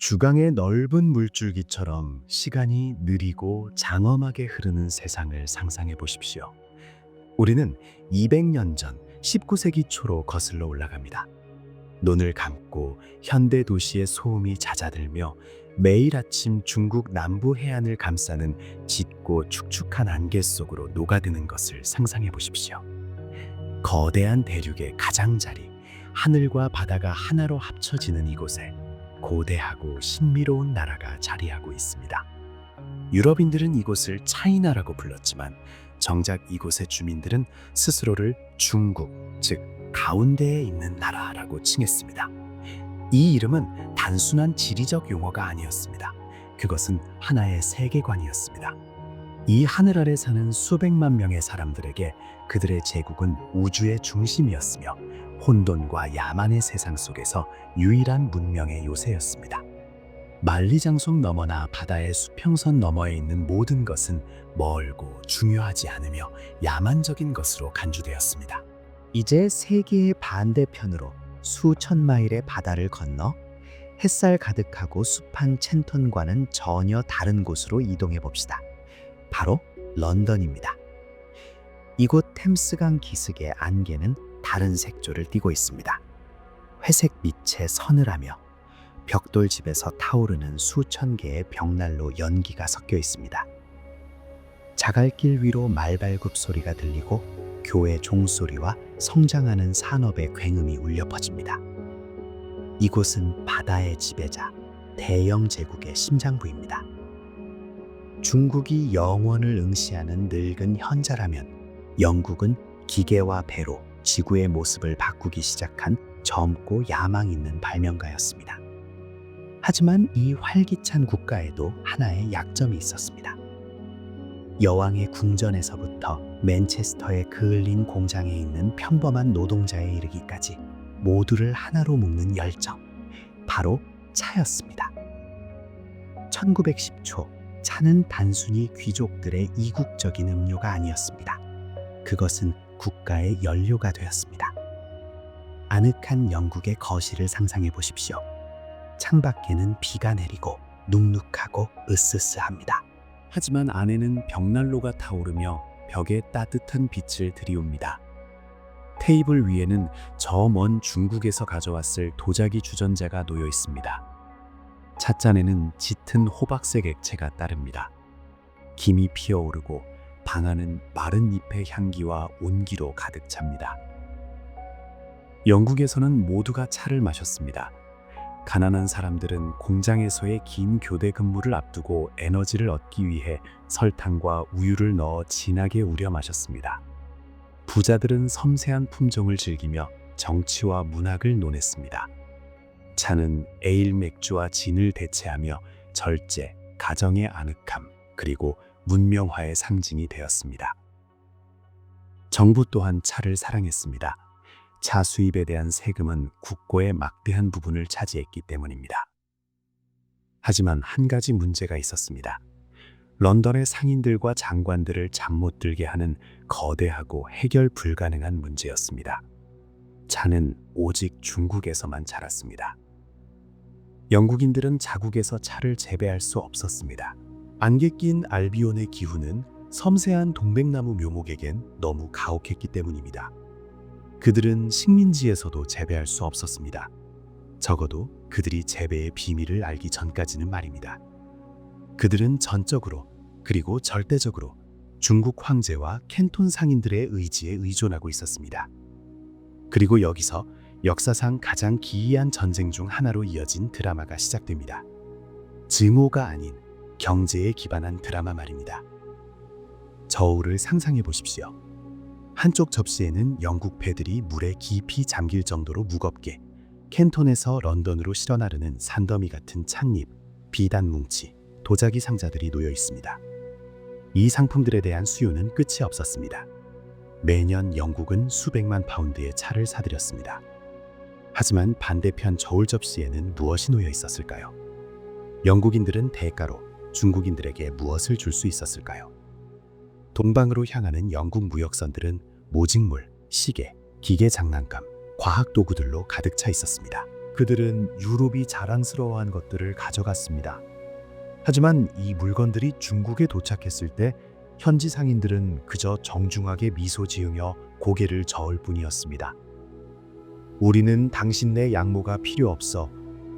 주강의 넓은 물줄기처럼 시간이 느리고 장엄하게 흐르는 세상을 상상해 보십시오. 우리는 200년 전 19세기 초로 거슬러 올라갑니다. 눈을 감고 현대 도시의 소음이 잦아들며 매일 아침 중국 남부 해안을 감싸는 짙고 축축한 안개 속으로 녹아드는 것을 상상해 보십시오. 거대한 대륙의 가장자리, 하늘과 바다가 하나로 합쳐지는 이곳에 고대하고 신비로운 나라가 자리하고 있습니다. 유럽인들은 이곳을 차이나라고 불렀지만 정작 이곳의 주민들은 스스로를 중국, 즉 가운데에 있는 나라라고 칭했습니다. 이 이름은 단순한 지리적 용어가 아니었습니다. 그것은 하나의 세계관이었습니다. 이 하늘 아래 사는 수백만 명의 사람들에게 그들의 제국은 우주의 중심이었으며 혼돈과 야만의 세상 속에서 유일한 문명의 요새였습니다. 만리장성 너머나 바다의 수평선 너머에 있는 모든 것은 멀고 중요하지 않으며 야만적인 것으로 간주되었습니다. 이제 세계의 반대편으로 수천 마일의 바다를 건너 햇살 가득하고 습한 챈턴과는 전혀 다른 곳으로 이동해 봅시다. 바로 런던입니다. 이곳 템스강 기슭의 안개는 다른 색조를 띠고 있습니다. 회색 빛의 서늘하며 벽돌집에서 타오르는 수천 개의 벽난로 연기가 섞여 있습니다. 자갈길 위로 말발굽 소리가 들리고 교회 종소리와 성장하는 산업의 굉음이 울려 퍼집니다. 이곳은 바다의 지배자, 대영 제국의 심장부입니다. 중국이 영원을 응시하는 늙은 현자라면 영국은 기계와 배로 지구의 모습을 바꾸기 시작한 젊고 야망 있는 발명가였습니다. 하지만 이 활기찬 국가에도 하나의 약점이 있었습니다. 여왕의 궁전에서부터 맨체스터의 그을린 공장에 있는 평범한 노동자에 이르기까지 모두를 하나로 묶는 열정, 바로 차였습니다. 1910초, 차는 단순히 귀족들의 이국적인 음료가 아니었습니다. 그것은 국가의 연료가 되었습니다. 아늑한 영국의 거실을 상상해 보십시오. 창밖에는 비가 내리고 눅눅하고 으스스합니다. 하지만 안에는 벽난로가 타오르며 벽에 따뜻한 빛을 들이웁니다. 테이블 위에는 저 먼 중국에서 가져왔을 도자기 주전자가 놓여 있습니다. 찻잔에는 짙은 호박색 액체가 따릅니다. 김이 피어오르고 방 안은 마른 잎의 향기와 온기로 가득 찹니다. 영국에서는 모두가 차를 마셨습니다. 가난한 사람들은 공장에서의 긴 교대 근무를 앞두고 에너지를 얻기 위해 설탕과 우유를 넣어 진하게 우려 마셨습니다. 부자들은 섬세한 품종을 즐기며 정치와 문학을 논했습니다. 차는 에일 맥주와 진을 대체하며 절제, 가정의 아늑함, 그리고 문명화의 상징이 되었습니다. 정부 또한 차를 사랑했습니다. 차 수입에 대한 세금은 국고의 막대한 부분을 차지했기 때문입니다. 하지만 한 가지 문제가 있었습니다. 런던의 상인들과 장관들을 잠 못 들게 하는 거대하고 해결 불가능한 문제였습니다. 차는 오직 중국에서만 자랐습니다. 영국인들은 자국에서 차를 재배할 수 없었습니다. 안개 낀 알비온의 기후는 섬세한 동백나무 묘목에겐 너무 가혹했기 때문입니다. 그들은 식민지에서도 재배할 수 없었습니다. 적어도 그들이 재배의 비밀을 알기 전까지는 말입니다. 그들은 전적으로 그리고 절대적으로 중국 황제와 캔톤 상인들의 의지에 의존하고 있었습니다. 그리고 여기서 역사상 가장 기이한 전쟁 중 하나로 이어진 드라마가 시작됩니다. 증오가 아닌 경제에 기반한 드라마 말입니다. 저울을 상상해 보십시오. 한쪽 접시에는 영국 배들이 물에 깊이 잠길 정도로 무겁게 캔톤에서 런던으로 실어 나르는 산더미 같은 찻잎, 비단 뭉치, 도자기 상자들이 놓여 있습니다. 이 상품들에 대한 수요는 끝이 없었습니다. 매년 영국은 수백만 파운드의 차를 사들였습니다. 하지만 반대편 저울 접시에는 무엇이 놓여 있었을까요? 영국인들은 대가로 중국인들에게 무엇을 줄 수 있었을까요? 동방으로 향하는 영국 무역선들은 모직물, 시계, 기계 장난감, 과학 도구들로 가득 차 있었습니다. 그들은 유럽이 자랑스러워한 것들을 가져갔습니다. 하지만 이 물건들이 중국에 도착했을 때 현지 상인들은 그저 정중하게 미소 지으며 고개를 저을 뿐이었습니다. 우리는 당신네 양모가 필요 없어.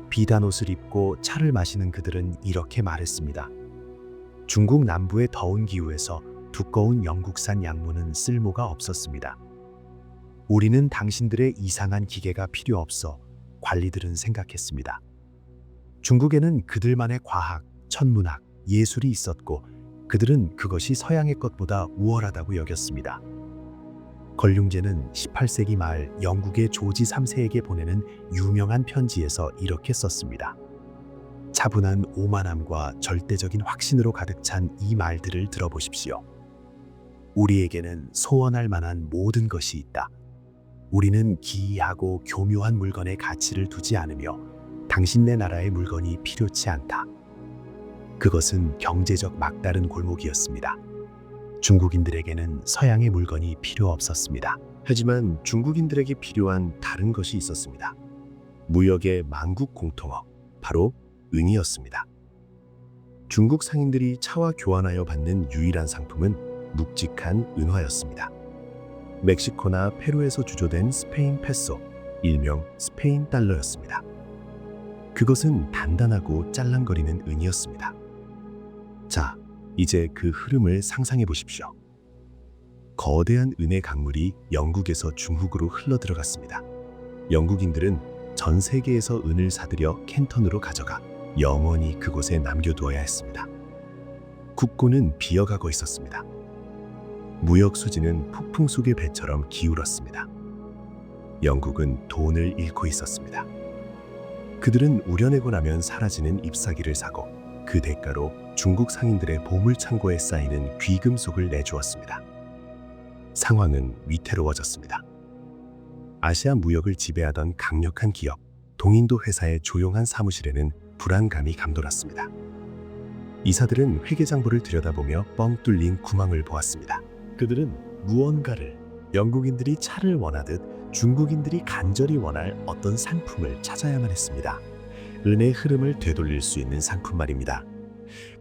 비단 옷을 입고 차를 마시는 그들은 이렇게 말했습니다. 중국 남부의 더운 기후에서 두꺼운 영국산 양모는 쓸모가 없었습니다. 우리는 당신들의 이상한 기계가 필요 없어. 관리들은 생각했습니다. 중국에는 그들만의 과학, 천문학, 예술이 있었고 그들은 그것이 서양의 것보다 우월하다고 여겼습니다. 걸륭제는 18세기 말 영국의 조지 3세에게 보내는 유명한 편지에서 이렇게 썼습니다. 차분한 오만함과 절대적인 확신으로 가득 찬 이 말들을 들어보십시오. 우리에게는 소원할 만한 모든 것이 있다. 우리는 기이하고 교묘한 물건의 가치를 두지 않으며 당신네 나라의 물건이 필요치 않다. 그것은 경제적 막다른 골목이었습니다. 중국인들에게는 서양의 물건이 필요 없었습니다. 하지만 중국인들에게 필요한 다른 것이 있었습니다. 무역의 만국 공통어, 바로 은이었습니다. 중국 상인들이 차와 교환하여 받는 유일한 상품은 묵직한 은화였습니다. 멕시코나 페루에서 주조된 스페인 페소, 일명 스페인 달러였습니다. 그것은 단단하고 짤랑거리는 은이었습니다. 자, 이제 그 흐름을 상상해 보십시오. 거대한 은의 강물이 영국에서 중국으로 흘러들어갔습니다. 영국인들은 전 세계에서 은을 사들여 캔턴으로 가져가 영원히 그곳에 남겨두어야 했습니다. 국고는 비어가고 있었습니다. 무역 수지는 폭풍 속의 배처럼 기울었습니다. 영국은 돈을 잃고 있었습니다. 그들은 우려내고 나면 사라지는 잎사귀를 사고 그 대가로 중국 상인들의 보물창고에 쌓이는 귀금속을 내주었습니다. 상황은 위태로워졌습니다. 아시아 무역을 지배하던 강력한 기업, 동인도 회사의 조용한 사무실에는 불안감이 감돌았습니다. 이사들은 회계장부를 들여다보며 뻥 뚫린 구멍을 보았습니다. 그들은 무언가를, 영국인들이 차를 원하듯 중국인들이 간절히 원할 어떤 상품을 찾아야만 했습니다. 은의 흐름을 되돌릴 수 있는 상품 말입니다.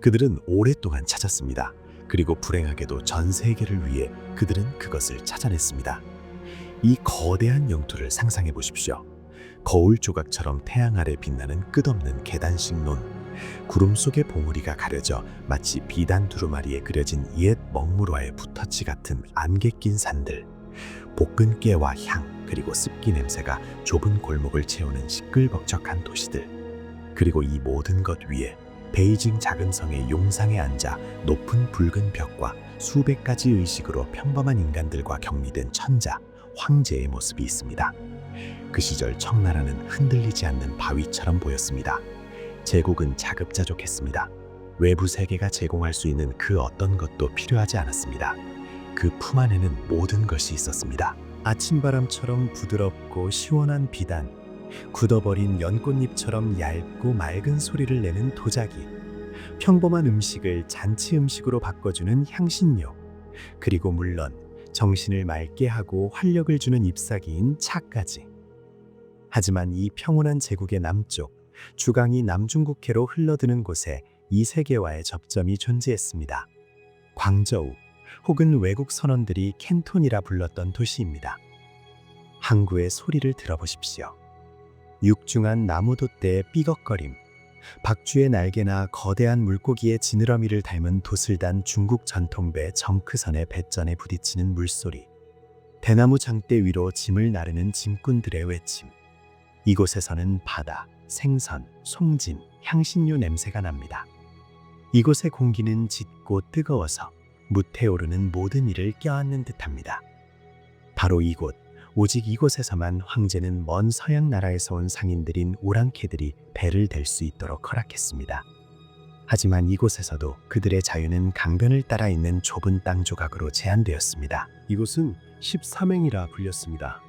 그들은 오랫동안 찾았습니다. 그리고 불행하게도 전 세계를 위해 그들은 그것을 찾아냈습니다. 이 거대한 영토를 상상해 보십시오. 거울 조각처럼 태양 아래 빛나는 끝없는 계단식 논, 구름 속의 봉우리가 가려져 마치 비단 두루마리에 그려진 옛 먹물화의 붓터치 같은 안개 낀 산들, 볶은 깨와 향 그리고 습기 냄새가 좁은 골목을 채우는 시끌벅적한 도시들, 그리고 이 모든 것 위에 베이징 작은 성의 용상에 앉아 높은 붉은 벽과 수백 가지 의식으로 평범한 인간들과 격리된 천자, 황제의 모습이 있습니다. 그 시절 청나라는 흔들리지 않는 바위처럼 보였습니다. 제국은 자급자족했습니다. 외부 세계가 제공할 수 있는 그 어떤 것도 필요하지 않았습니다. 그 품 안에는 모든 것이 있었습니다. 아침바람처럼 부드럽고 시원한 비단, 굳어버린 연꽃잎처럼 얇고 맑은 소리를 내는 도자기, 평범한 음식을 잔치 음식으로 바꿔주는 향신료, 그리고 물론 정신을 맑게 하고 활력을 주는 잎사귀인 차까지. 하지만 이 평온한 제국의 남쪽, 주강이 남중국해로 흘러드는 곳에 이 세계와의 접점이 존재했습니다. 광저우, 혹은 외국 선원들이 캔톤이라 불렀던 도시입니다. 항구의 소리를 들어보십시오. 육중한 나무 돛대의 삐걱거림, 박쥐의 날개나 거대한 물고기의 지느러미를 닮은 도슬단 중국 전통배 정크선의 배전에 부딪히는 물소리, 대나무 장대 위로 짐을 나르는 짐꾼들의 외침. 이곳에서는 바다, 생선, 송진, 향신료 냄새가 납니다. 이곳의 공기는 짙고 뜨거워서 무태오르는 모든 일을 껴안는 듯합니다. 바로 이곳, 오직 이곳에서만 황제는 먼 서양 나라에서 온 상인들인 오랑캐들이 배를 댈 수 있도록 허락했습니다. 하지만 이곳에서도 그들의 자유는 강변을 따라 있는 좁은 땅 조각으로 제한되었습니다. 이곳은 13행이라 불렸습니다.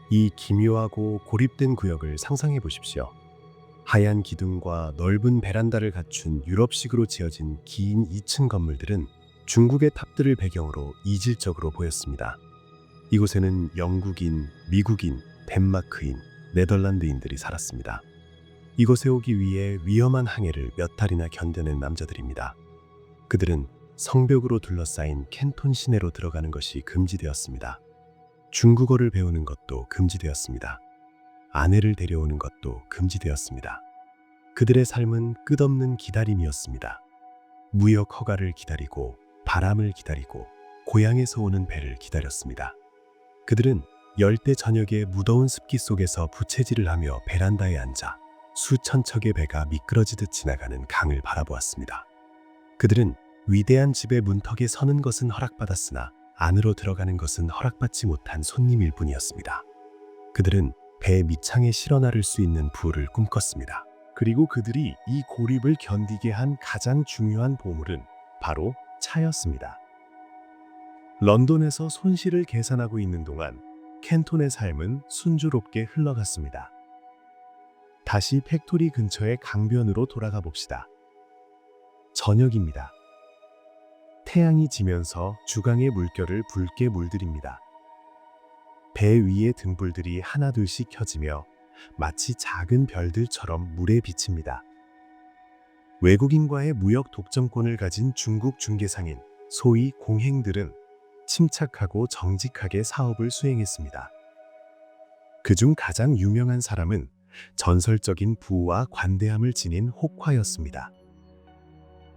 이 기묘하고 고립된 구역을 상상해 보십시오. 하얀 기둥과 넓은 베란다를 갖춘 유럽식으로 지어진 긴 2층 건물들은 중국의 탑들을 배경으로 이질적으로 보였습니다. 이곳에는 영국인, 미국인, 덴마크인, 네덜란드인들이 살았습니다. 이곳에 오기 위해 위험한 항해를 몇 달이나 견뎌낸 남자들입니다. 그들은 성벽으로 둘러싸인 캔톤 시내로 들어가는 것이 금지되었습니다. 중국어를 배우는 것도 금지되었습니다. 아내를 데려오는 것도 금지되었습니다. 그들의 삶은 끝없는 기다림이었습니다. 무역 허가를 기다리고 바람을 기다리고 고향에서 오는 배를 기다렸습니다. 그들은 열대 저녁의 무더운 습기 속에서 부채질을 하며 베란다에 앉아 수천 척의 배가 미끄러지듯 지나가는 강을 바라보았습니다. 그들은 위대한 집의 문턱에 서는 것은 허락받았으나 안으로 들어가는 것은 허락받지 못한 손님일 뿐이었습니다. 그들은 배 밑창에 실어 나를 수 있는 부를 꿈꿨습니다. 그리고 그들이 이 고립을 견디게 한 가장 중요한 보물은 바로 차였습니다. 런던에서 손실을 계산하고 있는 동안 켄톤의 삶은 순조롭게 흘러갔습니다. 다시 팩토리 근처의 강변으로 돌아가 봅시다. 저녁입니다. 태양이 지면서 주강의 물결을 붉게 물들입니다. 배 위의 등불들이 하나둘씩 켜지며 마치 작은 별들처럼 물에 비칩니다. 외국인과의 무역 독점권을 가진 중국 중개상인 소위 공행들은 침착하고 정직하게 사업을 수행했습니다. 그중 가장 유명한 사람은 전설적인 부와 관대함을 지닌 호화였습니다.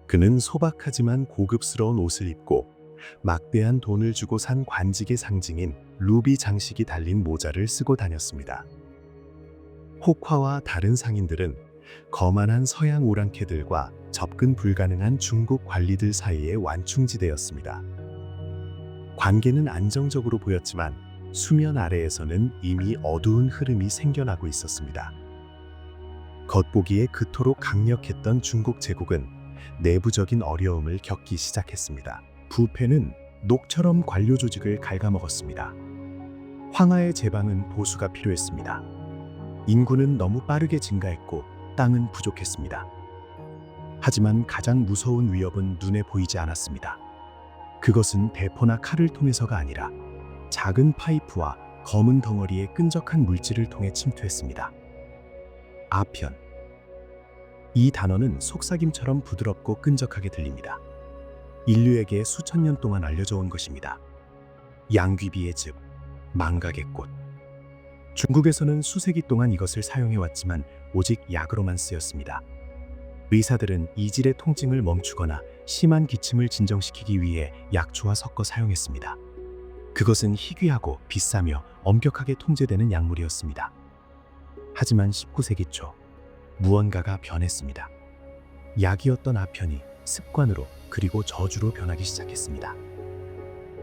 그는 소박하지만 고급스러운 옷을 입고 막대한 돈을 주고 산 관직의 상징인 루비 장식이 달린 모자를 쓰고 다녔습니다. 호화와 다른 상인들은 거만한 서양 오랑캐들과 접근 불가능한 중국 관리들 사이의 완충지대였습니다. 관계는 안정적으로 보였지만 수면 아래에서는 이미 어두운 흐름이 생겨나고 있었습니다. 겉보기에 그토록 강력했던 중국 제국은 내부적인 어려움을 겪기 시작했습니다. 부패는 녹처럼 관료 조직을 갉아먹었습니다. 황하의 제방은 보수가 필요했습니다. 인구는 너무 빠르게 증가했고 땅은 부족했습니다. 하지만 가장 무서운 위협은 눈에 보이지 않았습니다. 그것은 대포나 칼을 통해서가 아니라 작은 파이프와 검은 덩어리의 끈적한 물질을 통해 침투했습니다. 아편. 이 단어는 속삭임처럼 부드럽고 끈적하게 들립니다. 인류에게 수천 년 동안 알려져 온 것입니다. 양귀비의 즙, 망각의 꽃. 중국에서는 수세기 동안 이것을 사용해왔지만 오직 약으로만 쓰였습니다. 의사들은 이질의 통증을 멈추거나 심한 기침을 진정시키기 위해 약초와 섞어 사용했습니다. 그것은 희귀하고 비싸며 엄격하게 통제되는 약물이었습니다. 하지만 19세기 초 무언가가 변했습니다. 약이었던 아편이 습관으로 그리고 저주로 변하기 시작했습니다.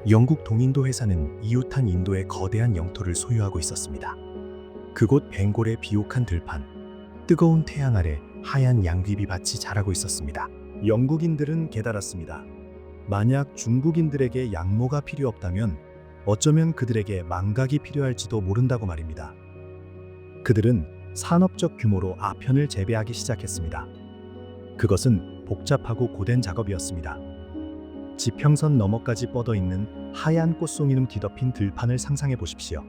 영국 동인도 회사는 이웃한 인도의 거대한 영토를 소유하고 있었습니다. 그곳 벵골의 비옥한 들판, 뜨거운 태양 아래 하얀 양귀비 밭이 자라고 있었습니다. 영국인들은 깨달았습니다. 만약 중국인들에게 양모가 필요 없다면 어쩌면 그들에게 망각이 필요할지도 모른다고 말입니다. 그들은 산업적 규모로 아편을 재배하기 시작했습니다. 그것은 복잡하고 고된 작업이었습니다. 지평선 너머까지 뻗어 있는 하얀 꽃송이름 뒤덮인 들판을 상상해 보십시오.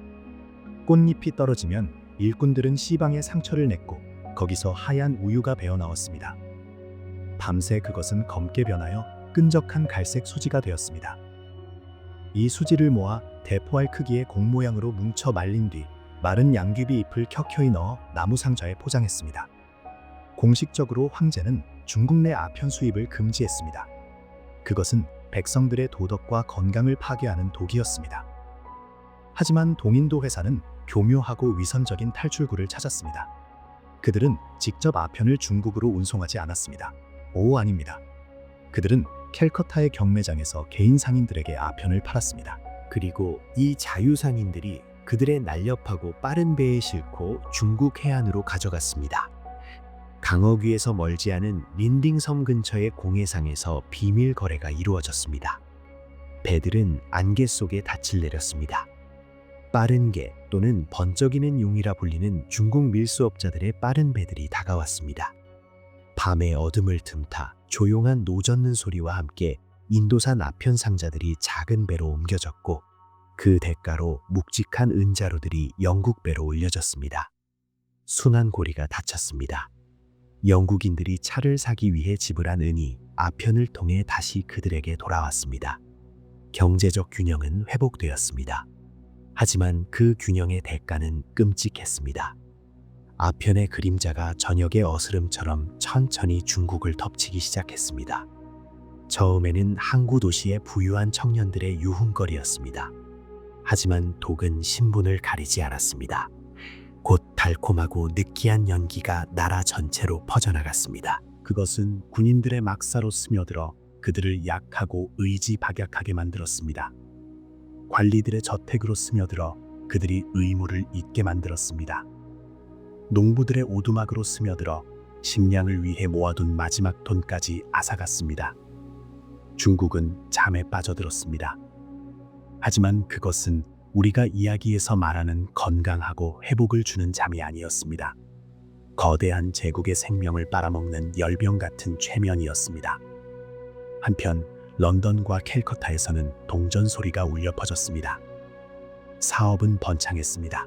꽃잎이 떨어지면 일꾼들은 씨방에 상처를 냈고 거기서 하얀 우유가 배어나왔습니다. 밤새 그것은 검게 변하여 끈적한 갈색 수지가 되었습니다. 이 수지를 모아 대포알 크기의 공 모양으로 뭉쳐 말린 뒤 마른 양귀비 잎을 켜켜이 넣어 나무 상자에 포장했습니다. 공식적으로 황제는 중국 내 아편 수입을 금지했습니다. 그것은 백성들의 도덕과 건강을 파괴하는 독이었습니다. 하지만 동인도 회사는 교묘하고 위선적인 탈출구를 찾았습니다. 그들은 직접 아편을 중국으로 운송하지 않았습니다. 오, 아닙니다. 그들은 캘커타의 경매장에서 개인 상인들에게 아편을 팔았습니다. 그리고 이 자유상인들이 그들의 날렵하고 빠른 배에 싣고 중국 해안으로 가져갔습니다. 강어귀에서 멀지 않은 린딩섬 근처의 공해상에서 비밀 거래가 이루어졌습니다. 배들은 안개 속에 닻을 내렸습니다. 빠른 개 또는 번쩍이는 용이라 불리는 중국 밀수업자들의 빠른 배들이 다가왔습니다. 밤의 어둠을 틈타 조용한 노 젓는 소리와 함께 인도산 아편 상자들이 작은 배로 옮겨졌고 그 대가로 묵직한 은자루들이 영국 배로 올려졌습니다. 순환 고리가 닫혔습니다. 영국인들이 차를 사기 위해 지불한 은이 아편을 통해 다시 그들에게 돌아왔습니다. 경제적 균형은 회복되었습니다. 하지만 그 균형의 대가는 끔찍했습니다. 아편의 그림자가 저녁의 어스름처럼 천천히 중국을 덮치기 시작했습니다. 처음에는 항구 도시의 부유한 청년들의 유흥거리였습니다. 하지만 독은 신분을 가리지 않았습니다. 곧 달콤하고 느끼한 연기가 나라 전체로 퍼져나갔습니다. 그것은 군인들의 막사로 스며들어 그들을 약하고 의지박약하게 만들었습니다. 관리들의 저택으로 스며들어 그들이 의무를 잊게 만들었습니다. 농부들의 오두막으로 스며들어 식량을 위해 모아둔 마지막 돈까지 앗아갔습니다. 중국은 잠에 빠져들었습니다. 하지만 그것은 우리가 이야기에서 말하는 건강하고 회복을 주는 잠이 아니었습니다. 거대한 제국의 생명을 빨아먹는 열병 같은 최면이었습니다. 한편 런던과 캘커타에서는 동전 소리가 울려 퍼졌습니다. 사업은 번창했습니다.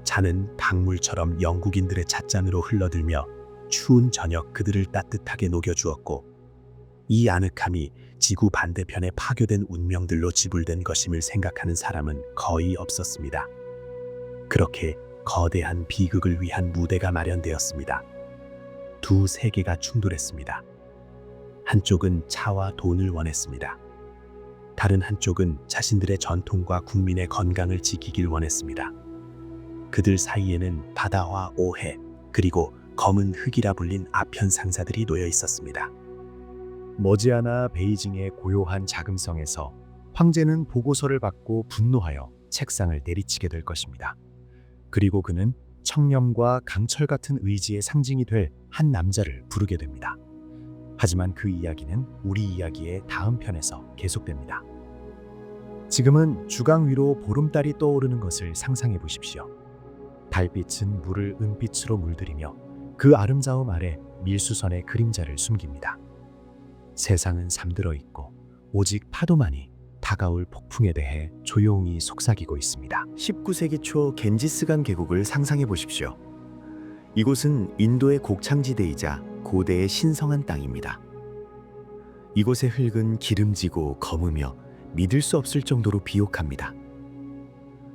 차는 강물처럼 영국인들의 찻잔으로 흘러들며 추운 저녁 그들을 따뜻하게 녹여주었고, 이 아늑함이 지구 반대편에 파괴된 운명들로 지불된 것임을 생각하는 사람은 거의 없었습니다. 그렇게 거대한 비극을 위한 무대가 마련되었습니다. 두 세계가 충돌했습니다. 한쪽은 차와 돈을 원했습니다. 다른 한쪽은 자신들의 전통과 국민의 건강을 지키길 원했습니다. 그들 사이에는 바다와 오해, 그리고 검은 흙이라 불린 아편 상사들이 놓여 있었습니다. 머지않아 베이징의 고요한 자금성에서 황제는 보고서를 받고 분노하여 책상을 내리치게 될 것입니다. 그리고 그는 청렴과 강철 같은 의지의 상징이 될 한 남자를 부르게 됩니다. 하지만 그 이야기는 우리 이야기의 다음 편에서 계속됩니다. 지금은 주강 위로 보름달이 떠오르는 것을 상상해 보십시오. 달빛은 물을 은빛으로 물들이며 그 아름다움 아래 밀수선의 그림자를 숨깁니다. 세상은 잠들어 있고 오직 파도만이 다가올 폭풍에 대해 조용히 속삭이고 있습니다. 19세기 초 겐지스강 계곡을 상상해 보십시오. 이곳은 인도의 곡창지대이자 고대의 신성한 땅입니다. 이곳의 흙은 기름지고 검으며 믿을 수 없을 정도로 비옥합니다.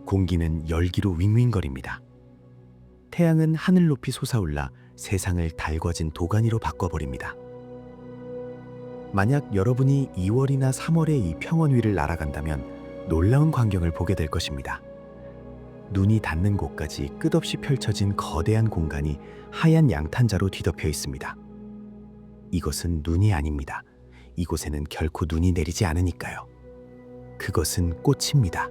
공기는 열기로 윙윙거립니다. 태양은 하늘 높이 솟아올라 세상을 달궈진 도가니로 바꿔버립니다. 만약 여러분이 2월이나 3월에 이 평원 위를 날아간다면 놀라운 광경을 보게 될 것입니다. 눈이 닿는 곳까지 끝없이 펼쳐진 거대한 공간이 하얀 양탄자로 뒤덮여 있습니다. 이것은 눈이 아닙니다. 이곳에는 결코 눈이 내리지 않으니까요. 그것은 꽃입니다.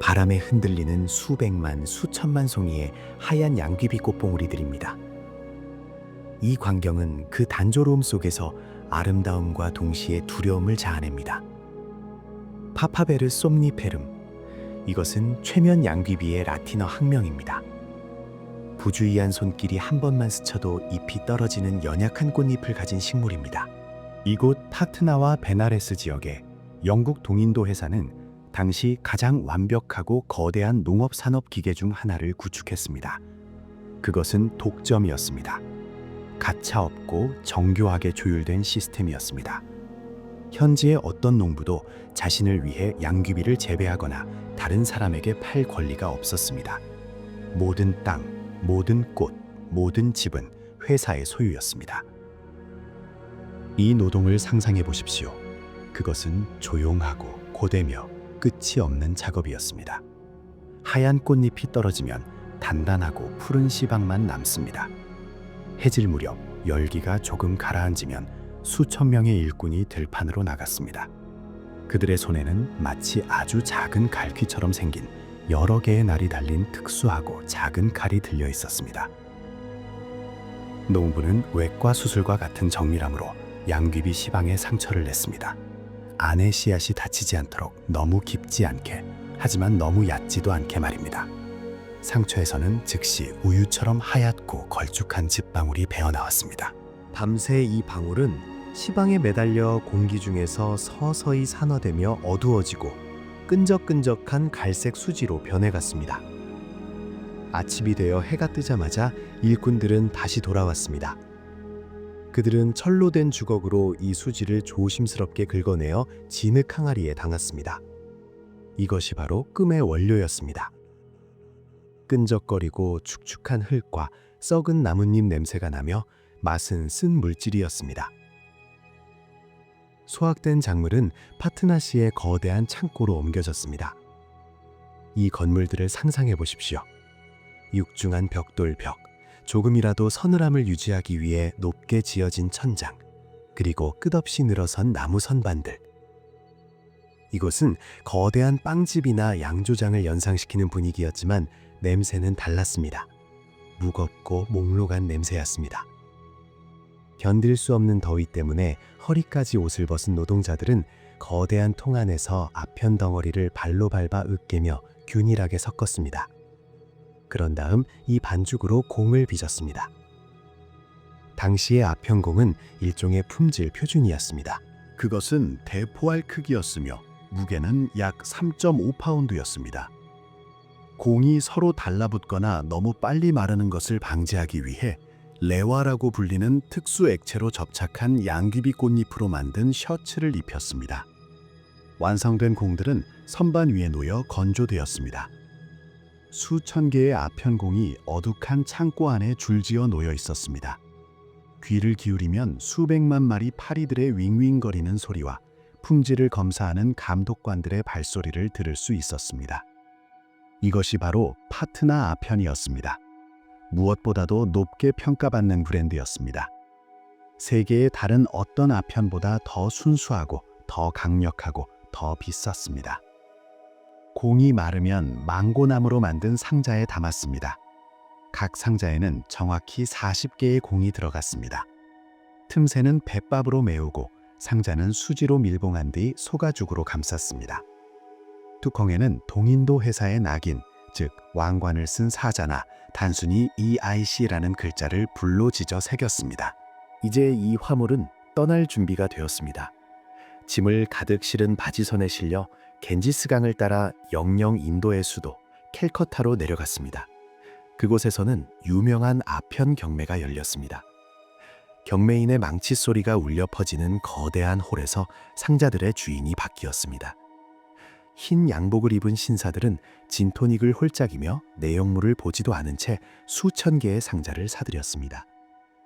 바람에 흔들리는 수백만, 수천만 송이의 하얀 양귀비 꽃봉오리들입니다. 이 광경은 그 단조로움 속에서 아름다움과 동시에 두려움을 자아냅니다. 파파베르 솜니페름, 이것은 최면 양귀비의 라틴어 학명입니다. 부주의한 손길이 한 번만 스쳐도 잎이 떨어지는 연약한 꽃잎을 가진 식물입니다. 이곳 파트나와 베나레스 지역의 영국 동인도 회사는 당시 가장 완벽하고 거대한 농업 산업 기계 중 하나를 구축했습니다. 그것은 독점이었습니다. 가차 없고 정교하게 조율된 시스템이었습니다. 현지의 어떤 농부도 자신을 위해 양귀비를 재배하거나 다른 사람에게 팔 권리가 없었습니다. 모든 땅, 모든 꽃, 모든 집은 회사의 소유였습니다. 이 노동을 상상해 보십시오. 그것은 조용하고 고되며 끝이 없는 작업이었습니다. 하얀 꽃잎이 떨어지면 단단하고 푸른 씨방만 남습니다. 해질 무렵 열기가 조금 가라앉으면 수천 명의 일꾼이 들판으로 나갔습니다. 그들의 손에는 마치 아주 작은 갈퀴처럼 생긴 여러 개의 날이 달린 특수하고 작은 칼이 들려 있었습니다. 농부는 외과 수술과 같은 정밀함으로 양귀비 시방에 상처를 냈습니다. 안의 씨앗이 다치지 않도록 너무 깊지 않게, 하지만 너무 얕지도 않게 말입니다. 상처에서는 즉시 우유처럼 하얗고 걸쭉한 즙방울이 배어나왔습니다. 밤새 이 방울은 시방에 매달려 공기 중에서 서서히 산화되며 어두워지고 끈적끈적한 갈색 수지로 변해갔습니다. 아침이 되어 해가 뜨자마자 일꾼들은 다시 돌아왔습니다. 그들은 철로 된 주걱으로 이 수지를 조심스럽게 긁어내어 진흙 항아리에 담았습니다. 이것이 바로 끔의 원료였습니다. 끈적거리고 축축한 흙과 썩은 나뭇잎 냄새가 나며 맛은 쓴 물질이었습니다. 소확된 작물은 파트나시의 거대한 창고로 옮겨졌습니다. 이 건물들을 상상해 보십시오. 육중한 벽돌벽, 조금이라도 서늘함을 유지하기 위해 높게 지어진 천장, 그리고 끝없이 늘어선 나무 선반들. 이곳은 거대한 빵집이나 양조장을 연상시키는 분위기였지만 냄새는 달랐습니다. 무겁고 몽롱한 냄새였습니다. 견딜 수 없는 더위 때문에 허리까지 옷을 벗은 노동자들은 거대한 통 안에서 아편 덩어리를 발로 밟아 으깨며 균일하게 섞었습니다. 그런 다음 이 반죽으로 공을 빚었습니다. 당시의 아편공은 일종의 품질 표준이었습니다. 그것은 대포알 크기였으며 무게는 약 3.5파운드였습니다. 공이 서로 달라붙거나 너무 빨리 마르는 것을 방지하기 위해 레와라고 불리는 특수 액체로 접착한 양귀비 꽃잎으로 만든 셔츠를 입혔습니다. 완성된 공들은 선반 위에 놓여 건조되었습니다. 수천 개의 아편공이 어둑한 창고 안에 줄지어 놓여 있었습니다. 귀를 기울이면 수백만 마리 파리들의 윙윙거리는 소리와 품질을 검사하는 감독관들의 발소리를 들을 수 있었습니다. 이것이 바로 파트나 아편이었습니다. 무엇보다도 높게 평가받는 브랜드였습니다. 세계의 다른 어떤 아편보다 더 순수하고 더 강력하고 더 비쌌습니다. 공이 마르면 망고나무로 만든 상자에 담았습니다. 각 상자에는 정확히 40개의 공이 들어갔습니다. 틈새는 뱃밥으로 메우고 상자는 수지로 밀봉한 뒤 소가죽으로 감쌌습니다. 뚜껑에는 동인도 회사의 낙인, 즉 왕관을 쓴 사자나 단순히 EIC라는 글자를 불로 지져 새겼습니다. 이제 이 화물은 떠날 준비가 되었습니다. 짐을 가득 실은 바지선에 실려 겐지스강을 따라 영영 인도의 수도 캘커타로 내려갔습니다. 그곳에서는 유명한 아편 경매가 열렸습니다. 경매인의 망치 소리가 울려 퍼지는 거대한 홀에서 상자들의 주인이 바뀌었습니다. 흰 양복을 입은 신사들은 진토닉을 홀짝이며 내용물을 보지도 않은 채 수천 개의 상자를 사들였습니다.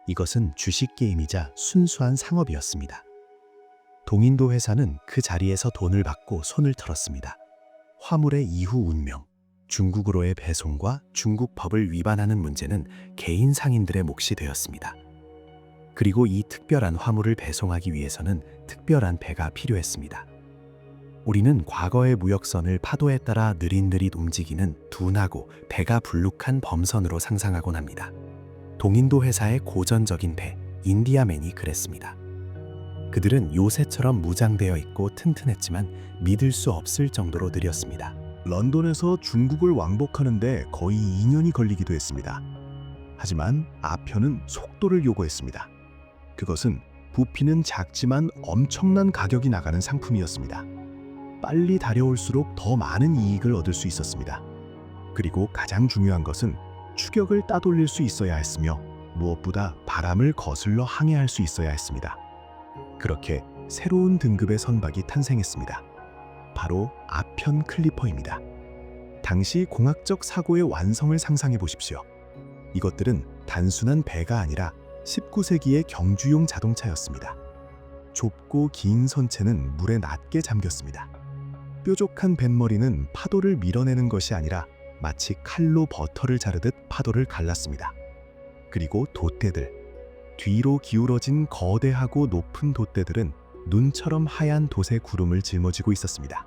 이것은 주식 게임이자 순수한 상업이었습니다. 동인도 회사는 그 자리에서 돈을 받고 손을 털었습니다. 화물의 이후 운명, 중국으로의 배송과 중국 법을 위반하는 문제는 개인 상인들의 몫이 되었습니다. 그리고 이 특별한 화물을 배송하기 위해서는 특별한 배가 필요했습니다. 우리는 과거의 무역선을 파도에 따라 느릿느릿 움직이는 둔하고 배가 불룩한 범선으로 상상하곤 합니다. 동인도 회사의 고전적인 배, 인디아맨이 그랬습니다. 그들은 요새처럼 무장되어 있고 튼튼했지만 믿을 수 없을 정도로 느렸습니다. 런던에서 중국을 왕복하는데 거의 2년이 걸리기도 했습니다. 하지만 아편은 속도를 요구했습니다. 그것은 부피는 작지만 엄청난 가격이 나가는 상품이었습니다. 빨리 달려올수록 더 많은 이익을 얻을 수 있었습니다. 그리고 가장 중요한 것은 추격을 따돌릴 수 있어야 했으며 무엇보다 바람을 거슬러 항해할 수 있어야 했습니다. 그렇게 새로운 등급의 선박이 탄생했습니다. 바로 아편 클리퍼입니다. 당시 공학적 사고의 완성을 상상해 보십시오. 이것들은 단순한 배가 아니라 19세기의 경주용 자동차였습니다. 좁고 긴 선체는 물에 낮게 잠겼습니다. 뾰족한 뱃머리는 파도를 밀어내는 것이 아니라 마치 칼로 버터를 자르듯 파도를 갈랐습니다. 그리고 돛대들, 뒤로 기울어진 거대하고 높은 돛대들은 눈처럼 하얀 돛의 구름을 짊어지고 있었습니다.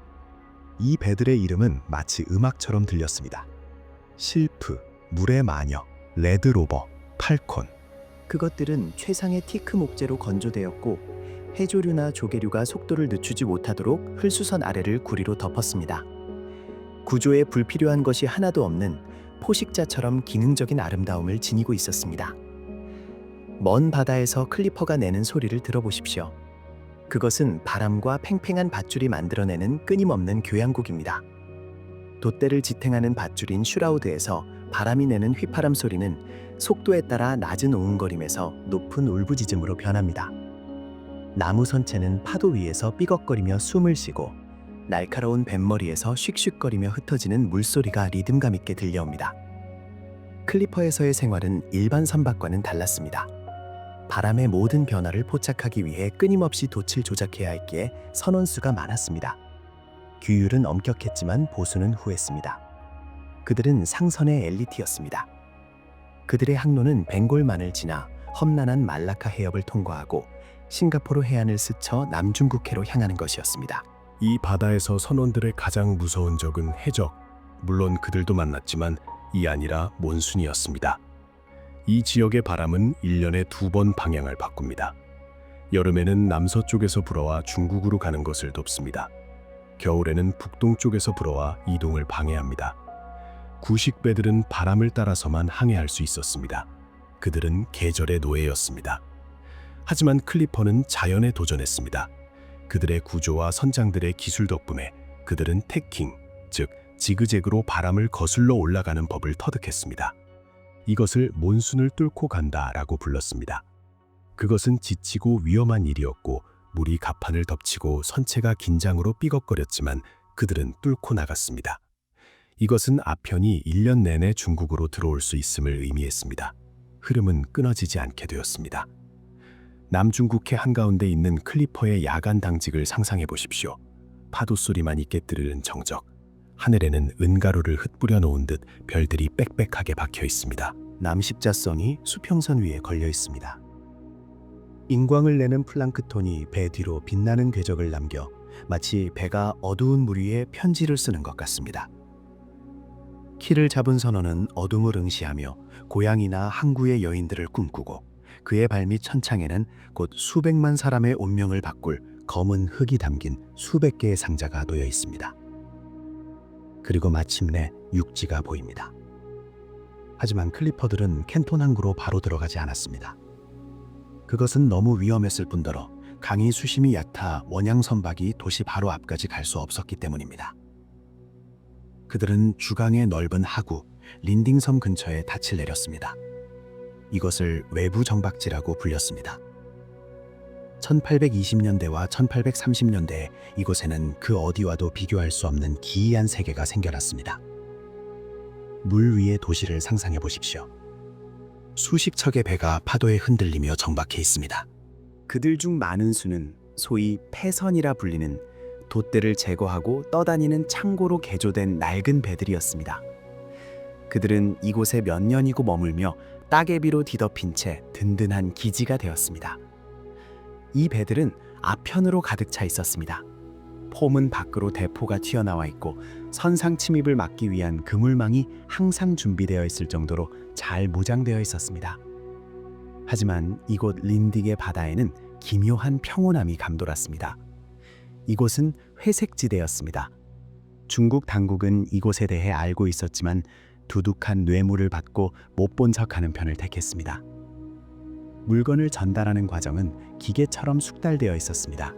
이 배들의 이름은 마치 음악처럼 들렸습니다. 실프, 물의 마녀, 레드로버, 팔콘. 그것들은 최상의 티크 목재로 건조되었고 해조류나 조개류가 속도를 늦추지 못하도록 흘수선 아래를 구리로 덮었습니다. 구조에 불필요한 것이 하나도 없는 포식자처럼 기능적인 아름다움을 지니고 있었습니다. 먼 바다에서 클리퍼가 내는 소리를 들어보십시오. 그것은 바람과 팽팽한 밧줄이 만들어내는 끊임없는 교향곡입니다. 돛대를 지탱하는 밧줄인 슈라우드에서 바람이 내는 휘파람 소리는 속도에 따라 낮은 웅웅거림에서 높은 울부짖음으로 변합니다. 나무 선체는 파도 위에서 삐걱거리며 숨을 쉬고 날카로운 뱃머리에서 슉슉거리며 흩어지는 물소리가 리듬감 있게 들려옵니다. 클리퍼에서의 생활은 일반 선박과는 달랐습니다. 바람의 모든 변화를 포착하기 위해 끊임없이 돛을 조작해야 했기에 선원수가 많았습니다. 규율은 엄격했지만 보수는 후했습니다. 그들은 상선의 엘리트였습니다. 그들의 항로는 벵골만을 지나 험난한 말라카 해협을 통과하고 싱가포르 해안을 스쳐 남중국해로 향하는 것이었습니다. 이 바다에서 선원들의 가장 무서운 적은 해적, 물론 그들도 만났지만 이 아니라 몬순이었습니다. 이 지역의 바람은 1년에 2번 방향을 바꿉니다. 여름에는 남서쪽에서 불어와 중국으로 가는 것을 돕습니다. 겨울에는 북동쪽에서 불어와 이동을 방해합니다. 구식배들은 바람을 따라서만 항해할 수 있었습니다. 그들은 계절의 노예였습니다. 하지만 클리퍼는 자연에 도전했습니다. 그들의 구조와 선장들의 기술 덕분에 그들은 태킹, 즉 지그재그로 바람을 거슬러 올라가는 법을 터득했습니다. 이것을 몬순을 뚫고 간다라고 불렀습니다. 그것은 지치고 위험한 일이었고 물이 갑판을 덮치고 선체가 긴장으로 삐걱거렸지만 그들은 뚫고 나갔습니다. 이것은 아편이 1년 내내 중국으로 들어올 수 있음을 의미했습니다. 흐름은 끊어지지 않게 되었습니다. 남중국해 한가운데 있는 클리퍼의 야간 당직을 상상해 보십시오. 파도 소리만 있게 들으는 정적. 하늘에는 은가루를 흩뿌려 놓은 듯 별들이 빽빽하게 박혀 있습니다. 남십자선이 수평선 위에 걸려 있습니다. 인광을 내는 플랑크톤이 배 뒤로 빛나는 궤적을 남겨 마치 배가 어두운 물 위에 편지를 쓰는 것 같습니다. 키를 잡은 선원은 어둠을 응시하며 고향이나 항구의 여인들을 꿈꾸고 그의 발밑 천창에는 곧 수백만 사람의 운명을 바꿀 검은 흙이 담긴 수백 개의 상자가 놓여 있습니다. 그리고 마침내 육지가 보입니다. 하지만 클리퍼들은 캔톤 항구로 바로 들어가지 않았습니다. 그것은 너무 위험했을 뿐더러 강이 수심이 얕아 원양 선박이 도시 바로 앞까지 갈 수 없었기 때문입니다. 그들은 주강의 넓은 하구, 린딩섬 근처에 닻을 내렸습니다. 이것을 외부 정박지라고 불렸습니다. 1820년대와 1830년대에 이곳에는 그 어디와도 비교할 수 없는 기이한 세계가 생겨났습니다. 물 위의 도시를 상상해 보십시오. 수십 척의 배가 파도에 흔들리며 정박해 있습니다. 그들 중 많은 수는 소위 패선이라 불리는 돛대를 제거하고 떠다니는 창고로 개조된 낡은 배들이었습니다. 그들은 이곳에 몇 년이고 머물며 따개비로 뒤덮인 채 든든한 기지가 되었습니다. 이 배들은 아편으로 가득 차 있었습니다. 폼은 밖으로 대포가 튀어나와 있고 선상 침입을 막기 위한 그물망이 항상 준비되어 있을 정도로 잘 무장되어 있었습니다. 하지만 이곳 린딕의 바다에는 기묘한 평온함이 감돌았습니다. 이곳은 회색지대였습니다. 중국 당국은 이곳에 대해 알고 있었지만 두둑한 뇌물을 받고 못 본 척하는 편을 택했습니다. 물건을 전달하는 과정은 기계처럼 숙달되어 있었습니다.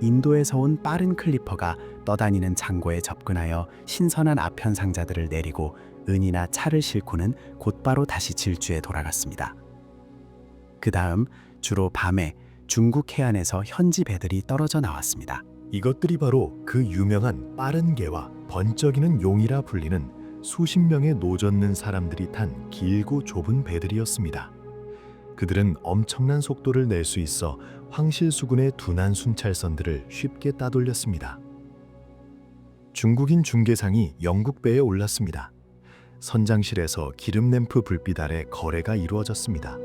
인도에서 온 빠른 클리퍼가 떠다니는 창고에 접근하여 신선한 아편 상자들을 내리고 은이나 차를 싣고는 곧바로 다시 질주에 돌아갔습니다. 그 다음 주로 밤에 중국 해안에서 현지 배들이 떨어져 나왔습니다. 이것들이 바로 그 유명한 빠른 개와 번쩍이는 용이라 불리는 수십 명의 노젓는 사람들이 탄 길고 좁은 배들이었습니다. 그들은 엄청난 속도를 낼 수 있어 황실수군의 둔한 순찰선들을 쉽게 따돌렸습니다. 중국인 중개상이 영국 배에 올랐습니다. 선장실에서 기름램프 불빛 아래 거래가 이루어졌습니다.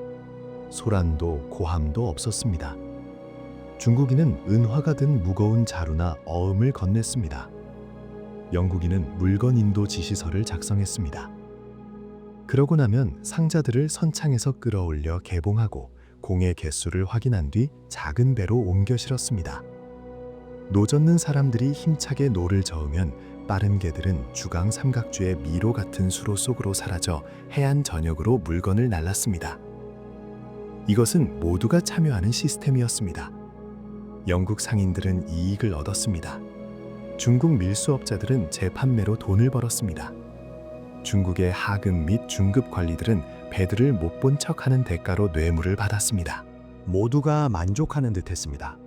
소란도 고함도 없었습니다. 중국인은 은화가 든 무거운 자루나 어음을 건넸습니다. 영국인은 물건 인도 지시서를 작성했습니다. 그러고 나면 상자들을 선창에서 끌어올려 개봉하고 공의 개수를 확인한 뒤 작은 배로 옮겨 실었습니다. 노젓는 사람들이 힘차게 노를 저으면 빠른 개들은 주강 삼각주의 미로 같은 수로 속으로 사라져 해안 전역으로 물건을 날랐습니다. 이것은 모두가 참여하는 시스템이었습니다. 영국 상인들은 이익을 얻었습니다. 중국 밀수업자들은 재판매로 돈을 벌었습니다. 중국의 하급 및 중급 관리들은 배들을 못 본 척하는 대가로 뇌물을 받았습니다. 모두가 만족하는 듯했습니다.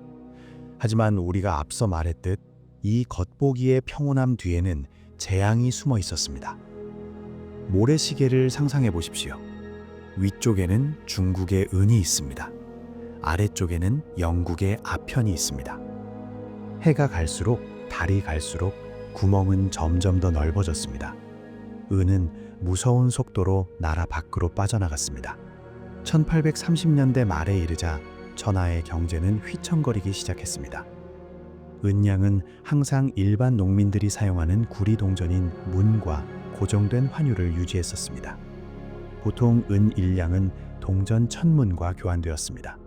하지만 우리가 앞서 말했듯 이 겉보기의 평온함 뒤에는 재앙이 숨어 있었습니다. 모래시계를 상상해 보십시오. 위쪽에는 중국의 은이 있습니다. 아래쪽에는 영국의 아편이 있습니다. 해가 갈수록 달이 갈수록 구멍은 점점 더 넓어졌습니다. 은은 무서운 속도로 나라 밖으로 빠져나갔습니다. 1830년대 말에 이르자 천하의 경제는 휘청거리기 시작했습니다. 은양은 항상 일반 농민들이 사용하는 구리동전인 문과 고정된 환율을 유지했었습니다. 보통 은 1량은 동전 1000문과 교환되었습니다.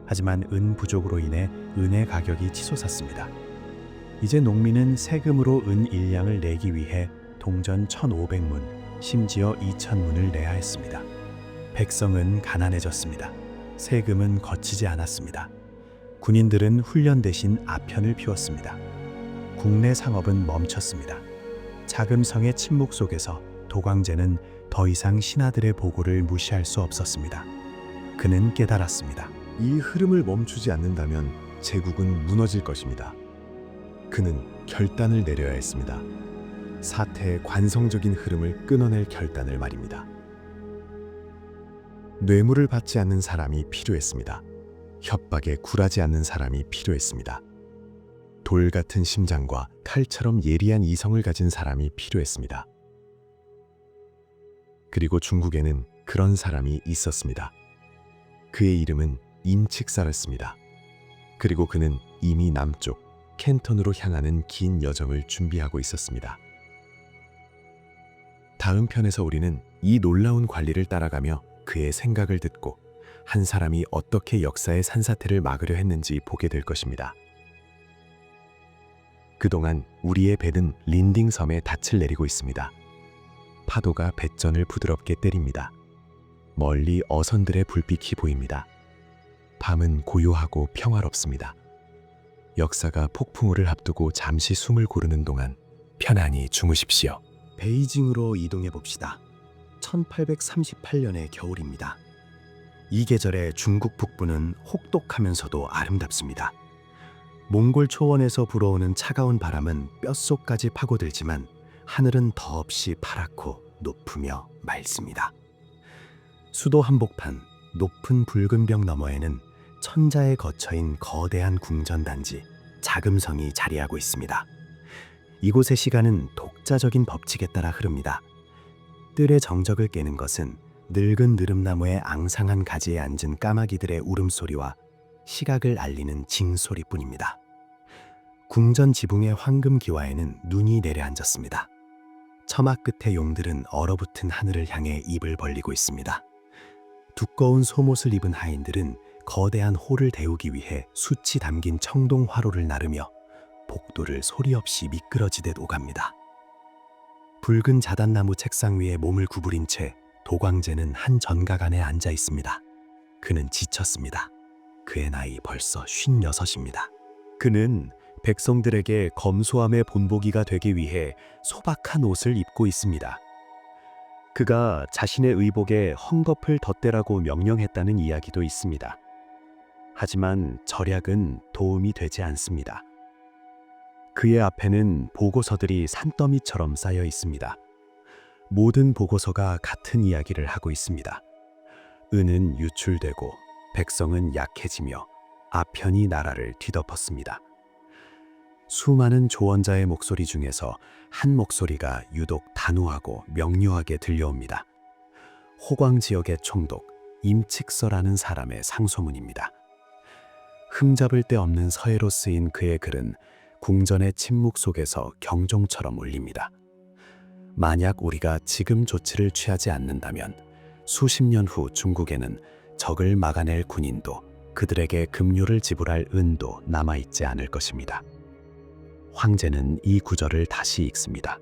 하지만 은 부족으로 인해 은의 가격이 치솟았습니다. 이제 농민은 세금으로 은 1량을 내기 위해 동전 1500문, 심지어 2000문을 내야 했습니다. 백성은 가난해졌습니다. 세금은 거치지 않았습니다. 군인들은 훈련 대신 아편을 피웠습니다. 국내 상업은 멈췄습니다. 자금성의 침묵 속에서 도광제는 더 이상 신하들의 보고를 무시할 수 없었습니다. 그는 깨달았습니다. 이 흐름을 멈추지 않는다면 제국은 무너질 것입니다. 그는 결단을 내려야 했습니다. 사태의 관성적인 흐름을 끊어낼 결단을 말입니다. 뇌물을 받지 않는 사람이 필요했습니다. 협박에 굴하지 않는 사람이 필요했습니다. 돌 같은 심장과 칼처럼 예리한 이성을 가진 사람이 필요했습니다. 그리고 중국에는 그런 사람이 있었습니다. 그의 이름은 인칙사였습니다. 그리고 그는 이미 남쪽 캔턴으로 향하는 긴 여정을 준비하고 있었습니다. 다음 편에서 우리는 이 놀라운 관리를 따라가며 그의 생각을 듣고 한 사람이 어떻게 역사의 산사태를 막으려 했는지 보게 될 것입니다. 그동안 우리의 배는 린딩 섬에 닻을 내리고 있습니다. 파도가 뱃전을 부드럽게 때립니다. 멀리 어선들의 불빛이 보입니다. 밤은 고요하고 평화롭습니다. 역사가 폭풍우를 앞두고 잠시 숨을 고르는 동안 편안히 주무십시오. 베이징으로 이동해 봅시다. 1838년의 겨울입니다. 이 계절에 중국 북부는 혹독하면서도 아름답습니다. 몽골 초원에서 불어오는 차가운 바람은 뼛속까지 파고들지만 하늘은 더없이 파랗고 높으며 맑습니다. 수도 한복판 높은 붉은 벽 너머에는 천자의 거처인 거대한 궁전단지 자금성이 자리하고 있습니다. 이곳의 시간은 독자적인 법칙에 따라 흐릅니다. 뜰의 정적을 깨는 것은 늙은 느릅나무의 앙상한 가지에 앉은 까마귀들의 울음소리와 시각을 알리는 징소리뿐입니다. 궁전 지붕의 황금 기와에는 눈이 내려앉았습니다. 처마 끝의 용들은 얼어붙은 하늘을 향해 입을 벌리고 있습니다. 두꺼운 속옷을 입은 하인들은 거대한 홀을 데우기 위해 숯이 담긴 청동 화로를 나르며 복도를 소리 없이 미끄러지듯 오갑니다. 붉은 자단나무 책상 위에 몸을 구부린 채 도광제는 한 전각 안에 앉아 있습니다. 그는 지쳤습니다. 그의 나이 벌써 56입니다. 그는 백성들에게 검소함의 본보기가 되기 위해 소박한 옷을 입고 있습니다. 그가 자신의 의복에 헝겊을 덧대라고 명령했다는 이야기도 있습니다. 하지만 절약은 도움이 되지 않습니다. 그의 앞에는 보고서들이 산더미처럼 쌓여 있습니다. 모든 보고서가 같은 이야기를 하고 있습니다. 은은 유출되고 백성은 약해지며 아편이 나라를 뒤덮었습니다. 수많은 조언자의 목소리 중에서 한 목소리가 유독 단호하고 명료하게 들려옵니다. 호광 지역의 총독 임칙서라는 사람의 상소문입니다. 흠잡을 데 없는 서예로 쓰인 그의 글은 궁전의 침묵 속에서 경종처럼 울립니다. 만약 우리가 지금 조치를 취하지 않는다면 수십 년 후 중국에는 적을 막아낼 군인도 그들에게 급료를 지불할 은도 남아있지 않을 것입니다. 황제는 이 구절을 다시 읽습니다.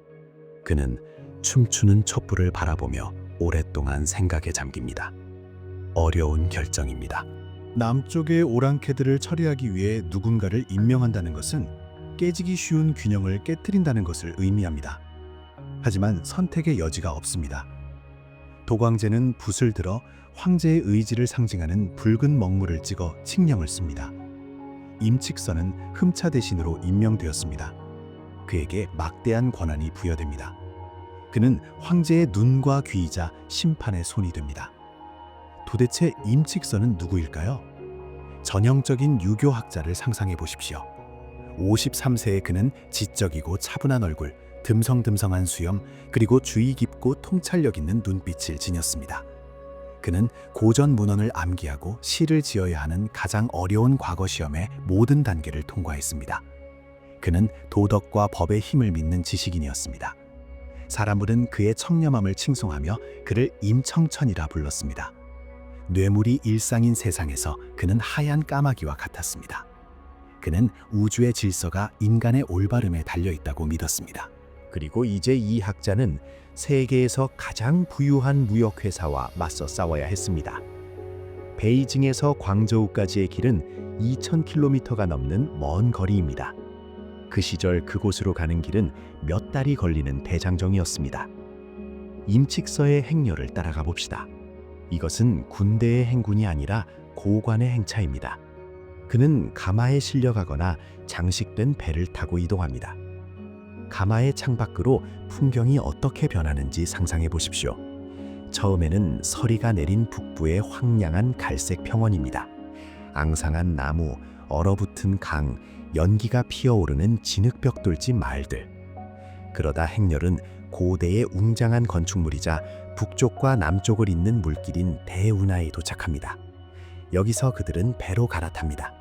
그는 춤추는 촛불을 바라보며 오랫동안 생각에 잠깁니다. 어려운 결정입니다. 남쪽의 오랑캐들을 처리하기 위해 누군가를 임명한다는 것은 깨지기 쉬운 균형을 깨뜨린다는 것을 의미합니다. 하지만 선택의 여지가 없습니다. 도광제는 붓을 들어 황제의 의지를 상징하는 붉은 먹물을 찍어 칙령을 씁니다. 임칙선은 흠차 대신으로 임명되었습니다. 그에게 막대한 권한이 부여됩니다. 그는 황제의 눈과 귀이자 심판의 손이 됩니다. 도대체 임칙선은 누구일까요? 전형적인 유교학자를 상상해 보십시오. 53세의 그는 지적이고 차분한 얼굴, 듬성듬성한 수염, 그리고 주의 깊고 통찰력 있는 눈빛을 지녔습니다. 그는 고전 문헌을 암기하고 시를 지어야 하는 가장 어려운 과거 시험의 모든 단계를 통과했습니다. 그는 도덕과 법의 힘을 믿는 지식인이었습니다. 사람들은 그의 청렴함을 칭송하며 그를 임청천이라 불렀습니다. 뇌물이 일상인 세상에서 그는 하얀 까마귀와 같았습니다. 그는 우주의 질서가 인간의 올바름에 달려있다고 믿었습니다. 그리고 이제 이 학자는 세계에서 가장 부유한 무역회사와 맞서 싸워야 했습니다. 베이징에서 광저우까지의 길은 2,000km가 넘는 먼 거리입니다. 그 시절 그곳으로 가는 길은 몇 달이 걸리는 대장정이었습니다. 임칙서의 행렬을 따라가 봅시다. 이것은 군대의 행군이 아니라 고관의 행차입니다. 그는 가마에 실려가거나 장식된 배를 타고 이동합니다. 가마의 창밖으로 풍경이 어떻게 변하는지 상상해 보십시오. 처음에는 서리가 내린 북부의 황량한 갈색 평원입니다. 앙상한 나무, 얼어붙은 강, 연기가 피어오르는 진흙벽돌집 마을들. 그러다 행렬은 고대의 웅장한 건축물이자 북쪽과 남쪽을 잇는 물길인 대운하에 도착합니다. 여기서 그들은 배로 갈아탑니다.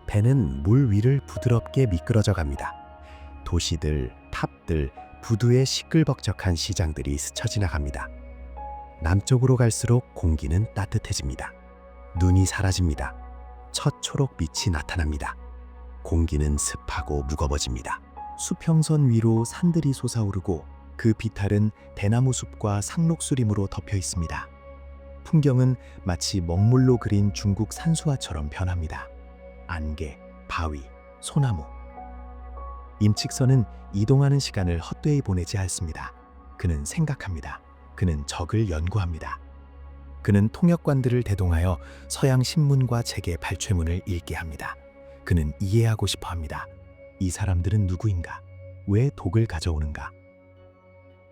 배는 물 위를 부드럽게 미끄러져 갑니다. 도시들, 탑들, 부두의 시끌벅적한 시장들이 스쳐 지나갑니다. 남쪽으로 갈수록 공기는 따뜻해집니다. 눈이 사라집니다. 첫 초록빛이 나타납니다. 공기는 습하고 무거워집니다. 수평선 위로 산들이 솟아오르고 그 비탈은 대나무 숲과 상록수림으로 덮여 있습니다. 풍경은 마치 먹물로 그린 중국 산수화처럼 변합니다. 안개, 바위, 소나무. 임칙선은 이동하는 시간을 헛되이 보내지 않습니다. 그는 생각합니다. 그는 적을 연구합니다. 그는 통역관들을 대동하여 서양 신문과 책의 발췌문을 읽게 합니다. 그는 이해하고 싶어 합니다. 이 사람들은 누구인가? 왜 독을 가져오는가?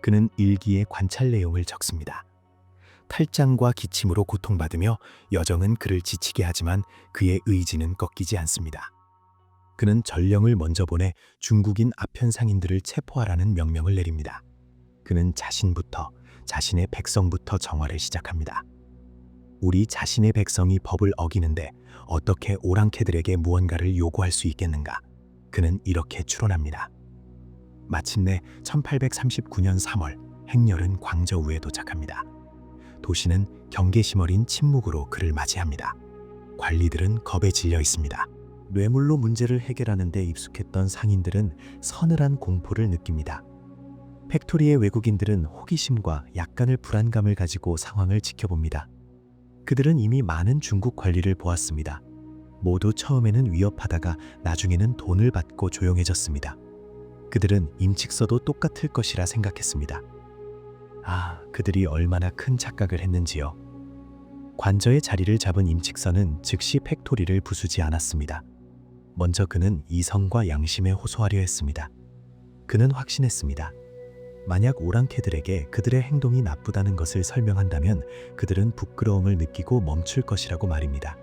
그는 일기에 관찰 내용을 적습니다. 탈장과 기침으로 고통받으며 여정은 그를 지치게 하지만 그의 의지는 꺾이지 않습니다. 그는 전령을 먼저 보내 중국인 아편상인들을 체포하라는 명령을 내립니다. 그는 자신의 백성부터 정화를 시작합니다. 우리 자신의 백성이 법을 어기는데 어떻게 오랑캐들에게 무언가를 요구할 수 있겠는가? 그는 이렇게 추론합니다. 마침내 1839년 3월 행렬은 광저우에 도착합니다. 도시는 경계심 어린 침묵으로 그를 맞이합니다. 관리들은 겁에 질려 있습니다. 뇌물로 문제를 해결하는 데 익숙했던 상인들은 서늘한 공포를 느낍니다. 팩토리의 외국인들은 호기심과 약간의 불안감을 가지고 상황을 지켜봅니다. 그들은 이미 많은 중국 관리를 보았습니다. 모두 처음에는 위협하다가 나중에는 돈을 받고 조용해졌습니다. 그들은 임칙서도 똑같을 것이라 생각했습니다. 그들이 얼마나 큰 착각을 했는지요. 관저의 자리를 잡은 임칙서는 즉시 팩토리를 부수지 않았습니다. 먼저 그는 이성과 양심에 호소하려 했습니다. 그는 확신했습니다. 만약 오랑캐들에게 그들의 행동이 나쁘다는 것을 설명한다면 그들은 부끄러움을 느끼고 멈출 것이라고 말입니다.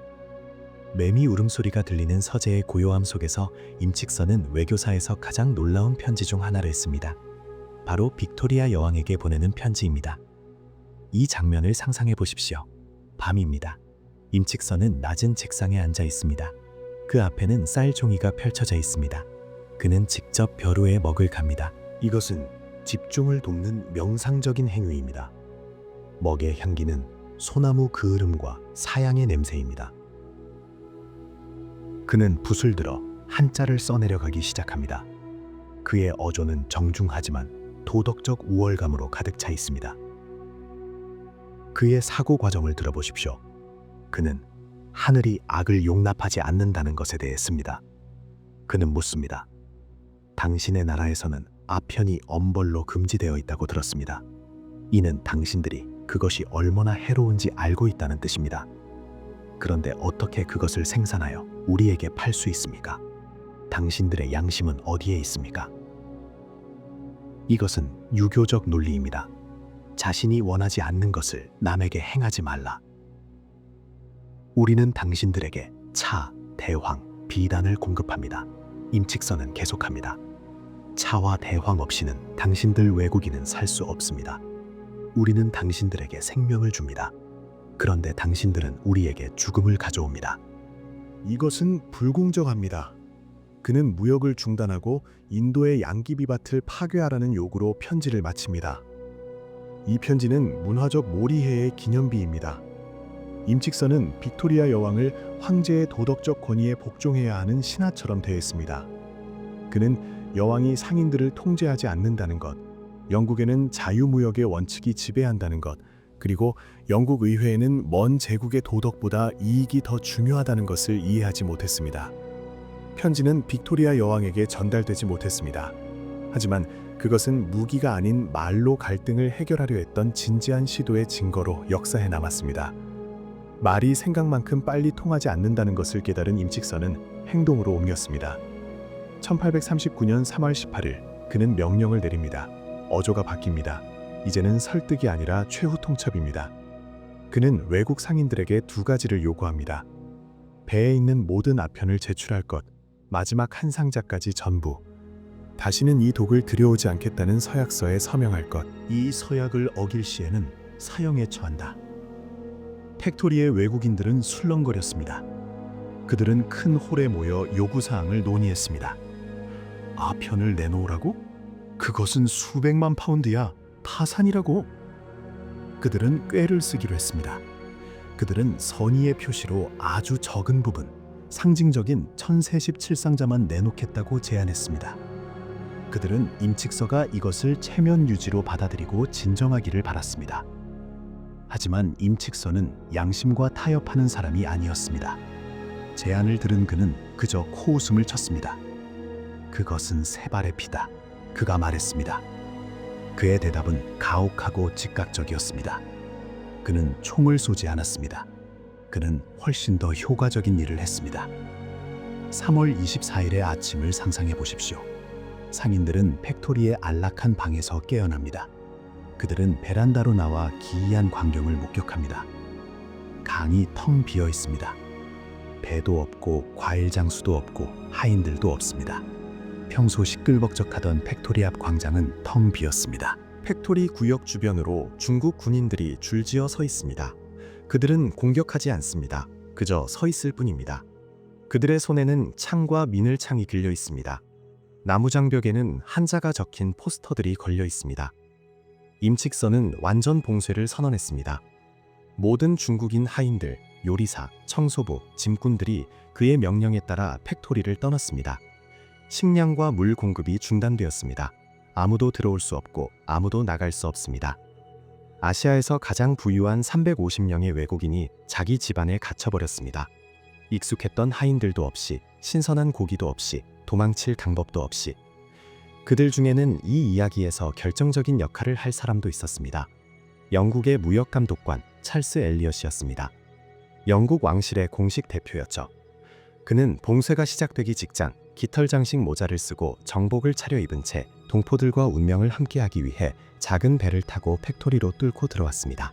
매미 울음소리가 들리는 서재의 고요함 속에서 임칙서는 외교사에서 가장 놀라운 편지 중 하나를 씁니다. 바로 빅토리아 여왕에게 보내는 편지입니다. 이 장면을 상상해 보십시오. 밤입니다. 임칙서는 낮은 책상에 앉아 있습니다. 그 앞에는 쌀 종이가 펼쳐져 있습니다. 그는 직접 벼루에 먹을 갑니다. 이것은 집중을 돕는 명상적인 행위입니다. 먹의 향기는 소나무 그을음과 사양의 냄새입니다. 그는 붓을 들어 한자를 써내려가기 시작합니다. 그의 어조는 정중하지만 도덕적 우월감으로 가득 차 있습니다. 그의 사고 과정을 들어보십시오. 그는 하늘이 악을 용납하지 않는다는 것에 대해 씁니다. 그는 묻습니다. 당신의 나라에서는 아편이 엄벌로 금지되어 있다고 들었습니다. 이는 당신들이 그것이 얼마나 해로운지 알고 있다는 뜻입니다. 그런데 어떻게 그것을 생산하여 우리에게 팔 수 있습니까? 당신들의 양심은 어디에 있습니까? 이것은 유교적 논리입니다. 자신이 원하지 않는 것을 남에게 행하지 말라. 우리는 당신들에게 차, 대황, 비단을 공급합니다. 임칙선은 계속합니다. 차와 대황 없이는 당신들 외국인은 살 수 없습니다. 우리는 당신들에게 생명을 줍니다. 그런데 당신들은 우리에게 죽음을 가져옵니다. 이것은 불공정합니다. 그는 무역을 중단하고 인도의 양귀비밭을 파괴하라는 요구로 편지를 마칩니다. 이 편지는 문화적 몰이해의 기념비입니다. 임칙선은 빅토리아 여왕을 황제의 도덕적 권위에 복종해야 하는 신하처럼 대했습니다. 그는 여왕이 상인들을 통제하지 않는다는 것, 영국에는 자유무역의 원칙이 지배한다는 것, 그리고 영국 의회에는 먼 제국의 도덕보다 이익이 더 중요하다는 것을 이해하지 못했습니다. 편지는 빅토리아 여왕에게 전달되지 못했습니다. 하지만 그것은 무기가 아닌 말로 갈등을 해결하려 했던 진지한 시도의 증거로 역사에 남았습니다. 말이 생각만큼 빨리 통하지 않는다는 것을 깨달은 임칙선은 행동으로 옮겼습니다. 1839년 3월 18일 그는 명령을 내립니다. 어조가 바뀝니다. 이제는 설득이 아니라 최후 통첩입니다. 그는 외국 상인들에게 두 가지를 요구합니다. 배에 있는 모든 아편을 제출할 것, 마지막 한 상자까지 전부. 다시는 이 독을 들여오지 않겠다는 서약서에 서명할 것. 이 서약을 어길 시에는 사형에 처한다. 팩토리의 외국인들은 술렁거렸습니다. 그들은 큰 홀에 모여 요구사항을 논의했습니다. 아편을 내놓으라고? 그것은 수백만 파운드야. 파산이라고. 그들은 꾀를 쓰기로 했습니다. 그들은 선의의 표시로 아주 적은 부분, 상징적인 1037상자만 내놓겠다고 제안했습니다. 그들은 임칙서가 이것을 체면 유지로 받아들이고 진정하기를 바랐습니다. 하지만 임칙서는 양심과 타협하는 사람이 아니었습니다. 제안을 들은 그는 그저 코웃음을 쳤습니다. 그것은 세 발의 피다. 그가 말했습니다. 그의 대답은 가혹하고 즉각적이었습니다. 그는 총을 쏘지 않았습니다. 그는 훨씬 더 효과적인 일을 했습니다. 3월 24일의 아침을 상상해 보십시오. 상인들은 팩토리의 안락한 방에서 깨어납니다. 그들은 베란다로 나와 기이한 광경을 목격합니다. 강이 텅 비어 있습니다. 배도 없고 과일 장수도 없고 하인들도 없습니다. 평소 시끌벅적하던 팩토리 앞 광장은 텅 비었습니다. 팩토리 구역 주변으로 중국 군인들이 줄지어 서 있습니다. 그들은 공격하지 않습니다. 그저 서 있을 뿐입니다. 그들의 손에는 창과 미늘창이 길려 있습니다. 나무 장벽에는 한자가 적힌 포스터들이 걸려 있습니다. 임칙선은 완전 봉쇄를 선언했습니다. 모든 중국인 하인들, 요리사, 청소부, 짐꾼들이 그의 명령에 따라 팩토리를 떠났습니다. 식량과 물 공급이 중단되었습니다. 아무도 들어올 수 없고 아무도 나갈 수 없습니다. 아시아에서 가장 부유한 350명의 외국인이 자기 집안에 갇혀버렸습니다. 익숙했던 하인들도 없이, 신선한 고기도 없이, 도망칠 방법도 없이. 그들 중에는 이 이야기에서 결정적인 역할을 할 사람도 있었습니다. 영국의 무역감독관 찰스 엘리엇이었습니다. 영국 왕실의 공식 대표였죠. 그는 봉쇄가 시작되기 직전 깃털 장식 모자를 쓰고 정복을 차려입은 채 동포들과 운명을 함께하기 위해 작은 배를 타고 팩토리로 뚫고 들어왔습니다.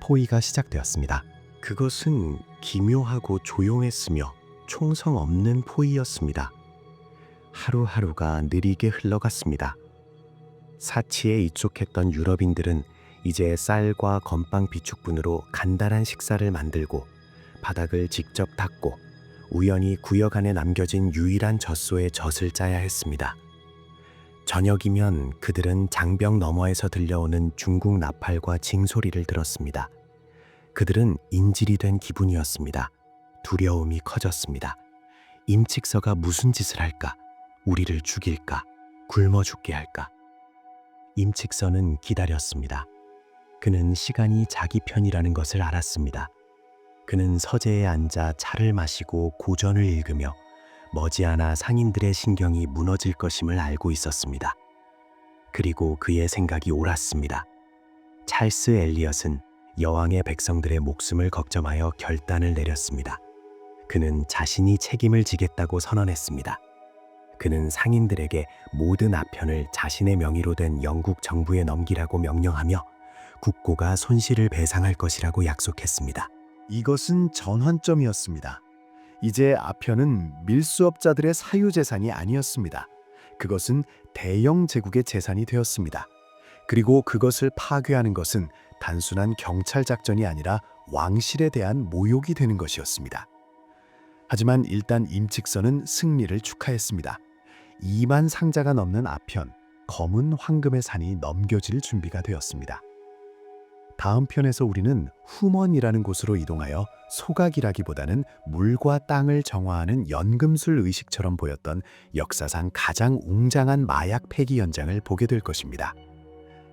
포위가 시작되었습니다. 그것은 기묘하고 조용했으며 총성 없는 포위였습니다. 하루하루가 느리게 흘러갔습니다. 사치에 입족했던 유럽인들은 이제 쌀과 건빵 비축분으로 간단한 식사를 만들고 바닥을 직접 닦고 우연히 구역 안에 남겨진 유일한 젖소에 젖을 짜야 했습니다. 저녁이면 그들은 장벽 너머에서 들려오는 중국 나팔과 징소리를 들었습니다. 그들은 인질이 된 기분이었습니다. 두려움이 커졌습니다. 임칙서가 무슨 짓을 할까? 우리를 죽일까? 굶어 죽게 할까? 임칙서는 기다렸습니다. 그는 시간이 자기 편이라는 것을 알았습니다. 그는 서재에 앉아 차를 마시고 고전을 읽으며 머지않아 상인들의 신경이 무너질 것임을 알고 있었습니다. 그리고 그의 생각이 옳았습니다. 찰스 엘리엇은 여왕의 백성들의 목숨을 걱정하여 결단을 내렸습니다. 그는 자신이 책임을 지겠다고 선언했습니다. 그는 상인들에게 모든 아편을 자신의 명의로 된 영국 정부에 넘기라고 명령하며 국고가 손실을 배상할 것이라고 약속했습니다. 이것은 전환점이었습니다. 이제 아편은 밀수업자들의 사유재산이 아니었습니다. 그것은 대영 제국의 재산이 되었습니다. 그리고 그것을 파괴하는 것은 단순한 경찰 작전이 아니라 왕실에 대한 모욕이 되는 것이었습니다. 하지만 일단 임칙선은 승리를 축하했습니다. 2만 상자가 넘는 아편, 검은 황금의 산이 넘겨질 준비가 되었습니다. 다음 편에서 우리는 후먼이라는 곳으로 이동하여 소각이라기보다는 물과 땅을 정화하는 연금술 의식처럼 보였던 역사상 가장 웅장한 마약 폐기 현장을 보게 될 것입니다.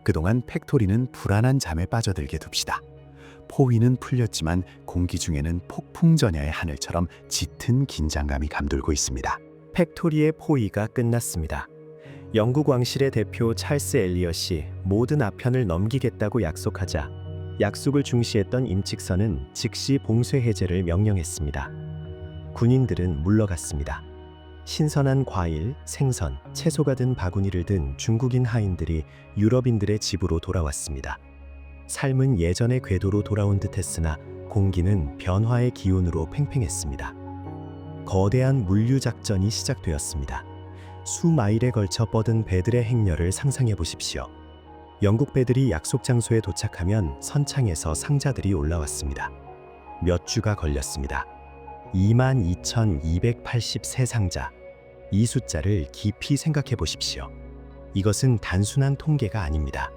그동안 팩토리는 불안한 잠에 빠져들게 둡시다. 포위는 풀렸지만 공기 중에는 폭풍전야의 하늘처럼 짙은 긴장감이 감돌고 있습니다. 팩토리의 포위가 끝났습니다. 영국 왕실의 대표 찰스 엘리엇이 모든 아편을 넘기겠다고 약속하자 약속을 중시했던 임칙선은 즉시 봉쇄 해제를 명령했습니다. 군인들은 물러갔습니다. 신선한 과일, 생선, 채소가 든 바구니를 든 중국인 하인들이 유럽인들의 집으로 돌아왔습니다. 삶은 예전의 궤도로 돌아온 듯했으나 공기는 변화의 기운으로 팽팽했습니다. 거대한 물류 작전이 시작되었습니다. 수마일에 걸쳐 뻗은 배들의 행렬을 상상해 보십시오. 영국 배들이 약속 장소에 도착하면 선창에서 상자들이 올라왔습니다. 몇 주가 걸렸습니다. 22,283상자. 이 숫자를 깊이 생각해 보십시오. 이것은 단순한 통계가 아닙니다.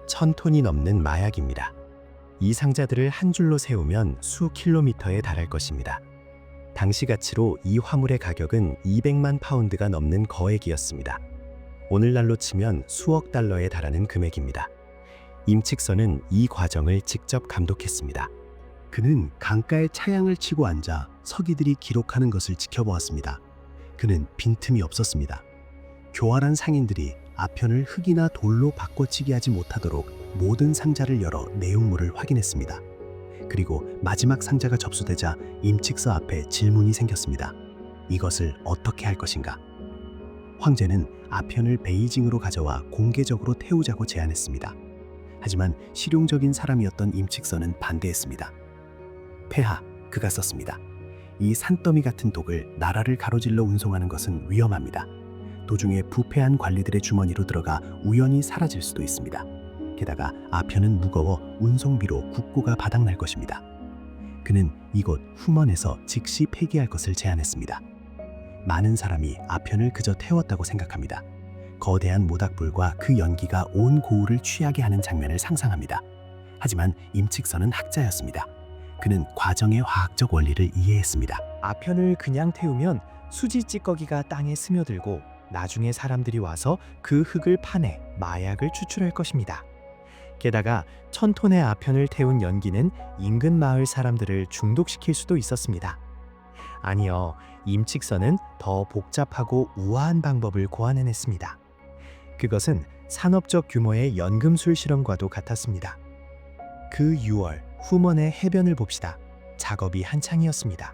1,000톤이 넘는 마약입니다. 이 상자들을 한 줄로 세우면 수 킬로미터에 달할 것입니다. 당시 가치로 이 화물의 가격은 200만 파운드가 넘는 거액이었습니다. 오늘날로 치면 수억 달러에 달하는 금액입니다. 임칙선은 이 과정을 직접 감독했습니다. 그는 강가에 차양을 치고 앉아 서기들이 기록하는 것을 지켜보았습니다. 그는 빈틈이 없었습니다. 교활한 상인들이 아편을 흙이나 돌로 바꿔치기 하지 못하도록 모든 상자를 열어 내용물을 확인했습니다. 그리고 마지막 상자가 접수되자 임칙서 앞에 질문이 생겼습니다. 이것을 어떻게 할 것인가? 황제는 아편을 베이징으로 가져와 공개적으로 태우자고 제안했습니다. 하지만 실용적인 사람이었던 임칙서는 반대했습니다. 폐하, 그가 썼습니다. 이 산더미 같은 독을 나라를 가로질러 운송하는 것은 위험합니다. 도중에 부패한 관리들의 주머니로 들어가 우연히 사라질 수도 있습니다. 게다가 아편은 무거워 운송비로 국고가 바닥날 것입니다. 그는 이곳 후먼에서 즉시 폐기할 것을 제안했습니다. 많은 사람이 아편을 그저 태웠다고 생각합니다. 거대한 모닥불과 그 연기가 온 고을을 취하게 하는 장면을 상상합니다. 하지만 임칙선은 학자였습니다. 그는 과정의 화학적 원리를 이해했습니다. 아편을 그냥 태우면 수지 찌꺼기가 땅에 스며들고 나중에 사람들이 와서 그 흙을 파내 마약을 추출할 것입니다. 게다가 1,000톤의 아편을 태운 연기는 인근 마을 사람들을 중독시킬 수도 있었습니다. 아니요, 임칙선은 더 복잡하고 우아한 방법을 고안해냈습니다. 그것은 산업적 규모의 연금술 실험과도 같았습니다. 그 6월 후먼의 해변을 봅시다. 작업이 한창이었습니다.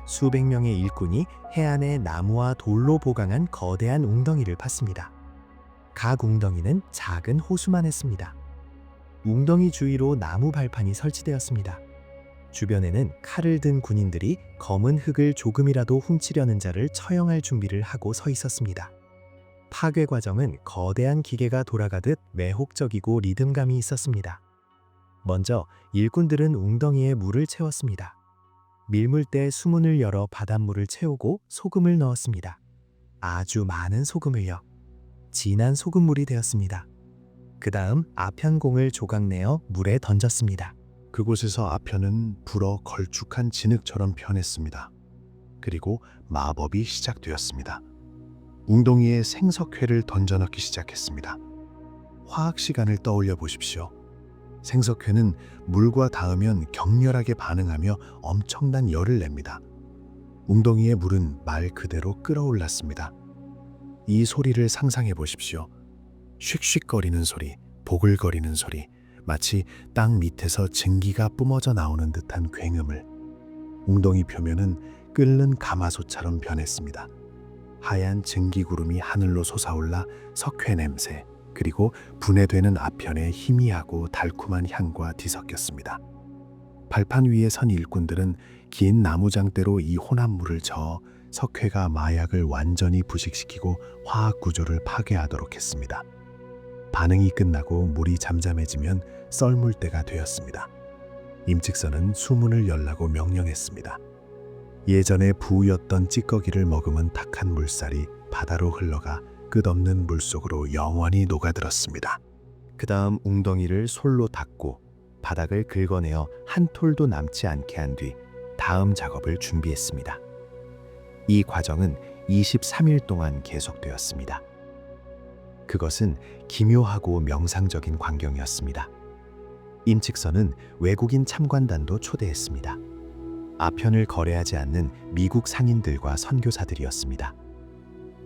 수백 명의 일꾼이 해안에 나무와 돌로 보강한 거대한 웅덩이를 팠습니다. 각 웅덩이는 작은 호수만 했습니다. 웅덩이 주위로 나무 발판이 설치되었습니다. 주변에는 칼을 든 군인들이 검은 흙을 조금이라도 훔치려는 자를 처형할 준비를 하고 서 있었습니다. 파괴 과정은 거대한 기계가 돌아가듯 매혹적이고 리듬감이 있었습니다. 먼저 일꾼들은 웅덩이에 물을 채웠습니다. 밀물대 수문을 열어 바닷물을 채우고 소금을 넣었습니다. 아주 많은 소금을요. 진한 소금물이 되었습니다. 그 다음 아편공을 조각내어 물에 던졌습니다. 그곳에서 아편은 불어 걸쭉한 진흙처럼 변했습니다. 그리고 마법이 시작되었습니다. 웅덩이에 생석회를 던져넣기 시작했습니다. 화학 시간을 떠올려 보십시오. 생석회는 물과 닿으면 격렬하게 반응하며 엄청난 열을 냅니다. 웅덩이의 물은 말 그대로 끓어올랐습니다. 이 소리를 상상해 보십시오. 슉슉거리는 소리, 보글거리는 소리, 마치 땅 밑에서 증기가 뿜어져 나오는 듯한 굉음을. 웅덩이 표면은 끓는 가마솥처럼 변했습니다. 하얀 증기구름이 하늘로 솟아올라 석회 냄새, 그리고 분해되는 아편의 희미하고 달콤한 향과 뒤섞였습니다. 발판 위에 선 일꾼들은 긴 나무장대로 이 혼합물을 저어 석회가 마약을 완전히 부식시키고 화학 구조를 파괴하도록 했습니다. 반응이 끝나고 물이 잠잠해지면 썰물 때가 되었습니다. 임직선은 수문을 열라고 명령했습니다. 예전에 부였던 찌꺼기를 머금은 탁한 물살이 바다로 흘러가 끝없는 물속으로 영원히 녹아들었습니다. 그 다음 웅덩이를 솔로 닦고 바닥을 긁어내어 한 톨도 남지 않게 한 뒤 다음 작업을 준비했습니다. 이 과정은 23일 동안 계속되었습니다. 그것은 기묘하고 명상적인 광경이었습니다. 임칙선은 외국인 참관단도 초대했습니다. 아편을 거래하지 않는 미국 상인들과 선교사들이었습니다.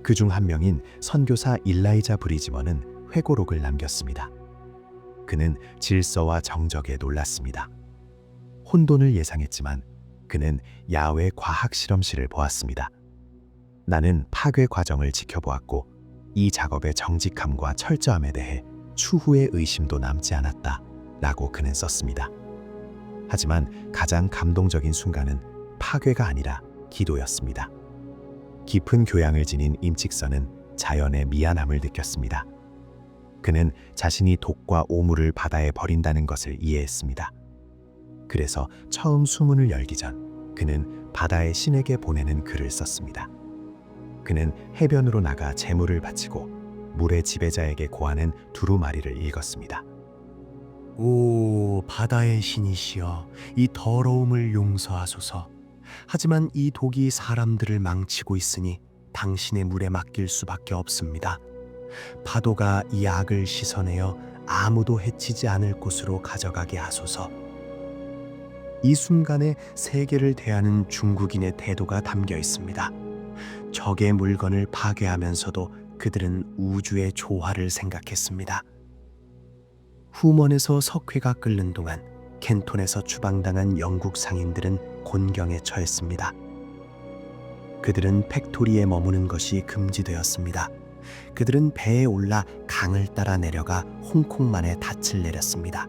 그중 한 명인 선교사 일라이자 브리지먼은 회고록을 남겼습니다. 그는 질서와 정적에 놀랐습니다. 혼돈을 예상했지만 그는 야외 과학 실험실을 보았습니다. 나는 파괴 과정을 지켜보았고 이 작업의 정직함과 철저함에 대해 추후의 의심도 남지 않았다 라고 그는 썼습니다. 하지만 가장 감동적인 순간은 파괴가 아니라 기도였습니다. 깊은 교양을 지닌 임칙선은 자연의 미안함을 느꼈습니다. 그는 자신이 독과 오물을 바다에 버린다는 것을 이해했습니다. 그래서 처음 수문을 열기 전 그는 바다의 신에게 보내는 글을 썼습니다. 그는 해변으로 나가 제물을 바치고 물의 지배자에게 고하는 두루마리를 읽었습니다. 오, 바다의 신이시여, 이 더러움을 용서하소서. 하지만 이 독이 사람들을 망치고 있으니 당신의 물에 맡길 수밖에 없습니다. 파도가 이 악을 씻어내어 아무도 해치지 않을 곳으로 가져가게 하소서. 이 순간에 세계를 대하는 중국인의 태도가 담겨 있습니다. 적의 물건을 파괴하면서도 그들은 우주의 조화를 생각했습니다. 후먼에서 석회가 끓는 동안 캔톤에서 추방당한 영국 상인들은 곤경에 처했습니다. 그들은 팩토리에 머무는 것이 금지되었습니다. 그들은 배에 올라 강을 따라 내려가 홍콩만의 닻을 내렸습니다.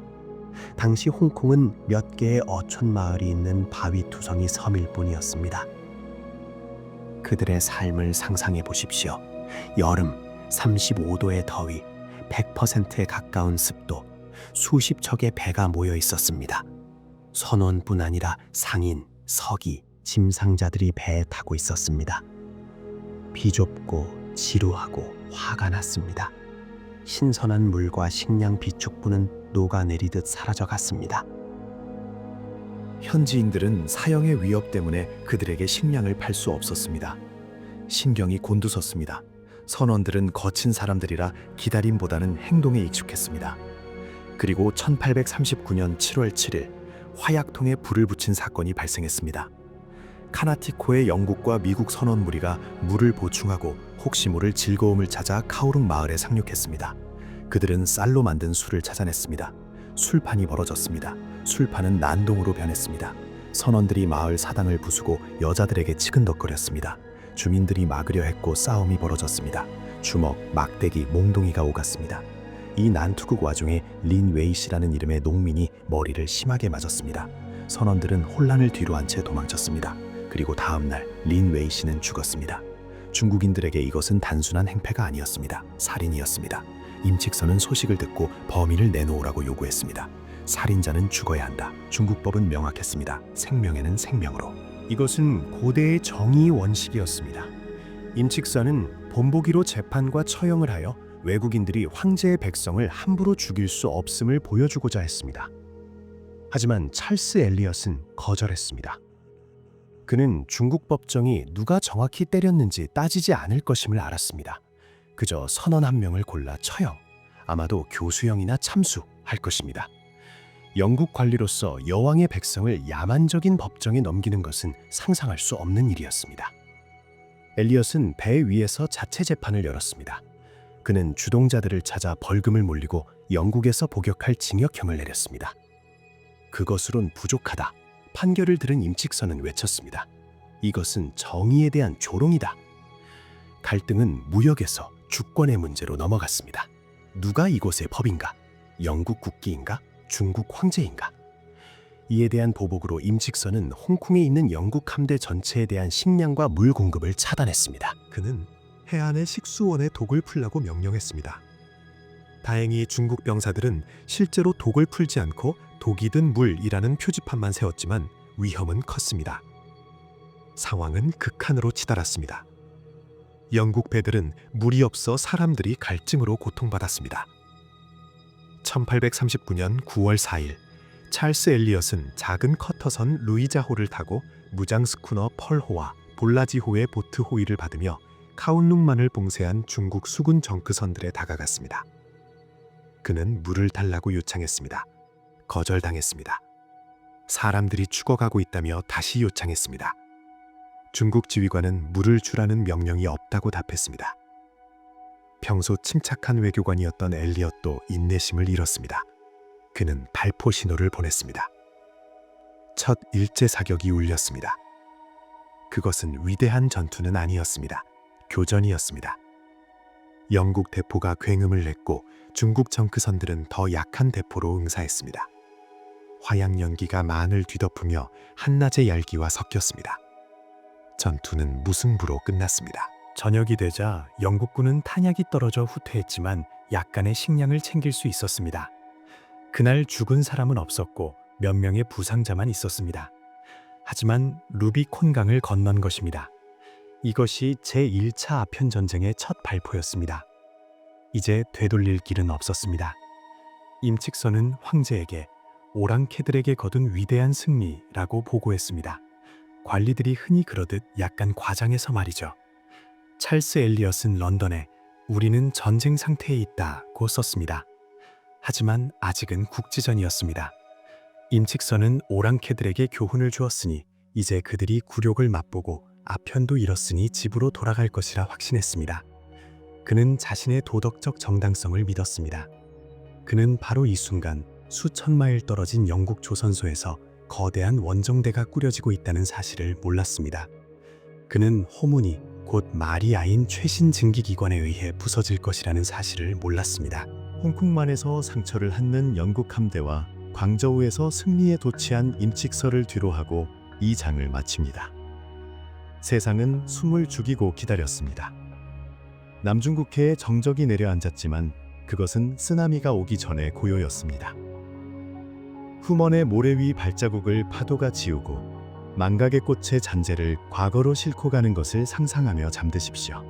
당시 홍콩은 몇 개의 어촌 마을이 있는 바위투성이 섬일 뿐이었습니다. 그들의 삶을 상상해 보십시오. 여름, 35도의 더위, 100%에 가까운 습도, 수십 척의 배가 모여 있었습니다. 선원뿐 아니라 상인, 서기, 짐상자들이 배에 타고 있었습니다. 비좁고 지루하고 화가 났습니다. 신선한 물과 식량 비축부는 녹아내리듯 사라져갔습니다. 현지인들은 사형의 위협 때문에 그들에게 식량을 팔 수 없었습니다. 신경이 곤두섰습니다. 선원들은 거친 사람들이라 기다림보다는 행동에 익숙했습니다. 그리고 1839년 7월 7일 화약통에 불을 붙인 사건이 발생했습니다. 카나티코의 영국과 미국 선원 무리가 물을 보충하고 혹시 모를 즐거움을 찾아 카오룽 마을에 상륙했습니다. 그들은 쌀로 만든 술을 찾아냈습니다. 술판이 벌어졌습니다. 술판은 난동으로 변했습니다. 선원들이 마을 사당을 부수고 여자들에게 치근덕거렸습니다. 주민들이 막으려 했고 싸움이 벌어졌습니다. 주먹, 막대기, 몽둥이가 오갔습니다. 이 난투극 와중에 린 웨이시라는 이름의 농민이 머리를 심하게 맞았습니다. 선원들은 혼란을 뒤로 한 채 도망쳤습니다. 그리고 다음 날 린 웨이시는 죽었습니다. 중국인들에게 이것은 단순한 행패가 아니었습니다. 살인이었습니다. 임칙선은 소식을 듣고 범인을 내놓으라고 요구했습니다. 살인자는 죽어야 한다. 중국법은 명확했습니다. 생명에는 생명으로. 이것은 고대의 정의의 원칙이었습니다. 임칙선은 본보기로 재판과 처형을 하여 외국인들이 황제의 백성을 함부로 죽일 수 없음을 보여주고자 했습니다. 하지만 찰스 엘리엇은 거절했습니다. 그는 중국 법정이 누가 정확히 때렸는지 따지지 않을 것임을 알았습니다. 그저 선원 한 명을 골라 처형, 아마도 교수형이나 참수할 것입니다. 영국 관리로서 여왕의 백성을 야만적인 법정에 넘기는 것은 상상할 수 없는 일이었습니다. 엘리엇은 배 위에서 자체 재판을 열었습니다. 그는 주동자들을 찾아 벌금을 물리고 영국에서 복역할 징역형을 내렸습니다. 그것으론 부족하다. 판결을 들은 임칙선은 외쳤습니다. 이것은 정의에 대한 조롱이다. 갈등은 무역에서 주권의 문제로 넘어갔습니다. 누가 이곳의 법인가? 영국 국기인가? 중국 황제인가? 이에 대한 보복으로 임칙선은 홍콩에 있는 영국 함대 전체에 대한 식량과 물 공급을 차단했습니다. 그는 해안의 식수원에 독을 풀라고 명령했습니다. 다행히 중국 병사들은 실제로 독을 풀지 않고 독이 든 물이라는 표지판만 세웠지만 위험은 컸습니다. 상황은 극한으로 치달았습니다. 영국 배들은 물이 없어 사람들이 갈증으로 고통받았습니다. 1839년 9월 4일 찰스 엘리엇은 작은 커터선 루이자호를 타고 무장 스쿠너 펄호와 볼라지호의 보트 호위를 받으며 카운룽만을 봉쇄한 중국 수군 정크선들에 다가갔습니다. 그는 물을 달라고 요청했습니다. 거절당했습니다. 사람들이 죽어가고 있다며 다시 요청했습니다. 중국 지휘관은 물을 주라는 명령이 없다고 답했습니다. 평소 침착한 외교관이었던 엘리엇도 인내심을 잃었습니다. 그는 발포 신호를 보냈습니다. 첫 일제 사격이 울렸습니다. 그것은 위대한 전투는 아니었습니다. 교전이었습니다. 영국 대포가 굉음을 냈고 중국 정크선들은 더 약한 대포로 응사했습니다. 화약 연기가 만을 뒤덮으며 한낮의 열기와 섞였습니다. 전투는 무승부로 끝났습니다. 저녁이 되자 영국군은 탄약이 떨어져 후퇴했지만 약간의 식량을 챙길 수 있었습니다. 그날 죽은 사람은 없었고 몇 명의 부상자만 있었습니다. 하지만 루비콘강을 건넌 것입니다. 이것이 제1차 아편 전쟁의 첫 발포였습니다. 이제 되돌릴 길은 없었습니다. 임칙선은 황제에게 오랑캐들에게 거둔 위대한 승리라고 보고했습니다. 관리들이 흔히 그러듯 약간 과장해서 말이죠. 찰스 엘리엇은 런던에 우리는 전쟁 상태에 있다고 썼습니다. 하지만 아직은 국지전이었습니다. 임칙선은 오랑캐들에게 교훈을 주었으니 이제 그들이 굴욕을 맛보고 아편도 잃었으니 집으로 돌아갈 것이라 확신했습니다. 그는 자신의 도덕적 정당성을 믿었습니다. 그는 바로 이 순간 수천 마일 떨어진 영국 조선소에서 거대한 원정대가 꾸려지고 있다는 사실을 몰랐습니다. 그는 호문이 곧 마리아인 최신 증기기관에 의해 부서질 것이라는 사실을 몰랐습니다. 홍콩만에서 상처를 핥는 영국 함대와 광저우에서 승리에 도취한 임칙서를 뒤로하고 이 장을 마칩니다. 세상은 숨을 죽이고 기다렸습니다. 남중국해에 정적이 내려앉았지만 그것은 쓰나미가 오기 전에 고요였습니다. 후먼의 모래 위 발자국을 파도가 지우고 망각의 꽃의 잔재를 과거로 싣고 가는 것을 상상하며 잠드십시오.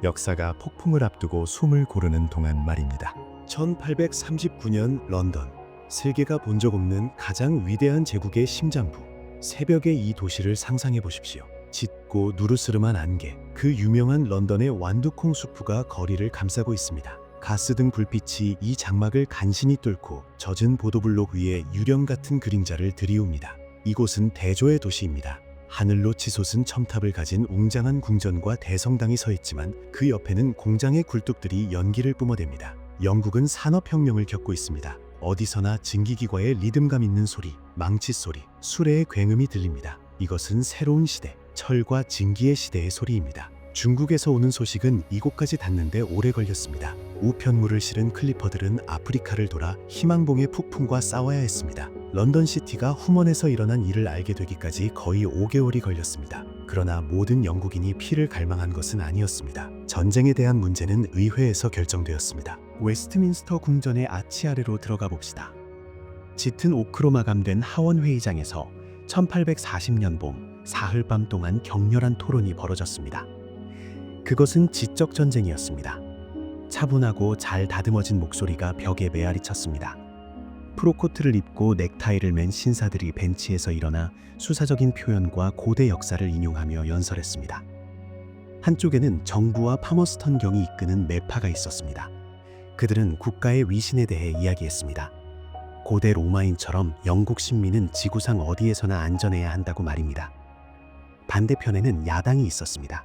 역사가 폭풍을 앞두고 숨을 고르는 동안 말입니다. 1839년 런던, 세계가 본 적 없는 가장 위대한 제국의 심장부. 새벽의 이 도시를 상상해 보십시오. 짙고 누르스름한 안개, 그 유명한 런던의 완두콩 수프가 거리를 감싸고 있습니다. 가스등 불빛이 이 장막을 간신히 뚫고 젖은 보도블록 위에 유령 같은 그림자를 들이웁니다. 이곳은 대조의 도시입니다. 하늘로 치솟은 첨탑을 가진 웅장한 궁전과 대성당이 서 있지만 그 옆에는 공장의 굴뚝들이 연기를 뿜어댑니다. 영국은 산업혁명을 겪고 있습니다. 어디서나 증기기과의 리듬감 있는 소리, 망치 소리, 수레의 굉음이 들립니다. 이것은 새로운 시대, 철과 증기의 시대의 소리입니다. 중국에서 오는 소식은 이곳까지 닿는데 오래 걸렸습니다. 우편물을 실은 클리퍼들은 아프리카를 돌아 희망봉의 폭풍과 싸워야 했습니다. 런던 시티가 후먼에서 일어난 일을 알게 되기까지 거의 5개월이 걸렸습니다. 그러나 모든 영국인이 피를 갈망한 것은 아니었습니다. 전쟁에 대한 문제는 의회에서 결정되었습니다. 웨스트민스터 궁전의 아치 아래로 들어가 봅시다. 짙은 오크로 마감된 하원 회의장에서 1840년 봄 사흘밤 동안 격렬한 토론이 벌어졌습니다. 그것은 지적 전쟁이었습니다. 차분하고 잘 다듬어진 목소리가 벽에 메아리 쳤습니다. 프로코트를 입고 넥타이를 맨 신사들이 벤치에서 일어나 수사적인 표현과 고대 역사를 인용하며 연설했습니다. 한쪽에는 정부와 파머스턴 경이 이끄는 매파가 있었습니다. 그들은 국가의 위신에 대해 이야기했습니다. 고대 로마인처럼 영국 신민은 지구상 어디에서나 안전해야 한다고 말입니다. 반대편에는 야당이 있었습니다.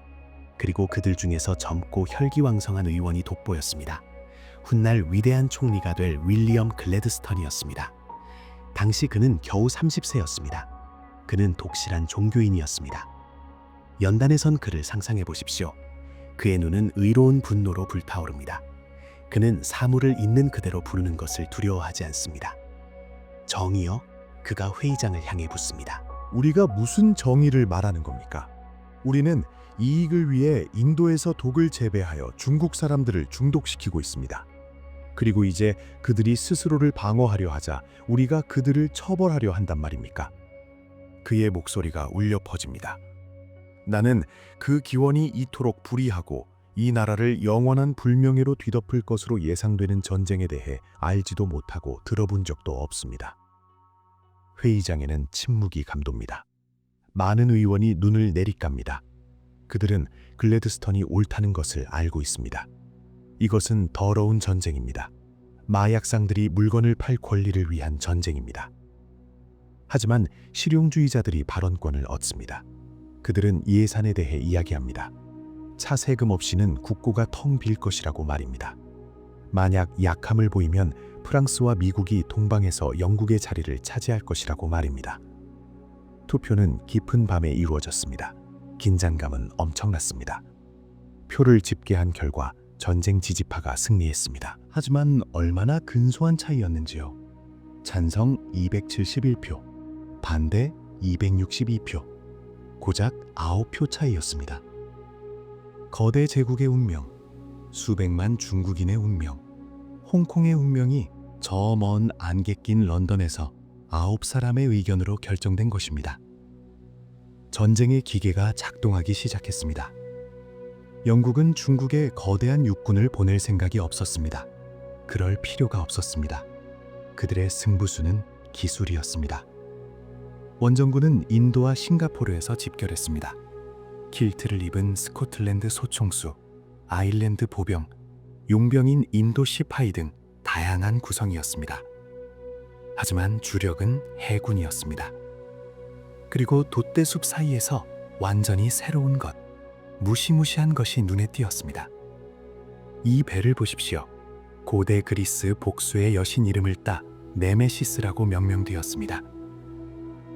그리고 그들 중에서 젊고 혈기왕성한 의원이 돋보였습니다. 훗날 위대한 총리가 될 윌리엄 글래드스턴이었습니다. 당시 그는 겨우 30세였습니다. 그는 독실한 종교인이었습니다. 연단에 선 그를 상상해 보십시오. 그의 눈은 의로운 분노로 불타오릅니다. 그는 사물을 있는 그대로 부르는 것을 두려워하지 않습니다. 정의요? 그가 회의장을 향해 묻습니다. 우리가 무슨 정의를 말하는 겁니까? 우리는 이익을 위해 인도에서 독을 재배하여 중국 사람들을 중독시키고 있습니다. 그리고 이제 그들이 스스로를 방어하려 하자 우리가 그들을 처벌하려 한단 말입니까? 그의 목소리가 울려 퍼집니다. 나는 그 기원이 이토록 불의하고 이 나라를 영원한 불명예로 뒤덮을 것으로 예상되는 전쟁에 대해 알지도 못하고 들어본 적도 없습니다. 회의장에는 침묵이 감돕니다. 많은 의원이 눈을 내리깝니다. 그들은 글래드스턴이 옳다는 것을 알고 있습니다. 이것은 더러운 전쟁입니다. 마약상들이 물건을 팔 권리를 위한 전쟁입니다. 하지만 실용주의자들이 발언권을 얻습니다. 그들은 예산에 대해 이야기합니다. 차세금 없이는 국고가 텅 빌 것이라고 말입니다. 만약 약함을 보이면 프랑스와 미국이 동방에서 영국의 자리를 차지할 것이라고 말입니다. 투표는 깊은 밤에 이루어졌습니다. 긴장감은 엄청났습니다. 표를 집계한 결과 전쟁 지지파가 승리했습니다. 하지만 얼마나 근소한 차이였는지요. 찬성 271표, 반대 262표, 고작 9표 차이였습니다. 거대 제국의 운명, 수백만 중국인의 운명, 홍콩의 운명이 저 먼 안개 낀 런던에서 9사람의 의견으로 결정된 것입니다. 전쟁의 기계가 작동하기 시작했습니다. 영국은 중국에 거대한 육군을 보낼 생각이 없었습니다. 그럴 필요가 없었습니다. 그들의 승부수는 기술이었습니다. 원정군은 인도와 싱가포르에서 집결했습니다. kil트를 입은 스코틀랜드 소총수, 아일랜드 보병, 용병인 인도 시파이 등 다양한 구성이었습니다. 하지만 주력은 해군이었습니다. 그리고 돛대숲 사이에서 완전히 새로운 것, 무시무시한 것이 눈에 띄었습니다. 이 배를 보십시오. 고대 그리스 복수의 여신 이름을 따 네메시스라고 명명되었습니다.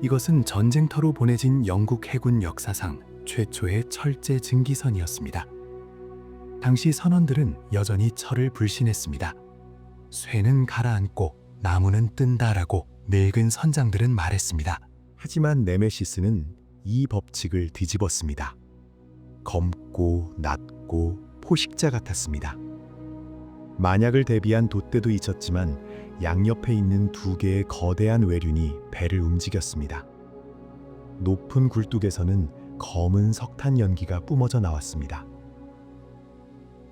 이것은 전쟁터로 보내진 영국 해군 역사상 최초의 철제 증기선이었습니다. 당시 선원들은 여전히 철을 불신했습니다. 쇠는 가라앉고 나무는 뜬다라고 늙은 선장들은 말했습니다. 하지만 네메시스는 이 법칙을 뒤집었습니다. 검고 낮고 포식자 같았습니다. 만약을 대비한 돛대도 있었지만 양옆에 있는 두 개의 거대한 외륜이 배를 움직였습니다. 높은 굴뚝에서는 검은 석탄 연기가 뿜어져 나왔습니다.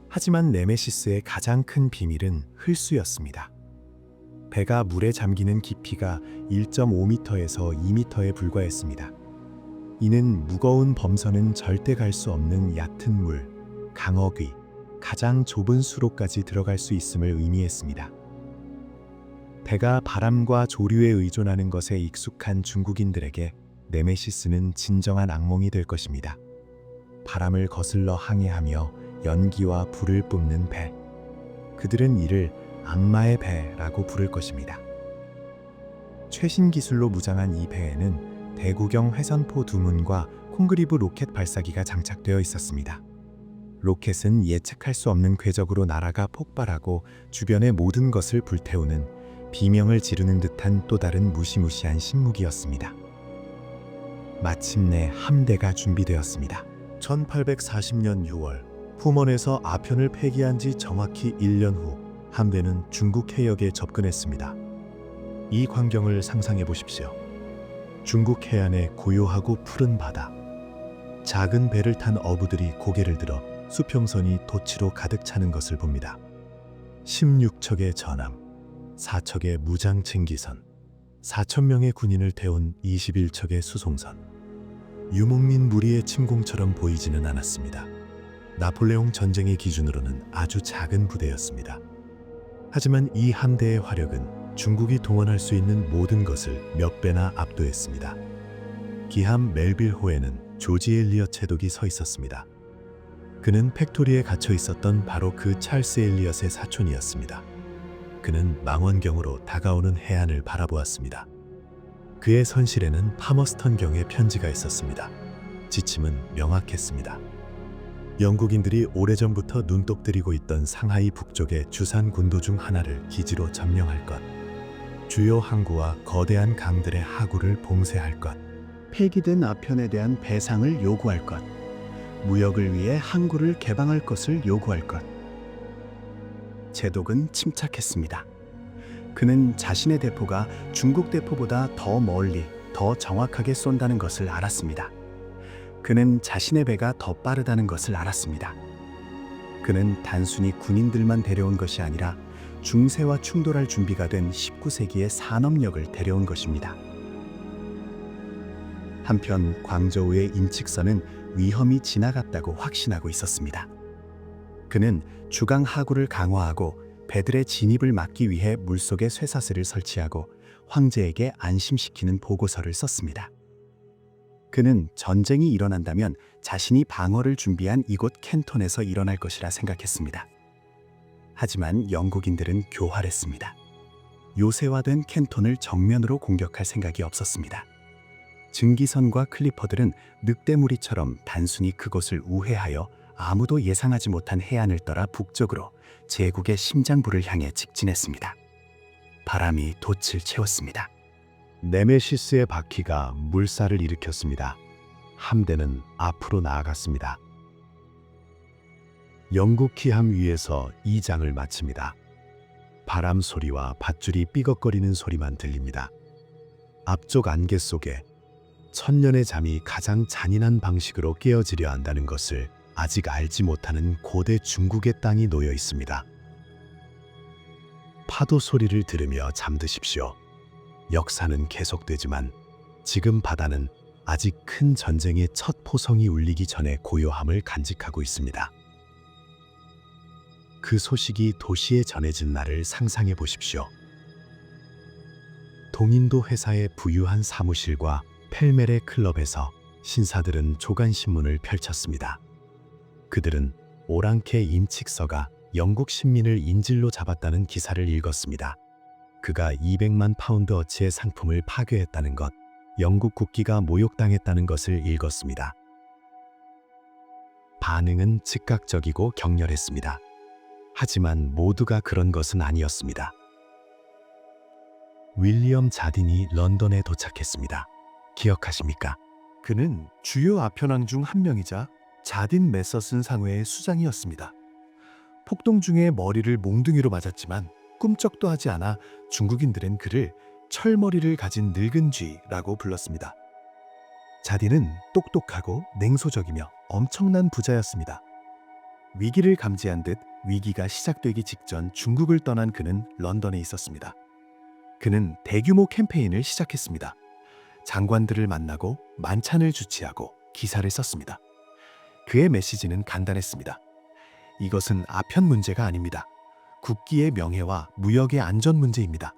하지만 네메시스의 가장 큰 비밀은 흘수였습니다. 배가 물에 잠기는 깊이가 1.5m에서 2m에 불과했습니다. 이는 무거운 범선은 절대 갈 수 없는 얕은 물, 강어귀, 가장 좁은 수로까지 들어갈 수 있음을 의미했습니다. 배가 바람과 조류에 의존하는 것에 익숙한 중국인들에게 네메시스는 진정한 악몽이 될 것입니다. 바람을 거슬러 항해하며 연기와 불을 뿜는 배. 그들은 이를 악마의 배라고 부를 것입니다. 최신 기술로 무장한 이 배에는 대구경 회선포 2문과 콩그리브 로켓 발사기가 장착되어 있었습니다. 로켓은 예측할 수 없는 궤적으로 날아가 폭발하고 주변의 모든 것을 불태우는 비명을 지르는 듯한 또 다른 무시무시한 신무기였습니다. 마침내 함대가 준비되었습니다. 1840년 6월 푸먼에서 아편을 폐기한 지 정확히 1년 후 함대는 중국 해역에 접근했습니다. 이 광경을 상상해 보십시오. 중국 해안의 고요하고 푸른 바다. 작은 배를 탄 어부들이 고개를 들어 수평선이 도치로 가득 차는 것을 봅니다. 16척의 전함, 4척의 무장 증기선, 4,000명의 군인을 태운 21척의 수송선. 유목민 무리의 침공처럼 보이지는 않았습니다. 나폴레옹 전쟁의 기준으로는 아주 작은 부대였습니다. 하지만 이 함대의 화력은 중국이 동원할 수 있는 모든 것을 몇 배나 압도했습니다. 기함 멜빌호에는 조지 엘리엇 제독이 서 있었습니다. 그는 팩토리에 gat혀 있었던 바로 그 찰스 엘리엇의 사촌이었습니다. 그는 망원경으로 다가오는 해안을 바라보았습니다. 그의 선실에는 파머스턴경의 편지가 있었습니다. 지침은 명확했습니다. 영국인들이 오래전부터 눈독 들이고 있던 상하이 북쪽의 주산 군도 중 하나를 기지로 점령할 것, 주요 항구와 거대한 강들의 하구를 봉쇄할 것, 폐기된 아편에 대한 배상을 요구할 것, 무역을 위해 항구를 개방할 것을 요구할 것. 제독은 침착했습니다. 그는 자신의 대포가 중국 대포보다 더 멀리, 더 정확하게 쏜다는 것을 알았습니다. 그는 자신의 배가 더 빠르다는 것을 알았습니다. 그는 단순히 군인들만 데려온 것이 아니라 중세와 충돌할 준비가 된 19세기의 산업력을 데려온 것입니다. 한편 광저우의 인칙선은 위험이 지나갔다고 확신하고 있었습니다. 그는 주강 하구를 강화하고 배들의 진입을 막기 위해 물속에 쇠사슬을 설치하고 황제에게 안심시키는 보고서를 썼습니다. 그는 전쟁이 일어난다면 자신이 방어를 준비한 이곳 켄톤에서 일어날 것이라 생각했습니다. 하지만 영국인들은 교활했습니다. 요새화된 켄톤을 정면으로 공격할 생각이 없었습니다. 증기선과 클리퍼들은 늑대무리처럼 단순히 그곳을 우회하여 아무도 예상하지 못한 해안을 떠나 북쪽으로 제국의 심장부를 향해 직진했습니다. 바람이 돛을 채웠습니다. 네메시스의 바퀴가 물살을 일으켰습니다. 함대는 앞으로 나아갔습니다. 영국 기함 위에서 2장을 마칩니다. 바람 소리와 밧줄이 삐걱거리는 소리만 들립니다. 앞쪽 안개 속에 천년의 잠이 가장 잔인한 방식으로 깨어지려 한다는 것을 아직 알지 못하는 고대 중국의 땅이 놓여 있습니다. 파도 소리를 들으며 잠드십시오. 역사는 계속되지만 지금 바다는 아직 큰 전쟁의 첫 포성이 울리기 전에 고요함을 간직하고 있습니다. 그 소식이 도시에 전해진 날을 상상해 보십시오. 동인도 회사의 부유한 사무실과 펠멜의 클럽에서 신사들은 조간신문을 펼쳤습니다. 그들은 오랑캐 임칙서가 영국 신민을 인질로 잡았다는 기사를 읽었습니다. 그가 200만 파운드 어치의 상품을 파괴했다는 것, 영국 국기가 모욕당했다는 것을 읽었습니다. 반응은 즉각적이고 격렬했습니다. 하지만 모두가 그런 것은 아니었습니다. 윌리엄 자딘이 런던에 도착했습니다. 기억하십니까? 그는 주요 아편왕 중 한 명이자 자딘 메서슨 상회의 수장이었습니다. 폭동 중에 머리를 몽둥이로 맞았지만 꿈쩍도 하지 않아 중국인들은 그를 철머리를 가진 늙은 쥐라고 불렀습니다. 자딘은 똑똑하고 냉소적이며 엄청난 부자였습니다. 위기를 감지한 듯 위기가 시작되기 직전 중국을 떠난 그는 런던에 있었습니다. 그는 대규모 캠페인을 시작했습니다. 장관들을 만나고 만찬을 주치하고 기사를 썼습니다. 그의 메시지는 간단했습니다. 이것은 아편 문제가 아닙니다. 국기의 명예와 무역의 안전 문제입니다.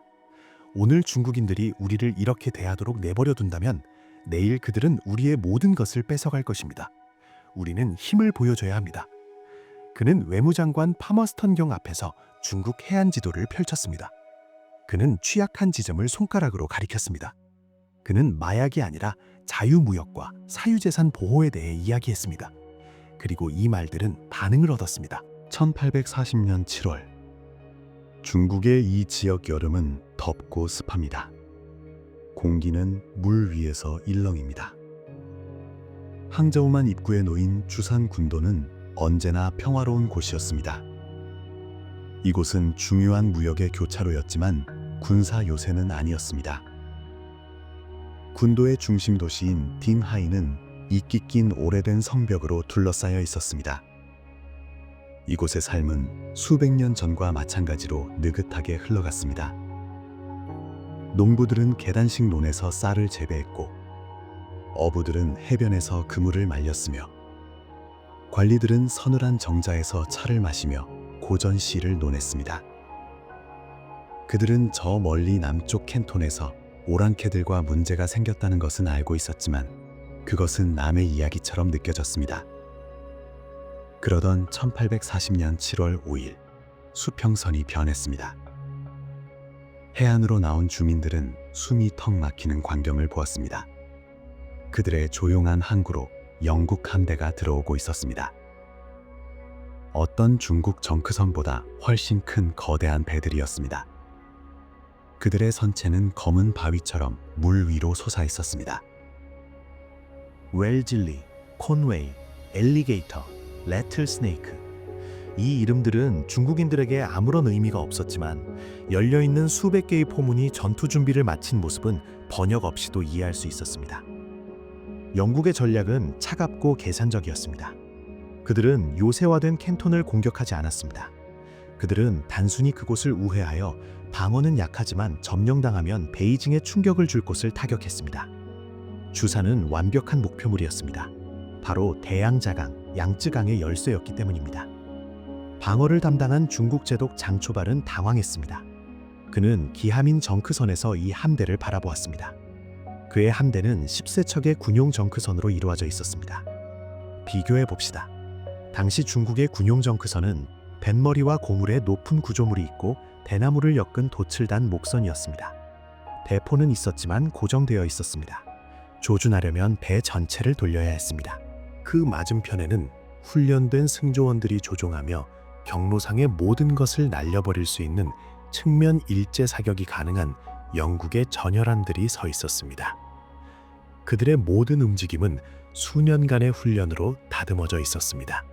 오늘 중국인들이 우리를 이렇게 대하도록 내버려 둔다면 내일 그들은 우리의 모든 것을 뺏어갈 것입니다. 우리는 힘을 보여줘야 합니다. 그는 외무장관 파머스턴경 앞에서 중국 해안 지도를 펼쳤습니다. 그는 취약한 지점을 손가락으로 가리켰습니다. 그는 마약이 아니라 자유무역과 사유재산 보호에 대해 이야기했습니다. 그리고 이 말들은 반응을 얻었습니다. 1840년 7월 중국의 이 지역 여름은 덥고 습합니다. 공기는 물 위에서 일렁입니다. 항저우만 입구에 놓인 주산 군도는 언제나 평화로운 곳이었습니다. 이곳은 중요한 무역의 교차로였지만 군사 요새는 아니었습니다. 군도의 중심 도시인 딩하이는 이끼 낀 오래된 성벽으로 둘러싸여 있었습니다. 이곳의 삶은 수백 년 전과 마찬가지로 느긋하게 흘러갔습니다. 농부들은 계단식 논에서 쌀을 재배했고 어부들은 해변에서 그물을 말렸으며 관리들은 서늘한 정자에서 차를 마시며 고전 시를 논했습니다. 그들은 저 멀리 남쪽 켄톤에서 오랑캐들과 문제가 생겼다는 것은 알고 있었지만 그것은 남의 이야기처럼 느껴졌습니다. 그러던 1840년 7월 5일 수평선이 변했습니다. 해안으로 나온 주민들은 숨이 턱 막히는 광경을 보았습니다. 그들의 조용한 항구로 영국 함대가 들어오고 있었습니다. 어떤 중국 정크선보다 훨씬 큰 거대한 배들이었습니다. 그들의 선체는 검은 바위처럼 물 위로 솟아 있었습니다. 웰즐리, 콘웨이, 엘리게이터, 레틀스네이크. 이 이름들은 중국인들에게 아무런 의미가 없었지만 열려있는 수백 개의 포문이 전투 준비를 마친 모습은 번역 없이도 이해할 수 있었습니다. 영국의 전략은 차갑고 계산적이었습니다. 그들은 요새화된 캔톤을 공격하지 않았습니다. 그들은 단순히 그곳을 우회하여 방어는 약하지만 점령당하면 베이징에 충격을 줄 곳을 타격했습니다. 주사는 완벽한 목표물이었습니다. 바로 대양자강, 양쯔강의 열쇠였기 때문입니다. 방어를 담당한 중국 제독 장초발은 당황했습니다. 그는 기하민 정크선에서 이 함대를 바라보았습니다. 그의 함대는 10세척의 군용 정크선으로 이루어져 있었습니다. 비교해 봅시다. 당시 중국의 군용 정크선은 뱃머리와 고물에 높은 구조물이 있고 대나무를 엮은 돛을 단 목선이었습니다. 대포는 있었지만 고정되어 있었습니다. 조준하려면 배 전체를 돌려야 했습니다. 그 맞은편에는 훈련된 승조원들이 조종하며 경로상의 모든 것을 날려버릴 수 있는 측면 일제 사격이 가능한 영국의 전열함들이 서 있었습니다. 그들의 모든 움직임은 수년간의 훈련으로 다듬어져 있었습니다.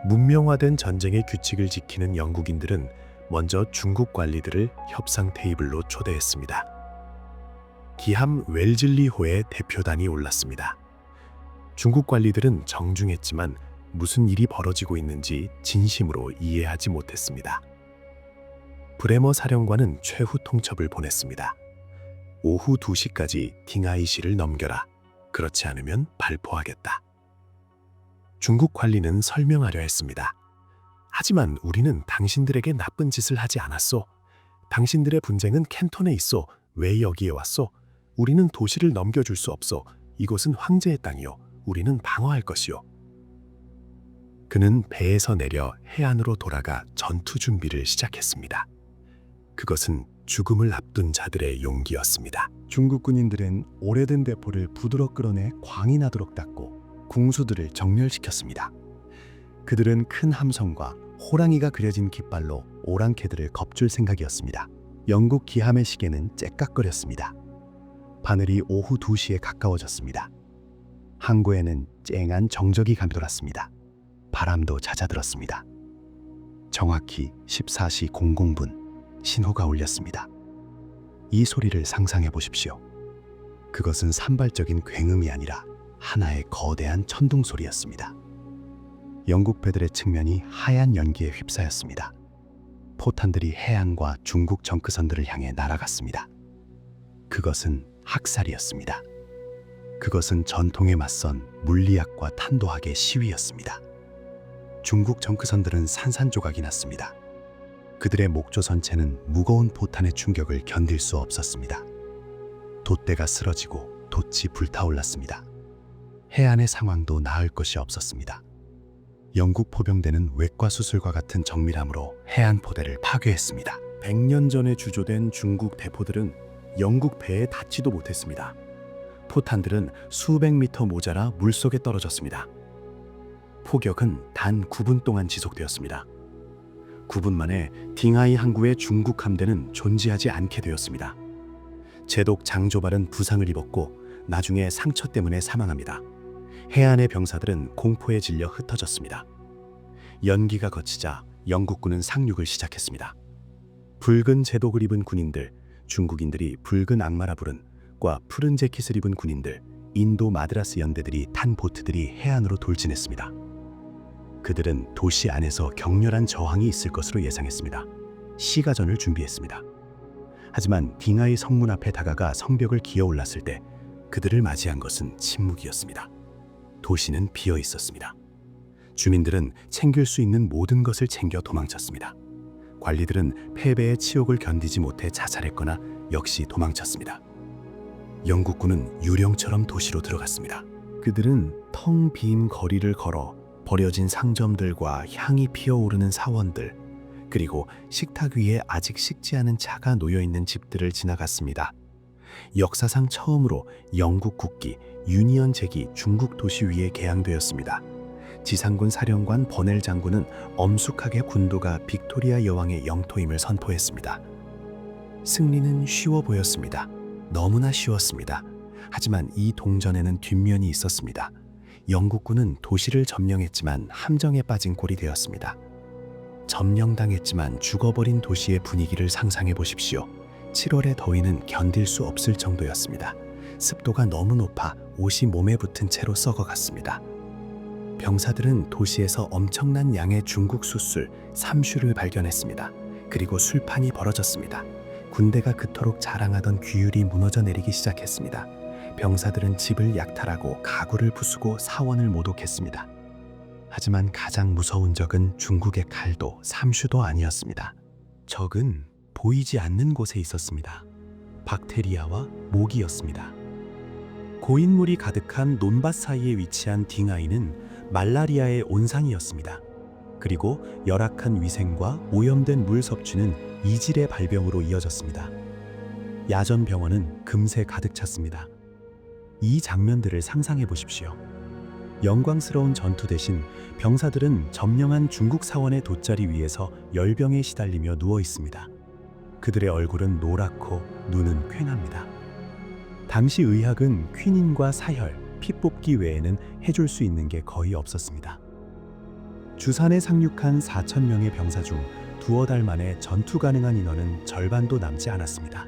문명화된 전쟁의 규칙을 지키는 영국인들은 먼저 중국 관리들을 협상 테이블로 초대했습니다. 기함 웰즐리호의 대표단이 올랐습니다. 중국 관리들은 정중했지만 무슨 일이 벌어지고 있는지 진심으로 이해하지 못했습니다. 브레머 사령관은 최후 통첩을 보냈습니다. 오후 2시까지 딩하이시를 넘겨라. 그렇지 않으면 발포하겠다. 중국 관리는 설명하려 했습니다. 하지만 우리는 당신들에게 나쁜 짓을 하지 않았소. 당신들의 분쟁은 캔톤에 있소. 왜 여기에 왔소? 우리는 도시를 넘겨줄 수 없소. 이곳은 황제의 땅이요. 우리는 방어할 것이요. 그는 배에서 내려 해안으로 돌아가 전투 준비를 시작했습니다. 그것은 죽음을 앞둔 자들의 용기였습니다. 중국 군인들은 오래된 대포를 부드러 끌어내 광이 나도록 닦고 궁수들을 정렬시켰습니다. 그들은 큰 함성과 호랑이가 그려진 깃발로 오랑캐들을 겁줄 생각이었습니다. 영국 기함의 시계는 째깍거렸습니다. 바늘이 오후 2시에 가까워졌습니다. 항구에는 쨍한 정적이 감돌았습니다. 바람도 잦아들었습니다. 정확히 14시 00분 신호가 울렸습니다. 이 소리를 상상해 보십시오. 그것은 산발적인 굉음이 아니라 하나의 거대한 천둥 소리였습니다. 영국 배들의 측면이 하얀 연기에 휩싸였습니다. 포탄들이 해안과 중국 정크선들을 향해 날아갔습니다. 그것은 학살이었습니다. 그것은 전통에 맞선 물리학과 탄도학의 시위였습니다. 중국 정크선들은 산산조각이 났습니다. 그들의 목조 선체는 무거운 포탄의 충격을 견딜 수 없었습니다. 돛대가 쓰러지고 돛이 불타올랐습니다. 해안의 상황도 나을 것이 없었습니다. 영국 포병대는 외과 수술과 같은 정밀함으로 해안 포대를 파괴했습니다. 100년 전에 주조된 중국 대포들은 영국 배에 닿지도 못했습니다. 포탄들은 수백 미터 모자라 물속에 떨어졌습니다. 포격은 단 9분 동안 지속되었습니다. 9분 만에 딩하이 항구의 중국 함대는 존재하지 않게 되었습니다. 제독 장조발은 부상을 입었고 나중에 상처 때문에 사망합니다. 해안의 병사들은 공포에 질려 흩어졌습니다. 연기가 거치자 영국군은 상륙을 시작했습니다. 붉은 제독을 입은 군인들, 중국인들이 붉은 악마라 부른 과 푸른 재킷을 입은 군인들, 인도 마드라스 연대들이 탄 보트들이 해안으로 돌진했습니다. 그들은 도시 안에서 격렬한 저항이 있을 것으로 예상했습니다. 시가전을 준비했습니다. 하지만 딩하이 성문 앞에 다가가 성벽을 기어 올랐을 때 그들을 맞이한 것은 침묵이었습니다. 도시는 비어 있었습니다. 주민들은 챙길 수 있는 모든 것을 챙겨 도망쳤습니다. 관리들은 패배의 치욕을 견디지 못해 자살했거나 역시 도망쳤습니다. 영국군은 유령처럼 도시로 들어갔습니다. 그들은 텅 빈 거리를 걸어 버려진 상점들과 향이 피어오르는 사원들, 그리고 식탁 위에 아직 식지 않은 차가 놓여 있는 집들을 지나갔습니다. 역사상 처음으로 영국 국기 유니언 잭이 중국 도시 위에 개항되었습니다. 지상군 사령관 버넬 장군은 엄숙하게 군도가 빅토리아 여왕의 영토임을 선포했습니다. 승리는 쉬워 보였습니다. 너무나 쉬웠습니다. 하지만 이 동전에는 뒷면이 있었습니다. 영국군은 도시를 점령했지만 함정에 빠진 꼴이 되었습니다. 점령당했지만 죽어버린 도시의 분위기를 상상해 보십시오. 7월의 더위는 견딜 수 없을 정도였습니다. 습도가 너무 높아 옷이 몸에 붙은 채로 썩어갔습니다. 병사들은 도시에서 엄청난 양의 중국 숫술, 삼슈를 발견했습니다. 그리고 술판이 벌어졌습니다. 군대가 그토록 자랑하던 규율이 무너져 내리기 시작했습니다. 병사들은 집을 약탈하고 가구를 부수고 사원을 모독했습니다. 하지만 가장 무서운 적은 중국의 칼도 삼슈도 아니었습니다. 적은 보이지 않는 곳에 있었습니다. 박테리아와 모기였습니다. 고인물이 가득한 논밭 사이에 위치한 딩하이는 말라리아의 온상이었습니다. 그리고 열악한 위생과 오염된 물 섭취는 이질의 발병으로 이어졌습니다. 야전 병원은 금세 가득 찼습니다. 이 장면들을 상상해 보십시오. 영광스러운 전투 대신 병사들은 점령한 중국 사원의 돗자리 위에서 열병에 시달리며 누워 있습니다. 그들의 얼굴은 노랗고 눈은 퀭합니다. 당시 의학은 퀴닌과 사혈, 피 뽑기 외에는 해줄 수 있는 게 거의 없었습니다. 주산에 상륙한 4,000명의 병사 중 두어 달 만에 전투 가능한 인원은 절반도 남지 않았습니다.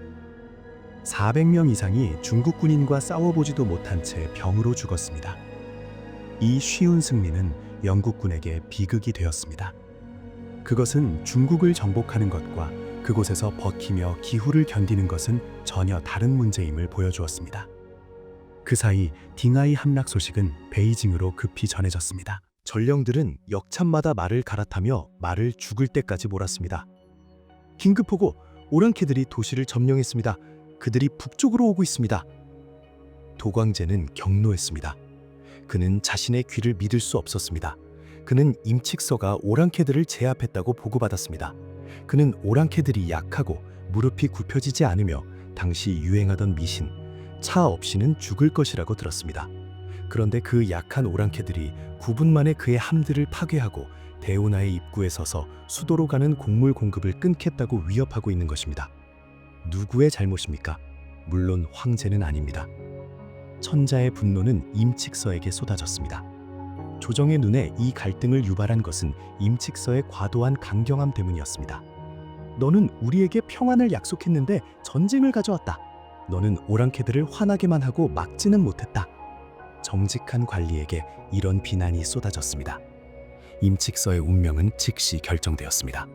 400명 이상이 중국 군인과 싸워보지도 못한 채 병으로 죽었습니다. 이 쉬운 승리는 영국군에게 비극이 되었습니다. 그것은 중국을 정복하는 것과 그곳에서 버티며 기후를 견디는 것은 전혀 다른 문제임을 보여주었습니다. 그 사이 딩하이 함락 소식은 베이징으로 급히 전해졌습니다. 전령들은 역참마다 말을 갈아타며 말을 죽을 때까지 몰았습니다. 긴급보고, 오랑캐들이 도시를 점령했습니다. 그들이 북쪽으로 오고 있습니다. 도광제는 경노했습니다. 그는 자신의 귀를 믿을 수 없었습니다. 그는 임칙서가 오랑캐들을 제압했다고 보고받았습니다. 그는 오랑캐들이 약하고 무릎이 굽혀지지 않으며 당시 유행하던 미신, 차 없이는 죽을 것이라고 들었습니다. 그런데 그 약한 오랑캐들이 9분 만에 그의 함들을 파괴하고 대운하의 입구에 서서 수도로 가는 곡물 공급을 끊겠다고 위협하고 있는 것입니다. 누구의 잘못입니까? 물론 황제는 아닙니다. 천자의 분노는 임칙서에게 쏟아졌습니다. 조정의 눈에 이 갈등을 유발한 것은 임칙서의 과도한 강경함 때문이었습니다. 너는 우리에게 평안을 약속했는데 전쟁을 가져왔다. 너는 오랑캐들을 화나게만 하고 막지는 못했다. 정직한 관리에게 이런 비난이 쏟아졌습니다. 임칙서의 운명은 즉시 결정되었습니다.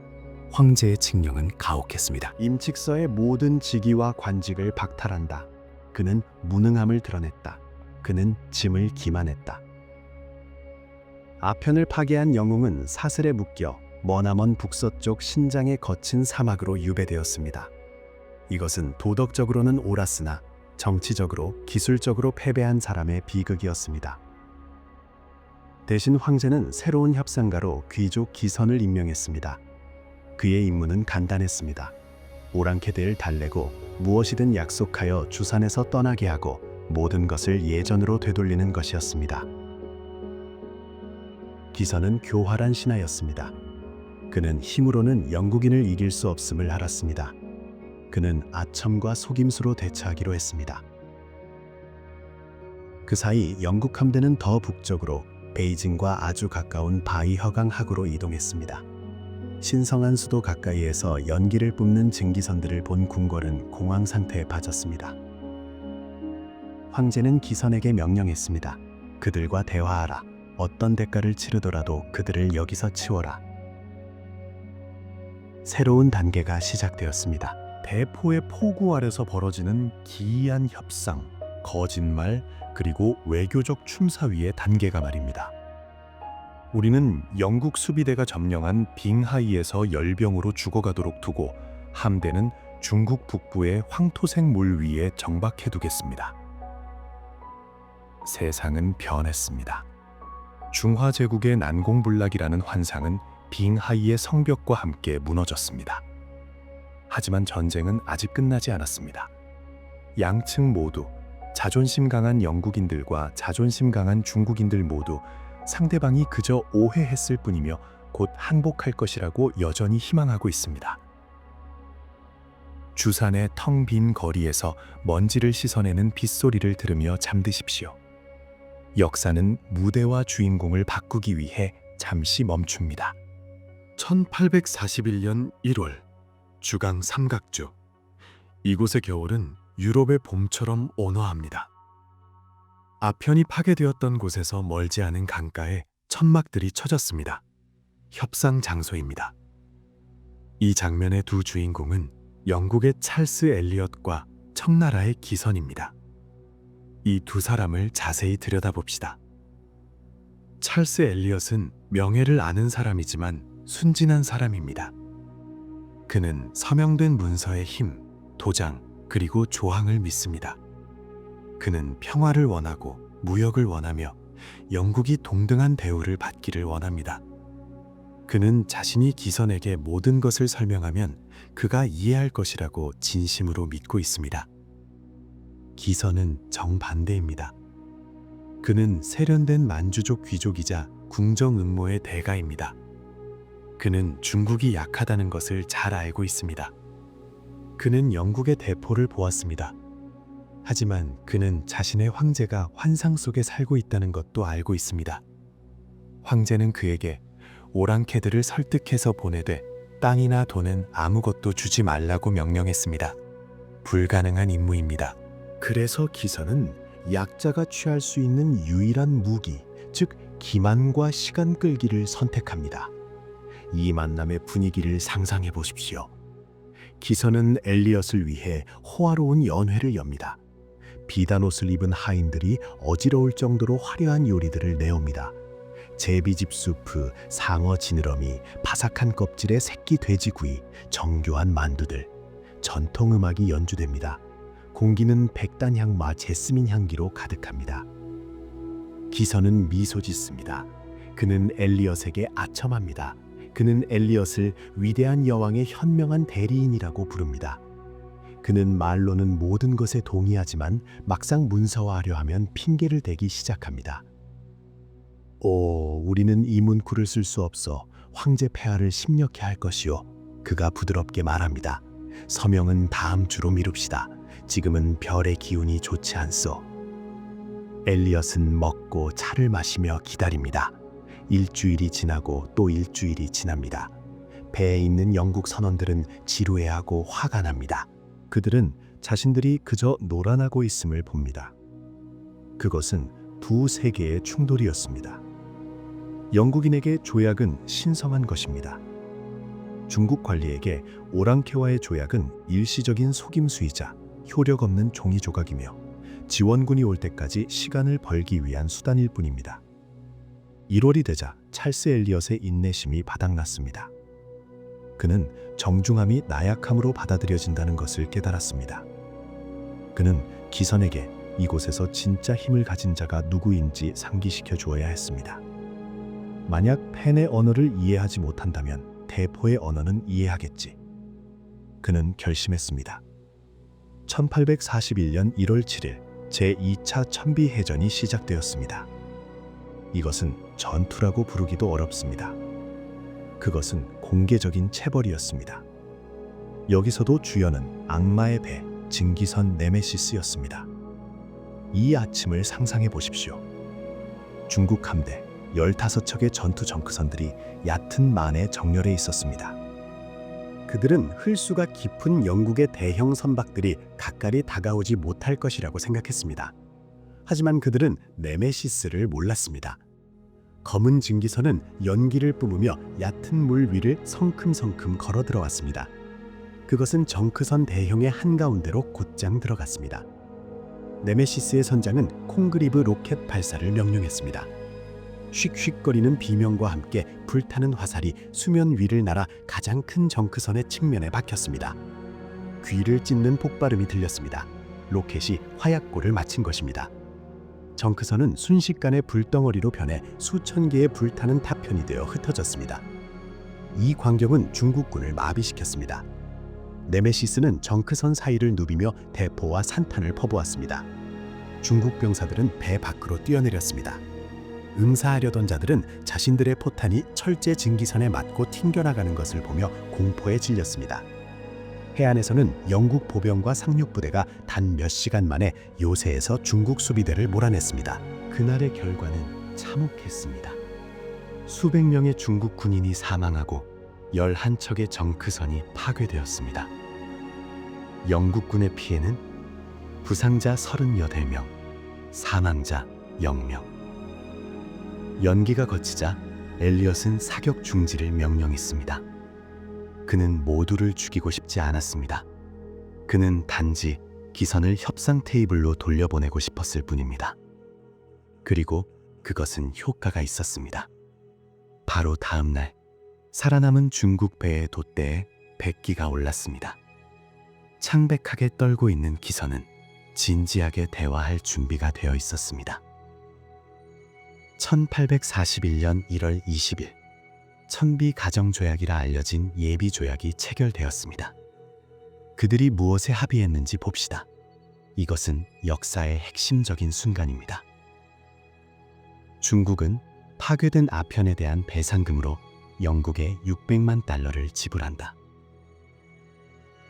황제의 칙령은 가혹했습니다. 임칙서의 모든 직위와 관직을 박탈한다. 그는 무능함을 드러냈다. 그는 짐을 기만했다. 아편을 파괴한 영웅은 사슬에 묶여 머나먼 북서쪽 신장의 거친 사막으로 유배되었습니다. 이것은 도덕적으로는 옳았으나 정치적으로, 기술적으로 패배한 사람의 비극이었습니다. 대신 황제는 새로운 협상가로 귀족 기선을 임명했습니다. 그의 임무는 간단했습니다. 오랑캐들을 달래고 무엇이든 약속하여 주산에서 떠나게 하고 모든 것을 예전으로 되돌리는 것이었습니다. 기선은 교활한 신하였습니다. 그는 힘으로는 영국인을 이길 수 없음을 알았습니다. 그는 아첨과 속임수로 대처하기로 했습니다. 그 사이 영국 함대는 더 북쪽으로 베이징과 아주 가까운 바이허강 하구로 이동했습니다. 신성한 수도 가까이에서 연기를 뿜는 증기선들을 본 궁궐은 공황 상태에 빠졌습니다. 황제는 기선에게 명령했습니다. 그들과 대화하라. 어떤 대가를 치르더라도 그들을 여기서 치워라. 새로운 단계가 시작되었습니다. 대포의 포구 아래서 벌어지는 기이한 협상, 거짓말, 그리고 외교적 춤사위의 단계가 말입니다. 우리는 영국 수비대가 점령한 빙하이에서 열병으로 죽어가도록 두고 함대는 중국 북부의 황토색 물 위에 정박해두겠습니다. 세상은 변했습니다. 중화 제국의 난공불락이라는 환상은 빙하이의 성벽과 함께 무너졌습니다. 하지만 전쟁은 아직 끝나지 않았습니다. 양측 모두 자존심 강한 영국인들과 자존심 강한 중국인들 모두 상대방이 그저 오해했을 뿐이며 곧 항복할 것이라고 여전히 희망하고 있습니다. 주산의 텅 빈 거리에서 먼지를 씻어내는 빗소리를 들으며 잠드십시오. 역사는 무대와 주인공을 바꾸기 위해 잠시 멈춥니다. 1841년 1월 주강 삼각주. 이곳의 겨울은 유럽의 봄처럼 온화합니다. 아편이 파괴되었던 곳에서 멀지 않은 강가에 천막들이 쳐졌습니다. 협상 장소입니다. 이 장면의 두 주인공은 영국의 찰스 엘리엇과 청나라의 기선입니다. 이 두 사람을 자세히 들여다봅시다. 찰스 엘리엇은 명예를 아는 사람이지만 순진한 사람입니다. 그는 서명된 문서의 힘, 도장, 그리고 조항을 믿습니다. 그는 평화를 원하고 무역을 원하며 영국이 동등한 대우를 받기를 원합니다. 그는 자신이 기선에게 모든 것을 설명하면 그가 이해할 것이라고 진심으로 믿고 있습니다. 기선은 정반대입니다. 그는 세련된 만주족 귀족이자 궁정 음모의 대가입니다. 그는 중국이 약하다는 것을 잘 알고 있습니다. 그는 영국의 대포를 보았습니다. 하지만 그는 자신의 황제가 환상 속에 살고 있다는 것도 알고 있습니다. 황제는 그에게 오랑캐들을 설득해서 보내되 땅이나 돈은 아무것도 주지 말라고 명령했습니다. 불가능한 임무입니다. 그래서 기선은 약자가 취할 수 있는 유일한 무기, 즉 기만과 시간 끌기를 선택합니다. 이 만남의 분위기를 상상해 보십시오. 기선은 엘리엇을 위해 호화로운 연회를 엽니다. 비단 옷을 입은 하인들이 어지러울 정도로 화려한 요리들을 내옵니다. 제비집 수프, 상어 지느러미, 바삭한 껍질의 새끼 돼지구이, 정교한 만두들, 전통 음악이 연주됩니다. 공기는 백단향과 제스민 향기로 가득합니다. 기선은 미소 짓습니다. 그는 엘리엇에게 아첨합니다. 그는 엘리엇을 위대한 여왕의 현명한 대리인이라고 부릅니다. 그는 말로는 모든 것에 동의하지만 막상 문서화하려 하면 핑계를 대기 시작합니다. 우리는 이 문구를 쓸 수 없어 황제 폐하를 심려케 할 것이요. 그가 부드럽게 말합니다. 서명은 다음 주로 미룹시다. 지금은 별의 기운이 좋지 않소. 엘리엇은 먹고 차를 마시며 기다립니다. 일주일이 지나고 또 일주일이 지납니다. 배에 있는 영국 선원들은 지루해하고 화가 납니다. 그들은 자신들이 그저 놀아나고 있음을 봅니다. 그것은 두 세계의 충돌이었습니다. 영국인에게 조약은 신성한 것입니다. 중국 관리에게 오랑캐와의 조약은 일시적인 속임수이자 효력 없는 종이 조각이며 지원군이 올 때까지 시간을 벌기 위한 수단일 뿐입니다. 1월이 되자 찰스 엘리엇의 인내심이 바닥났습니다. 그는 정중함이 나약함으로 받아들여진다는 것을 깨달았습니다. 그는 기선에게 이곳에서 진짜 힘을 가진 자가 누구인지 상기시켜 주어야 했습니다. 만약 펜의 언어를 이해하지 못한다면 대포의 언어는 이해하겠지. 그는 결심했습니다. 1841년 1월 7일 제2차 천비해전이 시작되었습니다. 이것은 전투라고 부르기도 어렵습니다. 그것은 공개적인 체벌이었습니다. 여기서도 주연은 악마의 배, 증기선 네메시스였습니다. 이 아침을 상상해 보십시오. 중국 함대 15척의 전투 정크선들이 얕은 만에 정렬해 있었습니다. 그들은 흘수가 깊은 영국의 대형 선박들이 가까이 다가오지 못할 것이라고 생각했습니다. 하지만 그들은 네메시스를 몰랐습니다. 검은 증기선은 연기를 뿜으며 얕은 물 위를 성큼성큼 걸어 들어왔습니다. 그것은 정크선 대형의 한가운데로 곧장 들어갔습니다. 네메시스의 선장은 콩그리브 로켓 발사를 명령했습니다. 휙휙거리는 비명과 함께 불타는 화살이 수면 위를 날아 가장 큰 정크선의 측면에 박혔습니다. 귀를 찢는 폭발음이 들렸습니다. 로켓이 화약고를 마친 것입니다. 정크선은 순식간에 불덩어리로 변해 수천 개의 불타는 타편이 되어 흩어졌습니다. 이 광경은 중국군을 마비시켰습니다. 네메시스는 정크선 사이를 누비며 대포와 산탄을 퍼부었습니다. 중국 병사들은 배 밖으로 뛰어내렸습니다. 응사하려던 자들은 자신들의 포탄이 철제 증기선에 맞고 튕겨나가는 것을 보며 공포에 질렸습니다. 해안에서는 영국 보병과 상륙부대가 단 몇 시간 만에 요새에서 중국 수비대를 몰아냈습니다. 그날의 결과는 참혹했습니다. 수백 명의 중국 군인이 사망하고 11척의 정크선이 파괴되었습니다. 영국군의 피해는 부상자 38명, 사망자 0명. 연기가 거치자 엘리엇은 사격 중지를 명령했습니다. 그는 모두를 죽이고 싶지 않았습니다. 그는 단지 기선을 협상 테이블로 돌려보내고 싶었을 뿐입니다. 그리고 그것은 효과가 있었습니다. 바로 다음 날 살아남은 중국 배의 돛대에 백기가 올랐습니다. 창백하게 떨고 있는 기선은 진지하게 대화할 준비가 되어 있었습니다. 1841년 1월 20일 천비 가정조약이라 알려진 예비조약이 체결되었습니다. 그들이 무엇에 합의했는지 봅시다. 이것은 역사의 핵심적인 순간입니다. 중국은 파괴된 아편에 대한 배상금으로 영국에 600만 달러를 지불한다.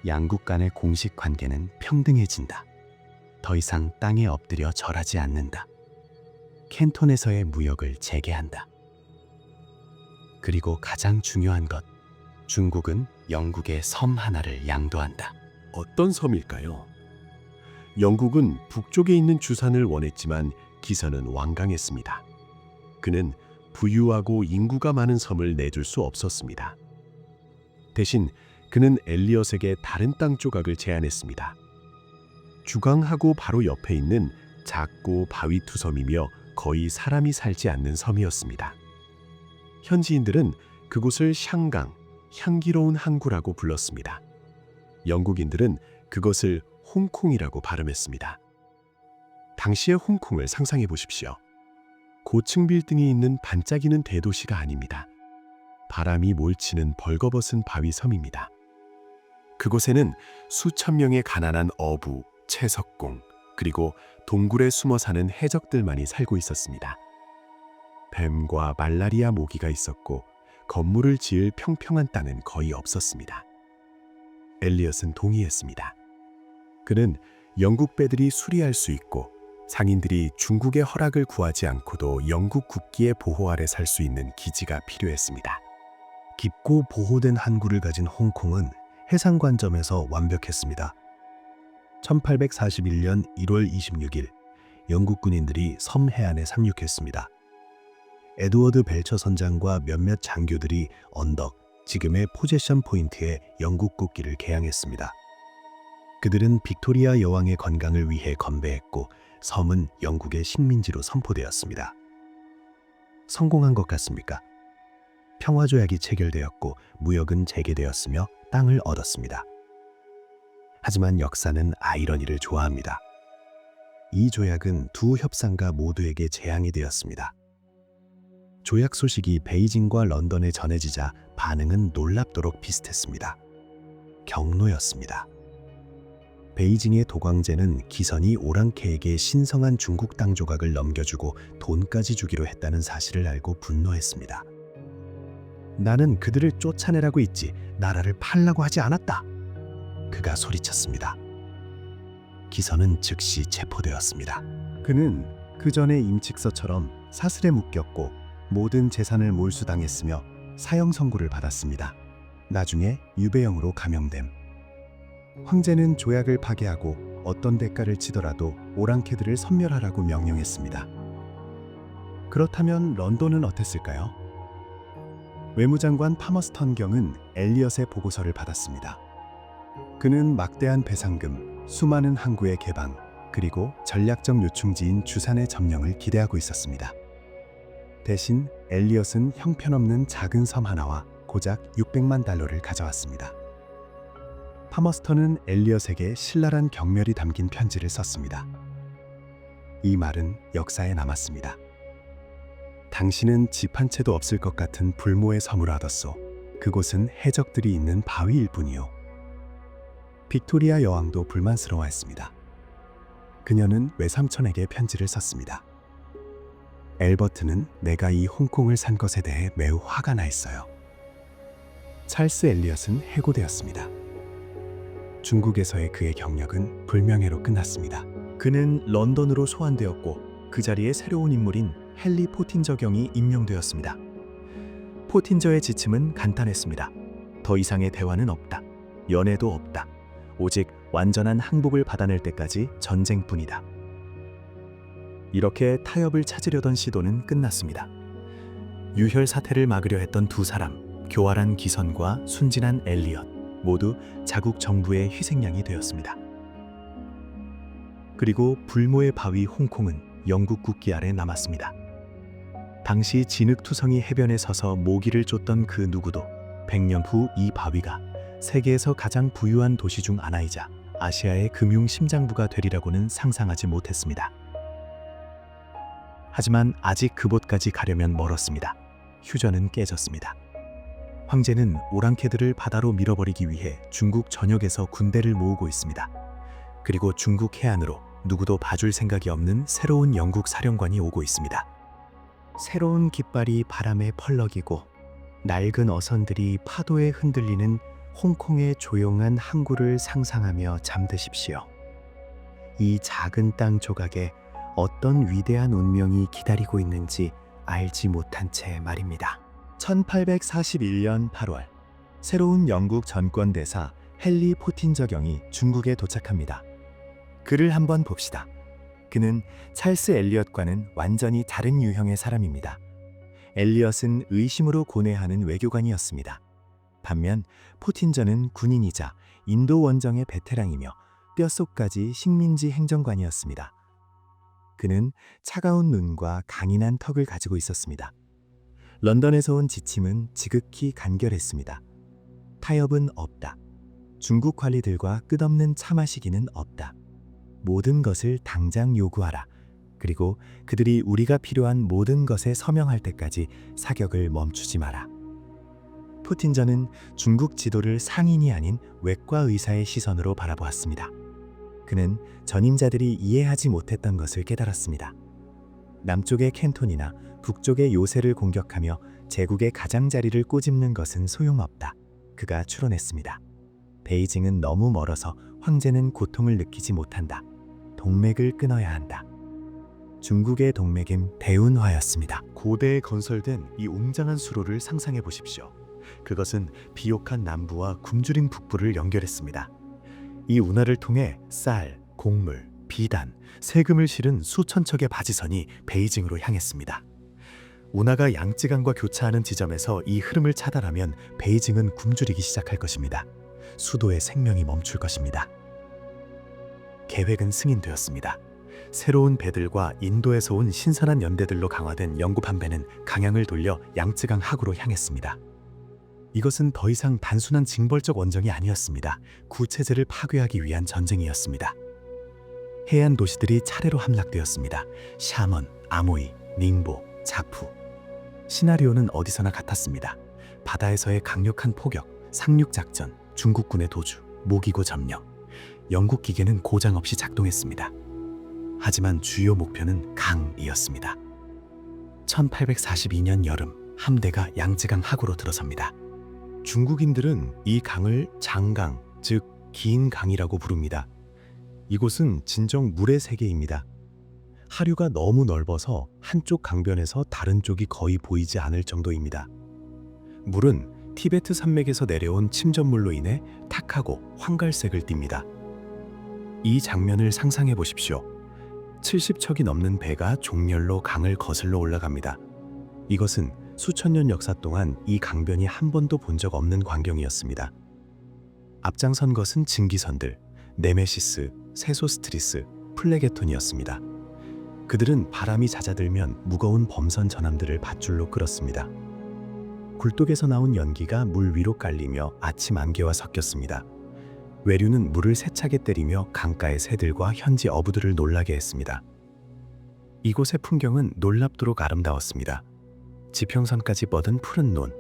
양국 간의 공식 관계는 평등해진다. 더 이상 땅에 엎드려 절하지 않는다. 캔톤에서의 무역을 재개한다. 그리고 가장 중요한 것, 중국은 영국의 섬 하나를 양도한다. 어떤 섬일까요? 영국은 북쪽에 있는 주산을 원했지만 기선은 완강했습니다. 그는 부유하고 인구가 많은 섬을 내줄 수 없었습니다. 대신 그는 엘리엇에게 다른 땅 조각을 제안했습니다. 주강하고 바로 옆에 있는 작고 바위투섬이며 거의 사람이 살지 않는 섬이었습니다. 현지인들은 그곳을 샹강, 향기로운 항구라고 불렀습니다. 영국인들은 그것을 홍콩이라고 발음했습니다. 당시의 홍콩을 상상해 보십시오. 고층 빌딩이 있는 반짝이는 대도시가 아닙니다. 바람이 몰치는 벌거벗은 바위섬입니다. 그곳에는 수천 명의 가난한 어부, 채석공, 그리고 동굴에 숨어 사는 해적들만이 살고 있었습니다. 뱀과 말라리아 모기가 있었고 건물을 지을 평평한 땅은 거의 없었습니다. 엘리엇은 동의했습니다. 그는 영국 배들이 수리할 수 있고 상인들이 중국의 허락을 구하지 않고도 영국 국기의 보호 아래 살 수 있는 기지가 필요했습니다. 깊고 보호된 항구를 가진 홍콩은 해상 관점에서 완벽했습니다. 1841년 1월 26일 영국 군인들이 섬 해안에 상륙했습니다. 에드워드 벨처 선장과 몇몇 장교들이 언덕, 지금의 포제션 포인트에 영국 국기를 개양했습니다. 그들은 빅토리아 여왕의 건강을 위해 건배했고 섬은 영국의 식민지로 선포되었습니다. 성공한 것 같습니까? 평화조약이 체결되었고 무역은 재개되었으며 땅을 얻었습니다. 하지만 역사는 아이러니를 좋아합니다. 이 조약은 두 협상가 모두에게 재앙이 되었습니다. 조약 소식이 베이징과 런던에 전해지자 반응은 놀랍도록 비슷했습니다. 경로였습니다. 베이징의 도광제는 기선이 오랑캐에게 신성한 중국 땅 조각을 넘겨주고 돈까지 주기로 했다는 사실을 알고 분노했습니다. 나는 그들을 쫓아내라고 했지 나라를 팔라고 하지 않았다. 그가 소리쳤습니다. 기선은 즉시 체포되었습니다. 그는 그 전의 임칙서처럼 사슬에 묶였고 모든 재산을 몰수당했으며 사형 선고를 받았습니다. 나중에 유배형으로 감형됨. 황제는 조약을 파기하고 어떤 대가를 치더라도 오랑캐들을 섬멸하라고 명령했습니다. 그렇다면 런던은 어땠을까요? 외무장관 파머스턴 경은 엘리엇의 보고서를 받았습니다. 그는 막대한 배상금, 수많은 항구의 개방, 그리고 전략적 요충지인 주산의 점령을 기대하고 있었습니다. 대신 엘리엇은 형편없는 작은 섬 하나와 고작 600만 달러를 가져왔습니다. 파머스턴은 엘리엇에게 신랄한 경멸이 담긴 편지를 썼습니다. 이 말은 역사에 남았습니다. 당신은 집 한 채도 없을 것 같은 불모의 섬을 얻었소. 그곳은 해적들이 있는 바위일 뿐이요. 빅토리아 여왕도 불만스러워했습니다. 그녀는 외삼촌에게 편지를 썼습니다. 엘버트는 내가 이 홍콩을 산 것에 대해 매우 화가 나 있어요. 찰스 엘리엇은 해고되었습니다. 중국에서의 그의 경력은 불명예로 끝났습니다. 그는 런던으로 소환되었고 그 자리에 새로운 인물인 헨리 포틴저 경이 임명되었습니다. 포틴저의 지침은 간단했습니다. 더 이상의 대화는 없다. 연애도 없다. 오직 완전한 항복을 받아낼 때까지 전쟁뿐이다. 이렇게 타협을 찾으려던 시도는 끝났습니다. 유혈 사태를 막으려 했던 두 사람, 교활한 기선과 순진한 엘리엇, 모두 자국 정부의 희생양이 되었습니다. 그리고 불모의 바위 홍콩은 영국 국기 아래 남았습니다. 당시 진흙투성이 해변에 서서 모기를 쫓던 그 누구도 100년 후 이 바위가 세계에서 가장 부유한 도시 중 하나이자 아시아의 금융 심장부가 되리라고는 상상하지 못했습니다. 하지만 아직 그곳까지 가려면 멀었습니다. 휴전은 깨졌습니다. 황제는 오랑캐들을 바다로 밀어버리기 위해 중국 전역에서 군대를 모으고 있습니다. 그리고 중국 해안으로 누구도 봐줄 생각이 없는 새로운 영국 사령관이 오고 있습니다. 새로운 깃발이 바람에 펄럭이고 낡은 어선들이 파도에 흔들리는 홍콩의 조용한 항구를 상상하며 잠드십시오. 이 작은 땅 조각에 어떤 위대한 운명이 기다리고 있는지 알지 못한 채 말입니다. 1841년 8월, 새로운 영국 전권대사 헨리 포틴저 경이 중국에 도착합니다. 그를 한번 봅시다. 그는 찰스 엘리엇과는 완전히 다른 유형의 사람입니다. 엘리엇은 의심으로 고뇌하는 외교관이었습니다. 반면 포틴저는 군인이자 인도 원정의 베테랑이며 뼛속까지 식민지 행정관이었습니다. 그는 차가운 눈과 강인한 턱을 가지고 있었습니다. 런던에서 온 지침은 지극히 간결했습니다. 타협은 없다. 중국 관리들과 끝없는 차 마시기는 없다. 모든 것을 당장 요구하라. 그리고 그들이 우리가 필요한 모든 것에 서명할 때까지 사격을 멈추지 마라. 포틴저는 중국 지도를 상인이 아닌 외과 의사의 시선으로 바라보았습니다. 그는 전임자들이 이해하지 못했던 것을 깨달았습니다. 남쪽의 캔톤이나 북쪽의 요새를 공격하며 제국의 가장자리를 꼬집는 것은 소용없다. 그가 추론했습니다. 베이징은 너무 멀어서 황제는 고통을 느끼지 못한다. 동맥을 끊어야 한다. 중국의 동맥은 대운화였습니다. 고대에 건설된 이 웅장한 수로를 상상해 보십시오. 그것은 비옥한 남부와 굶주린 북부를 연결했습니다. 이 운하를 통해 쌀, 곡물, 비단, 세금을 실은 수천 척의 바지선이 베이징으로 향했습니다. 운하가 양쯔강과 교차하는 지점에서 이 흐름을 차단하면 베이징은 굶주리기 시작할 것입니다. 수도의 생명이 멈출 것입니다. 계획은 승인되었습니다. 새로운 배들과 인도에서 온 신선한 연대들로 강화된 영국 한 배는 강양을 돌려 양쯔강 하구로 향했습니다. 이것은 더 이상 단순한 징벌적 원정이 아니었습니다. 구체제를 파괴하기 위한 전쟁이었습니다. 해안 도시들이 차례로 함락되었습니다. 샤먼, 아모이, 닝보, 자푸. 시나리오는 어디서나 같았습니다. 바다에서의 강력한 포격, 상륙작전, 중국군의 도주, 모기고 점령. 영국 기계는 고장 없이 작동했습니다. 하지만 주요 목표는 강이었습니다. 1842년 여름, 함대가 양쯔강 하구로 들어섭니다. 중국인들은 이 강을 장강, 즉 긴 강이라고 부릅니다. 이곳은 진정 물의 세계입니다. 하류가 너무 넓어서 한쪽 강변에서 다른 쪽이 거의 보이지 않을 정도입니다. 물은 티베트 산맥에서 내려온 침전물로 인해 탁하고 황갈색을 띱니다. 이 장면을 상상해 보십시오. 70척이 넘는 배가 종렬로 강을 거슬러 올라갑니다. 이것은 수천 년 역사 동안 이 강변이 한 번도 본 적 없는 광경이었습니다. 앞장선 것은 증기선들, 네메시스, 세소스트리스, 플레게톤이었습니다. 그들은 바람이 잦아들면 무거운 범선 전함들을 밧줄로 끌었습니다. 굴뚝에서 나온 연기가 물 위로 깔리며 아침 안개와 섞였습니다. 외류는 물을 세차게 때리며 강가의 새들과 현지 어부들을 놀라게 했습니다. 이곳의 풍경은 놀랍도록 아름다웠습니다. 지평선까지 뻗은 푸른 논,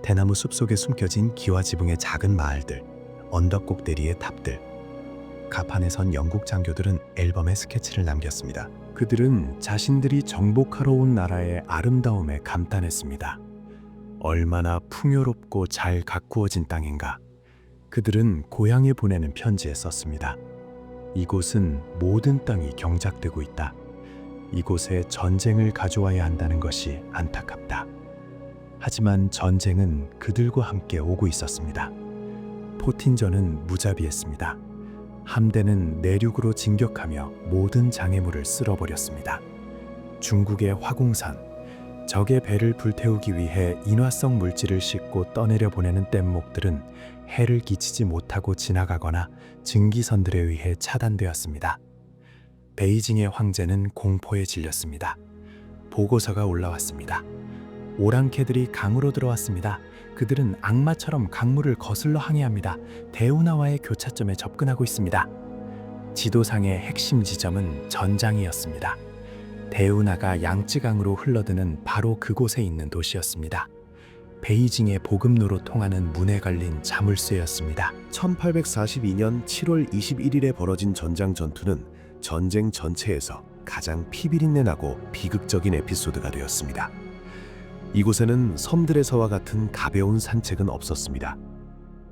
대나무 숲속에 숨겨진 기와지붕의 작은 마을들, 언덕 꼭대리의 탑들. 가판에 선 영국 장교들은 앨범에 스케치를 남겼습니다. 그들은 자신들이 정복하러 온 나라의 아름다움에 감탄했습니다. 얼마나 풍요롭고 잘 가꾸어진 땅인가. 그들은 고향에 보내는 편지에 썼습니다. 이곳은 모든 땅이 경작되고 있다. 이곳에 전쟁을 가져와야 한다는 것이 안타깝다. 하지만 전쟁은 그들과 함께 오고 있었습니다. 포틴전은 무자비했습니다. 함대는 내륙으로 진격하며 모든 장애물을 쓸어버렸습니다. 중국의 화공산, 적의 배를 불태우기 위해 인화성 물질을 싣고 떠내려 보내는 뗏목들은 해를 끼치지 못하고 지나가거나 증기선들에 의해 차단되었습니다. 베이징의 황제는 공포에 질렸습니다. 보고서가 올라왔습니다. 오랑캐들이 강으로 들어왔습니다. 그들은 악마처럼 강물을 거슬러 항해합니다. 대운하와의 교차점에 접근하고 있습니다. 지도상의 핵심 지점은 전장이었습니다. 대운하가 양쯔강으로 흘러드는 바로 그곳에 있는 도시였습니다. 베이징의 보급로로 통하는 문에 걸린 자물쇠였습니다. 1842년 7월 21일에 벌어진 전장 전투는 전쟁 전체에서 가장 피비린내 나고 비극적인 에피소드가 되었습니다. 이곳에는 섬들에서와 같은 가벼운 산책은 없었습니다.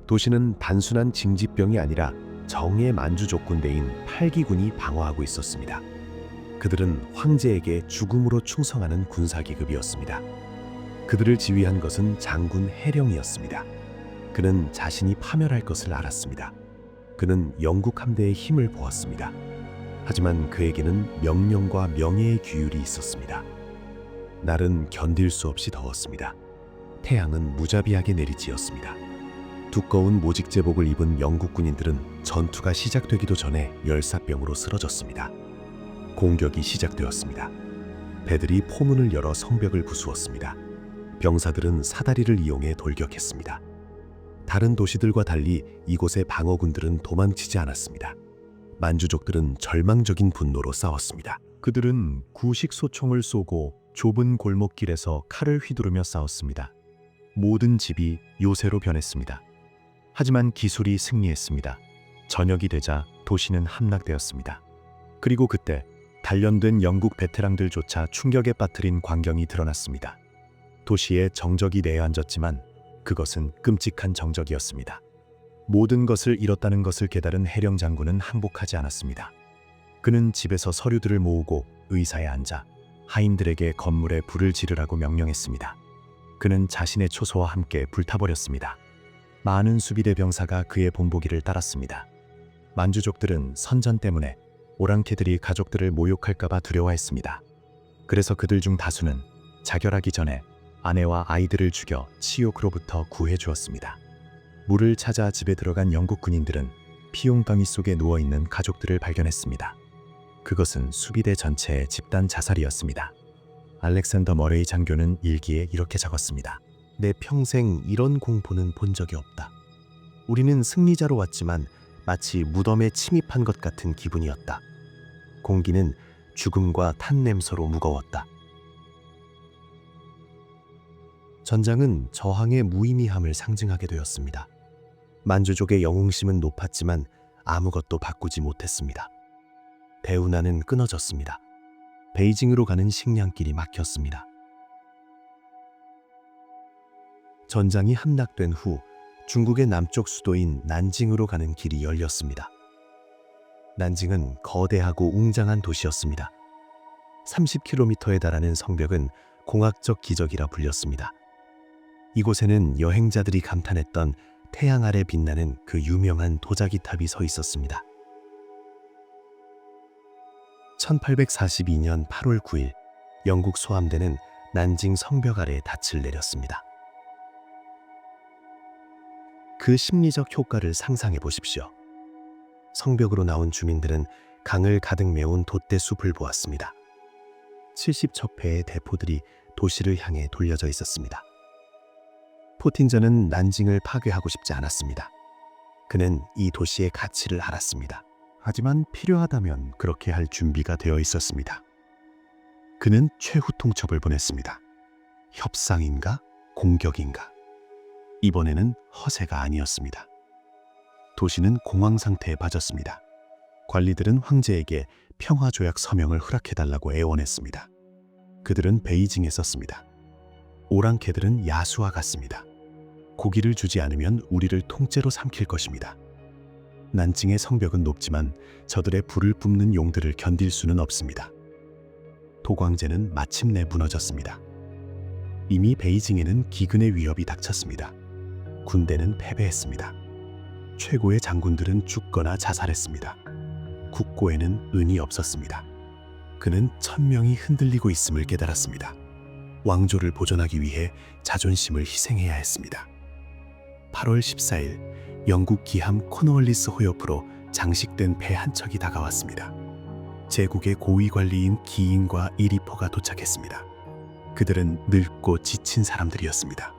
도시는 단순한 징집병이 아니라 정의 만주족군대인 8기군이 방어하고 있었습니다. 그들은 황제에게 죽음으로 충성하는 군사기급이었습니다. 그들을 지휘한 것은 장군 해령이었습니다. 그는 자신이 파멸할 것을 알았습니다. 그는 영국 함대의 힘을 보았습니다. 하지만 그에게는 명령과 명예의 규율이 있었습니다. 날은 견딜 수 없이 더웠습니다. 태양은 무자비하게 내리쬐었습니다. 두꺼운 모직 제복을 입은 영국 군인들은 전투가 시작되기도 전에 열사병으로 쓰러졌습니다. 공격이 시작되었습니다. 배들이 포문을 열어 성벽을 부수었습니다. 병사들은 사다리를 이용해 돌격했습니다. 다른 도시들과 달리 이곳의 방어군들은 도망치지 않았습니다. 만주족들은 절망적인 분노로 싸웠습니다. 그들은 구식 소총을 쏘고 좁은 골목길에서 칼을 휘두르며 싸웠습니다. 모든 집이 요새로 변했습니다. 하지만 기술이 승리했습니다. 저녁이 되자 도시는 함락되었습니다. 그리고 그때 단련된 영국 베테랑들조차 충격에 빠뜨린 광경이 드러났습니다. 도시에 정적이 내려앉았지만 그것은 끔찍한 정적이었습니다. 모든 것을 잃었다는 것을 깨달은 해령 장군은 항복하지 않았습니다. 그는 집에서 서류들을 모으고 의사에 앉아 하인들에게 건물에 불을 지르라고 명령했습니다. 그는 자신의 초소와 함께 불타버렸습니다. 많은 수비대 병사가 그의 본보기를 따랐습니다. 만주족들은 선전 때문에 오랑캐들이 가족들을 모욕할까봐 두려워했습니다. 그래서 그들 중 다수는 자결하기 전에 아내와 아이들을 죽여 치욕으로부터 구해 주었습니다. 물을 찾아 집에 들어간 영국 군인들은 피용덩이 속에 누워있는 가족들을 발견했습니다. 그것은 수비대 전체의 집단 자살이었습니다. 알렉산더 머레이 장교는 일기에 이렇게 적었습니다. 내 평생 이런 공포는 본 적이 없다. 우리는 승리자로 왔지만 마치 무덤에 침입한 것 같은 기분이었다. 공기는 죽음과 탄 냄새로 무거웠다. 전장은 저항의 무의미함을 상징하게 되었습니다. 만주족의 영웅심은 높았지만 아무것도 바꾸지 못했습니다. 대운하는 끊어졌습니다. 베이징으로 가는 식량길이 막혔습니다. 전장이 함락된 후 중국의 남쪽 수도인 난징으로 가는 길이 열렸습니다. 난징은 거대하고 웅장한 도시였습니다. 30km에 달하는 성벽은 공학적 기적이라 불렸습니다. 이곳에는 여행자들이 감탄했던 태양 아래 빛나는 그 유명한 도자기 탑이 서 있었습니다. 1842년 8월 9일 영국 소함대는 난징 성벽 아래 닻을 내렸습니다. 그 심리적 효과를 상상해 보십시오. 성벽으로 나온 주민들은 강을 가득 메운 돛대 숲을 보았습니다. 70척배의 대포들이 도시를 향해 돌려져 있었습니다. 포틴전은 난징을 파괴하고 싶지 않았습니다. 그는 이 도시의 가치를 알았습니다. 하지만 필요하다면 그렇게 할 준비가 되어 있었습니다. 그는 최후 통첩을 보냈습니다. 협상인가? 공격인가? 이번에는 허세가 아니었습니다. 도시는 공황 상태에 빠졌습니다. 관리들은 황제에게 평화조약 서명을 허락해달라고 애원했습니다. 그들은 베이징에 썼습니다. 오랑캐들은 야수와 같습니다. 고기를 주지 않으면 우리를 통째로 삼킬 것입니다. 난징의 성벽은 높지만 저들의 불을 뿜는 용들을 견딜 수는 없습니다. 도광제는 마침내 무너졌습니다. 이미 베이징에는 기근의 위협이 닥쳤습니다. 군대는 패배했습니다. 최고의 장군들은 죽거나 자살했습니다. 국고에는 은이 없었습니다. 그는 천명이 흔들리고 있음을 깨달았습니다. 왕조를 보존하기 위해 자존심을 희생해야 했습니다. 8월 14일 영국 기함 코너월리스 호요프로 장식된 배 한 척이 다가왔습니다. 제국의 고위 관리인 기인과 이리포가 도착했습니다. 그들은 늙고 지친 사람들이었습니다.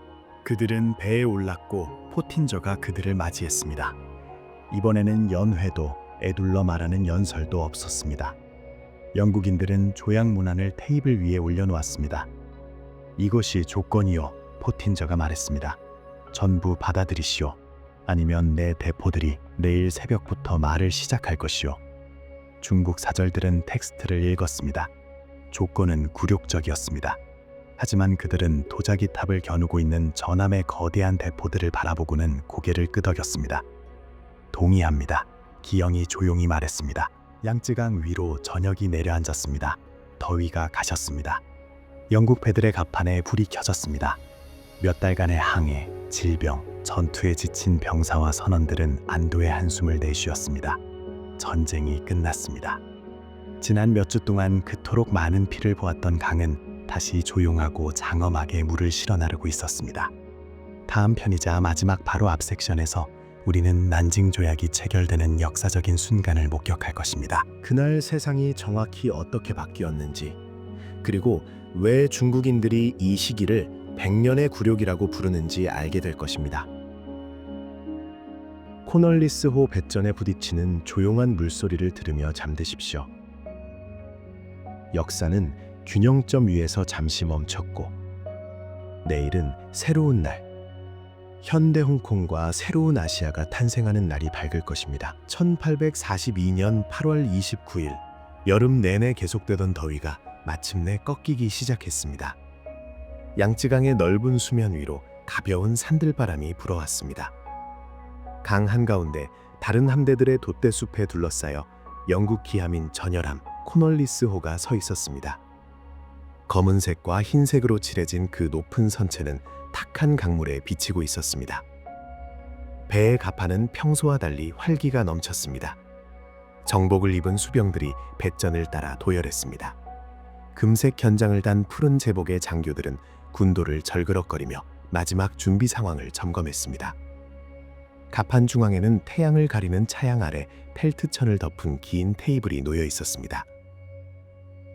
그들은 배에 올랐고 포틴저가 그들을 맞이했습니다. 이번에는 연회도 에둘러 말하는 연설도 없었습니다. 영국인들은 조약 문안을 테이블 위에 올려놓았습니다. 이것이 조건이요, 포틴저가 말했습니다. 전부 받아들이시오. 아니면 내 대포들이 내일 새벽부터 말을 시작할 것이오. 중국 사절들은 텍스트를 읽었습니다. 조건은 굴욕적이었습니다. 하지만 그들은 도자기 탑을 겨누고 있는 전함의 거대한 대포들을 바라보고는 고개를 끄덕였습니다. 동의합니다. 기영이 조용히 말했습니다. 양쯔강 위로 저녁이 내려앉았습니다. 더위가 가셨습니다. 영국 배들의 갑판에 불이 켜졌습니다. 몇 달간의 항해, 질병, 전투에 지친 병사와 선원들은 안도의 한숨을 내쉬었습니다. 전쟁이 끝났습니다. 지난 몇 주 동안 그토록 많은 피를 보았던 강은 다시 조용하고 장엄하게 물을 실어 나르고 있었습니다. 다음 편이자 마지막 바로 앞 섹션에서 우리는 난징 조약이 체결되는 역사적인 순간을 목격할 것입니다. 그날 세상이 정확히 어떻게 바뀌었는지, 그리고 왜 중국인들이 이 시기를 100년의 굴욕이라고 부르는지 알게 될 것입니다. 코널리스호 배전에 부딪히는 조용한 물소리를 들으며 잠드십시오. 역사는 균형점 위에서 잠시 멈췄고, 내일은 새로운 날, 현대 홍콩과 새로운 아시아가 탄생하는 날이 밝을 것입니다. 1842년 8월 29일, 여름 내내 계속되던 더위가 마침내 꺾이기 시작했습니다. 양쯔강의 넓은 수면 위로 가벼운 산들바람이 불어왔습니다. 강 한가운데 다른 함대들의 돛대숲에 둘러싸여 영국 기함인 전열함 코널리스호가 서 있었습니다. 검은색과 흰색으로 칠해진 그 높은 선체는 탁한 강물에 비치고 있었습니다. 배의 갑판은 평소와 달리 활기가 넘쳤습니다. 정복을 입은 수병들이 배전을 따라 도열했습니다. 금색 견장을 단 푸른 제복의 장교들은 군도를 절그럭거리며 마지막 준비 상황을 점검했습니다. 갑판 중앙에는 태양을 가리는 차양 아래 펠트천을 덮은 긴 테이블이 놓여 있었습니다.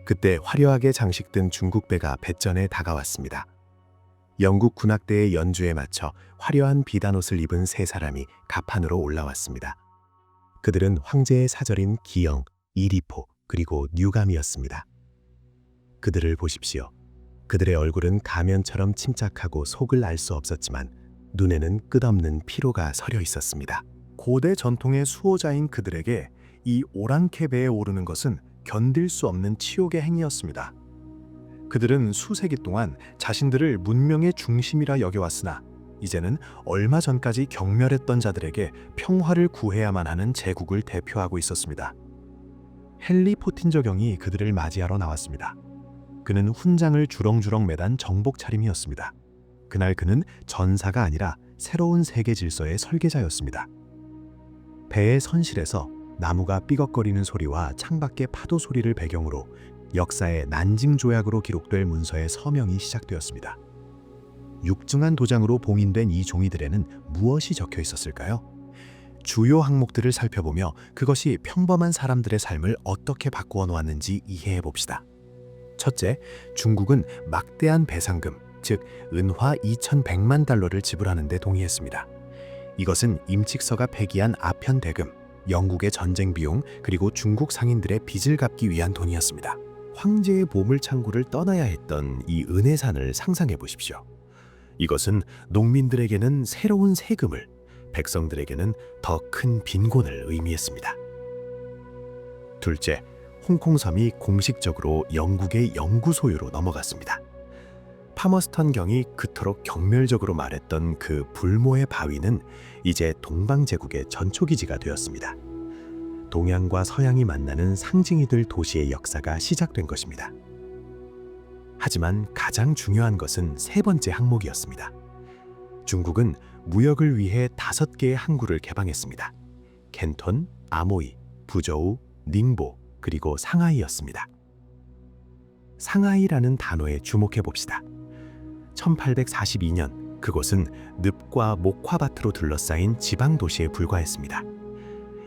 그때 화려하게 장식된 중국 배가 배전에 다가왔습니다. 영국 군악대의 연주에 맞춰 화려한 비단옷을 입은 세 사람이 갑판으로 올라왔습니다. 그들은 황제의 사절인 기영, 이리포, 그리고 뉴감이었습니다. 그들을 보십시오. 그들의 얼굴은 가면처럼 침착하고 속을 알 수 없었지만 눈에는 끝없는 피로가 서려 있었습니다. 고대 전통의 수호자인 그들에게 이 오랑캐 배에 오르는 것은 견딜 수 없는 치욕의 행위였습니다. 그들은 수세기 동안 자신들을 문명의 중심이라 여겨왔으나 이제는 얼마 전까지 경멸했던 자들에게 평화를 구해야만 하는 제국을 대표하고 있었습니다. 헨리 포틴저 경이 그들을 맞이하러 나왔습니다. 그는 훈장을 주렁주렁 매단 정복 차림이었습니다. 그날 그는 전사가 아니라 새로운 세계 질서의 설계자였습니다. 배의 선실에서 나무가 삐걱거리는 소리와 창밖의 파도 소리를 배경으로 역사의 난징 조약으로 기록될 문서의 서명이 시작되었습니다. 육중한 도장으로 봉인된 이 종이들에는 무엇이 적혀 있었을까요? 주요 항목들을 살펴보며 그것이 평범한 사람들의 삶을 어떻게 바꾸어 놓았는지 이해해 봅시다. 첫째, 중국은 막대한 배상금, 즉 은화 2,100만 달러를 지불하는 데 동의했습니다. 이것은 임칙서가 폐기한 아편 대금, 영국의 전쟁 비용, 그리고 중국 상인들의 빚을 갚기 위한 돈이었습니다. 황제의 보물 창고를 떠나야 했던 이 은혜산을 상상해 보십시오. 이것은 농민들에게는 새로운 세금을, 백성들에게는 더 큰 빈곤을 의미했습니다. 둘째, 홍콩섬이 공식적으로 영국의 영구 소유로 넘어갔습니다. 파머스턴 경이 그토록 경멸적으로 말했던 그 불모의 바위는 이제 동방제국의 전초기지가 되었습니다. 동양과 서양이 만나는 상징이 될 도시의 역사가 시작된 것입니다. 하지만 가장 중요한 것은 세 번째 항목이었습니다. 중국은 무역을 위해 5개의 항구를 개방했습니다. 캔톤, 아모이, 부저우, 닝보, 그리고 상하이였습니다. 상하이라는 단어에 주목해 봅시다. 1842년 그곳은 늪과 목화밭으로 둘러싸인 지방 도시에 불과했습니다.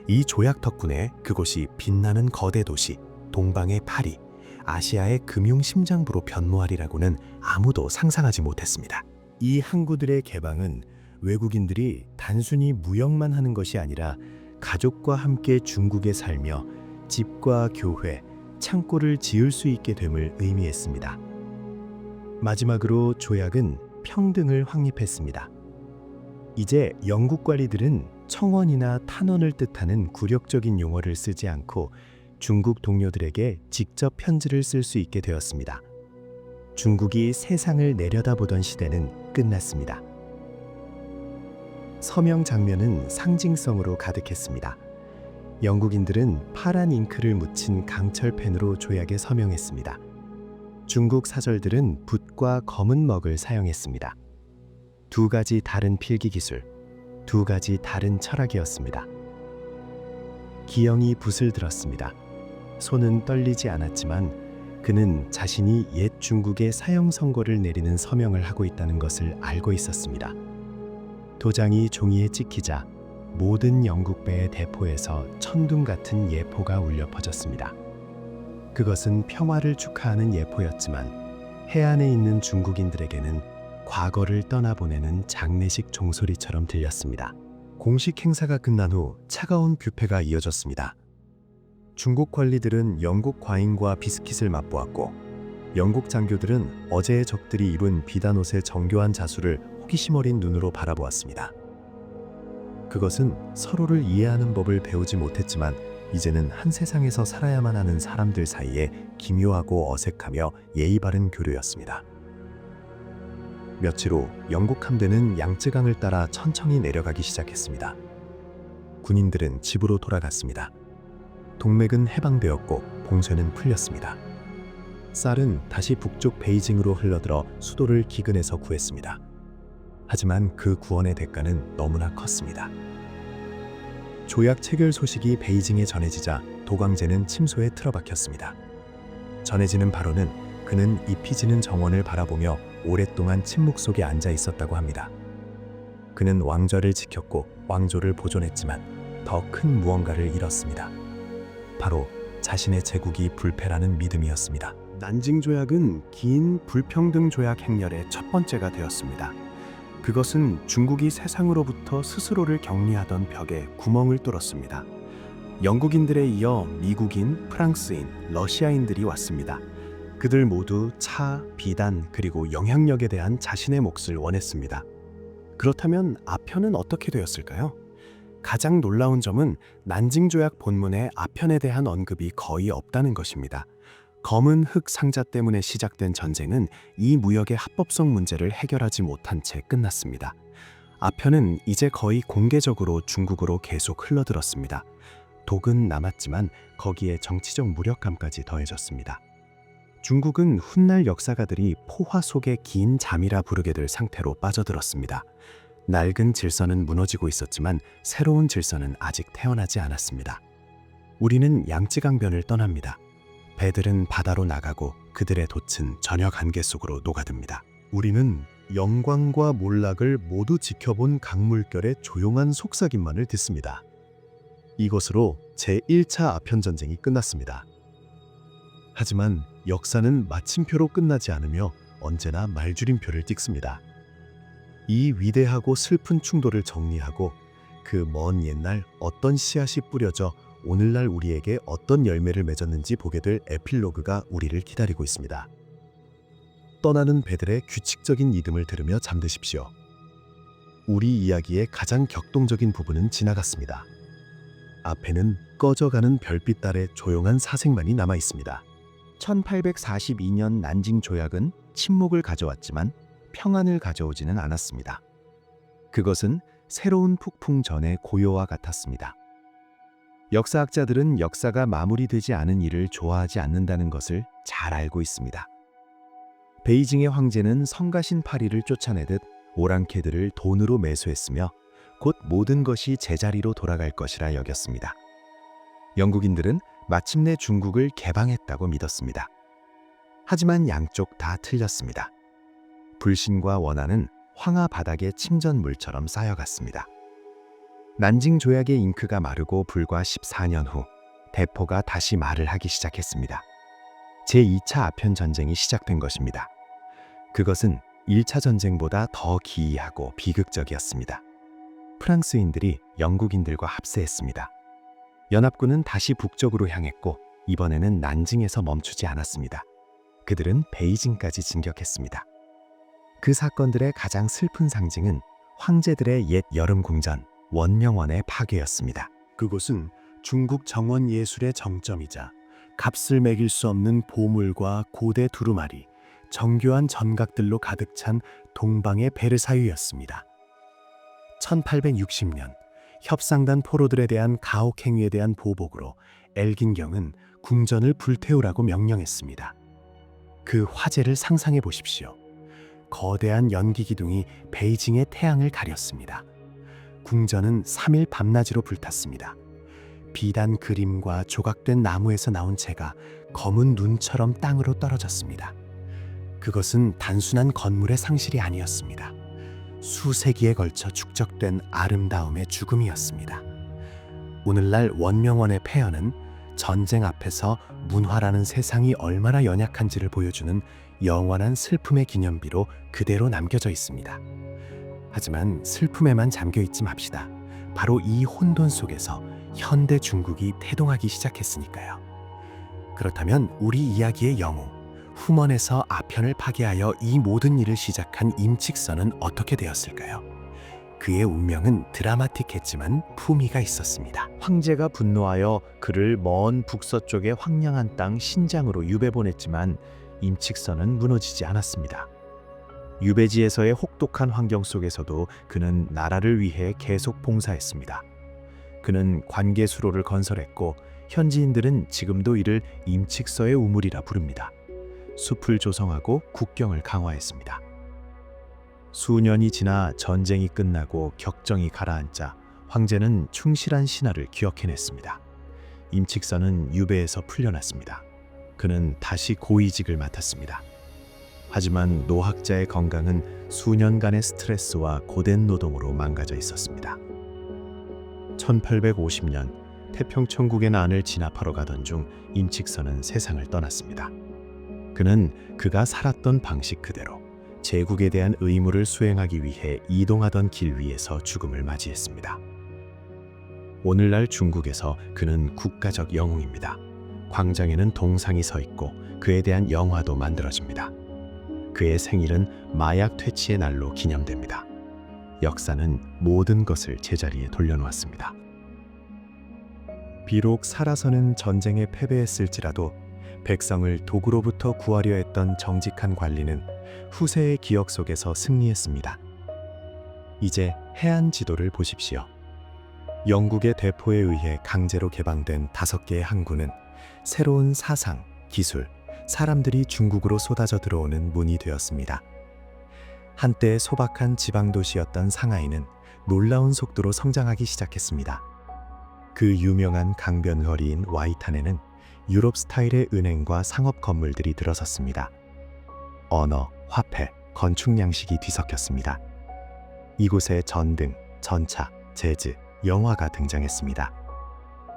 이 조약 덕분에 그곳이 빛나는 거대 도시, 동방의 파리, 아시아의 금융 심장부로 변모하리라고는 아무도 상상하지 못했습니다. 이 항구들의 개방은 외국인들이 단순히 무역만 하는 것이 아니라 가족과 함께 중국에 살며 집과 교회, 창고를 지을 수 있게 됨을 의미했습니다. 마지막으로 조약은 평등을 확립했습니다. 이제 영국 관리들은 청원이나 탄원을 뜻하는 굴욕적인 용어를 쓰지 않고 중국 동료들에게 직접 편지를 쓸 수 있게 되었습니다. 중국이 세상을 내려다보던 시대는 끝났습니다. 서명 장면은 상징성으로 가득했습니다. 영국인들은 파란 잉크를 묻힌 강철펜으로 조약에 서명했습니다. 중국 사절들은 붓과 검은 먹을 사용했습니다. 2가지 다른 필기 기술, 2가지 다른 철학이었습니다. 기영이 붓을 들었습니다. 손은 떨리지 않았지만 그는 자신이 옛 중국의 사형 선고를 내리는 서명을 하고 있다는 것을 알고 있었습니다. 도장이 종이에 찍히자 모든 영국배의 대포에서 천둥 같은 예포가 울려 퍼졌습니다. 그것은 평화를 축하하는 예포였지만 해안에 있는 중국인들에게는 과거를 떠나보내는 장례식 종소리처럼 들렸습니다. 공식 행사가 끝난 후 차가운 뷔페가 이어졌습니다. 중국 관리들은 영국 과인과 비스킷을 맛보았고 영국 장교들은 어제의 적들이 입은 비단옷의 정교한 자수를 호기심 어린 눈으로 바라보았습니다. 그것은 서로를 이해하는 법을 배우지 못했지만 이제는 한 세상에서 살아야만 하는 사람들 사이에 기묘하고 어색하며 예의 바른 교류였습니다. 며칠 후 영국 함대는 양쯔강을 따라 천천히 내려가기 시작했습니다. 군인들은 집으로 돌아갔습니다. 동맥은 해방되었고 봉쇄는 풀렸습니다. 쌀은 다시 북쪽 베이징으로 흘러들어 수도를 기근에서 구했습니다. 하지만 그 구원의 대가는 너무나 컸습니다. 조약 체결 소식이 베이징에 전해지자 도광제는 침소에 틀어박혔습니다. 전해지는 바로는 그는 입히지는 정원을 바라보며 오랫동안 침묵 속에 앉아 있었다고 합니다. 그는 왕좌를 지켰고 왕조를 보존했지만 더 큰 무언가를 잃었습니다. 바로 자신의 제국이 불패라는 믿음이었습니다. 난징 조약은 긴 불평등 조약 행렬의 첫 번째가 되었습니다. 그것은 중국이 세상으로부터 스스로를 격리하던 벽에 구멍을 뚫었습니다. 영국인들에 이어 미국인, 프랑스인, 러시아인들이 왔습니다. 그들 모두 차, 비단, 그리고 영향력에 대한 자신의 몫을 원했습니다. 그렇다면 아편은 어떻게 되었을까요? 가장 놀라운 점은 난징 조약 본문에 아편에 대한 언급이 거의 없다는 것입니다. 검은 흙 상자 때문에 시작된 전쟁은 이 무역의 합법성 문제를 해결하지 못한 채 끝났습니다. 아편은 이제 거의 공개적으로 중국으로 계속 흘러들었습니다. 독은 남았지만 거기에 정치적 무력감까지 더해졌습니다. 중국은 훗날 역사가들이 포화 속의 긴 잠이라 부르게 될 상태로 빠져들었습니다. 낡은 질서는 무너지고 있었지만 새로운 질서는 아직 태어나지 않았습니다. 우리는 양쯔강변을 떠납니다. 배들은 바다로 나가고 그들의 돛은 저녁 안개 속으로 녹아듭니다. 우리는 영광과 몰락을 모두 지켜본 강물결의 조용한 속삭임만을 듣습니다. 이것으로 제1차 아편전쟁이 끝났습니다. 하지만 역사는 마침표로 끝나지 않으며 언제나 말줄임표를 찍습니다. 이 위대하고 슬픈 충돌을 정리하고 그 먼 옛날 어떤 씨앗이 뿌려져 오늘날 우리에게 어떤 열매를 맺었는지 보게 될 에필로그가 우리를 기다리고 있습니다. 떠나는 배들의 규칙적인 리듬을 들으며 잠드십시오. 우리 이야기의 가장 격동적인 부분은 지나갔습니다. 앞에는 꺼져가는 별빛 아래 조용한 사색만이 남아 있습니다. 1842년 난징 조약은 침묵을 가져왔지만 평안을 가져오지는 않았습니다. 그것은 새로운 폭풍 전의 고요와 같았습니다. 역사학자들은 역사가 마무리되지 않은 일을 좋아하지 않는다는 것을 잘 알고 있습니다. 베이징의 황제는 성가신 파리를 쫓아내듯 오랑캐들을 돈으로 매수했으며 곧 모든 것이 제자리로 돌아갈 것이라 여겼습니다. 영국인들은 마침내 중국을 개방했다고 믿었습니다. 하지만 양쪽 다 틀렸습니다. 불신과 원한은 황하 바닥의 침전물처럼 쌓여갔습니다. 난징 조약의 잉크가 마르고 불과 14년 후 대포가 다시 말을 하기 시작했습니다. 제2차 아편 전쟁이 시작된 것입니다. 그것은 1차 전쟁보다 더 기이하고 비극적이었습니다. 프랑스인들이 영국인들과 합세했습니다. 연합군은 다시 북쪽으로 향했고 이번에는 난징에서 멈추지 않았습니다. 그들은 베이징까지 진격했습니다. 그 사건들의 가장 슬픈 상징은 황제들의 옛 여름 궁전 원명원의 파괴였습니다. 그곳은 중국 정원 예술의 정점이자 값을 매길 수 없는 보물과 고대 두루마리, 정교한 전각들로 가득 찬 동방의 베르사유였습니다. 1860년 협상단 포로들에 대한 가혹 행위에 대한 보복으로 엘긴경은 궁전을 불태우라고 명령했습니다. 그 화제를 상상해 보십시오. 거대한 연기 기둥이 베이징의 태양을 가렸습니다. 궁전은 3일 밤낮으로 불탔습니다. 비단 그림과 조각된 나무에서 나온 재가 검은 눈처럼 땅으로 떨어졌습니다. 그것은 단순한 건물의 상실이 아니었습니다. 수세기에 걸쳐 축적된 아름다움의 죽음이었습니다. 오늘날 원명원의 폐허는 전쟁 앞에서 문화라는 세상이 얼마나 연약한지를 보여주는 영원한 슬픔의 기념비로 그대로 남겨져 있습니다. 하지만 슬픔에만 잠겨있지 맙시다. 바로 이 혼돈 속에서 현대 중국이 태동하기 시작했으니까요. 그렇다면 우리 이야기의 영웅, 후먼에서 아편을 파괴하여 이 모든 일을 시작한 임칙선은 어떻게 되었을까요? 그의 운명은 드라마틱했지만 품위가 있었습니다. 황제가 분노하여 그를 먼 북서쪽의 황량한 땅 신장으로 유배 보냈지만 임칙선은 무너지지 않았습니다. 유배지에서의 혹독한 환경 속에서도 그는 나라를 위해 계속 봉사했습니다. 그는 관계수로를 건설했고 현지인들은 지금도 이를 임칙서의 우물이라 부릅니다. 숲을 조성하고 국경을 강화했습니다. 수년이 지나 전쟁이 끝나고 격정이 가라앉자 황제는 충실한 신하를 기억해냈습니다. 임칙선은 유배에서 풀려났습니다. 그는 다시 고위직을 맡았습니다. 하지만 노학자의 건강은 수년간의 스트레스와 고된 노동으로 망가져 있었습니다. 1850년 태평천국의 난을 진압하러 가던 중 임칙선은 세상을 떠났습니다. 그는 그가 살았던 방식 그대로 제국에 대한 의무를 수행하기 위해 이동하던 길 위에서 죽음을 맞이했습니다. 오늘날 중국에서 그는 국가적 영웅입니다. 광장에는 동상이 서 있고 그에 대한 영화도 만들어집니다. 그의 생일은 마약 퇴치의 날로 기념됩니다. 역사는 모든 것을 제자리에 돌려놓았습니다. 비록 살아서는 전쟁에 패배했을지라도 백성을 독으로부터 구하려 했던 정직한 관리는 후세의 기억 속에서 승리했습니다. 이제 해안 지도를 보십시오. 영국의 대포에 의해 강제로 개방된 5개의 항구는 새로운 사상, 기술, 사람들이 중국으로 쏟아져 들어오는 문이 되었습니다. 한때 소박한 지방도시였던 상하이는 놀라운 속도로 성장하기 시작했습니다. 그 유명한 강변 거리인 와이탄에는 유럽 스타일의 은행과 상업 건물들이 들어섰습니다. 언어, 화폐, 건축 양식이 뒤섞였습니다. 이곳에 전등, 전차, 재즈, 영화가 등장했습니다.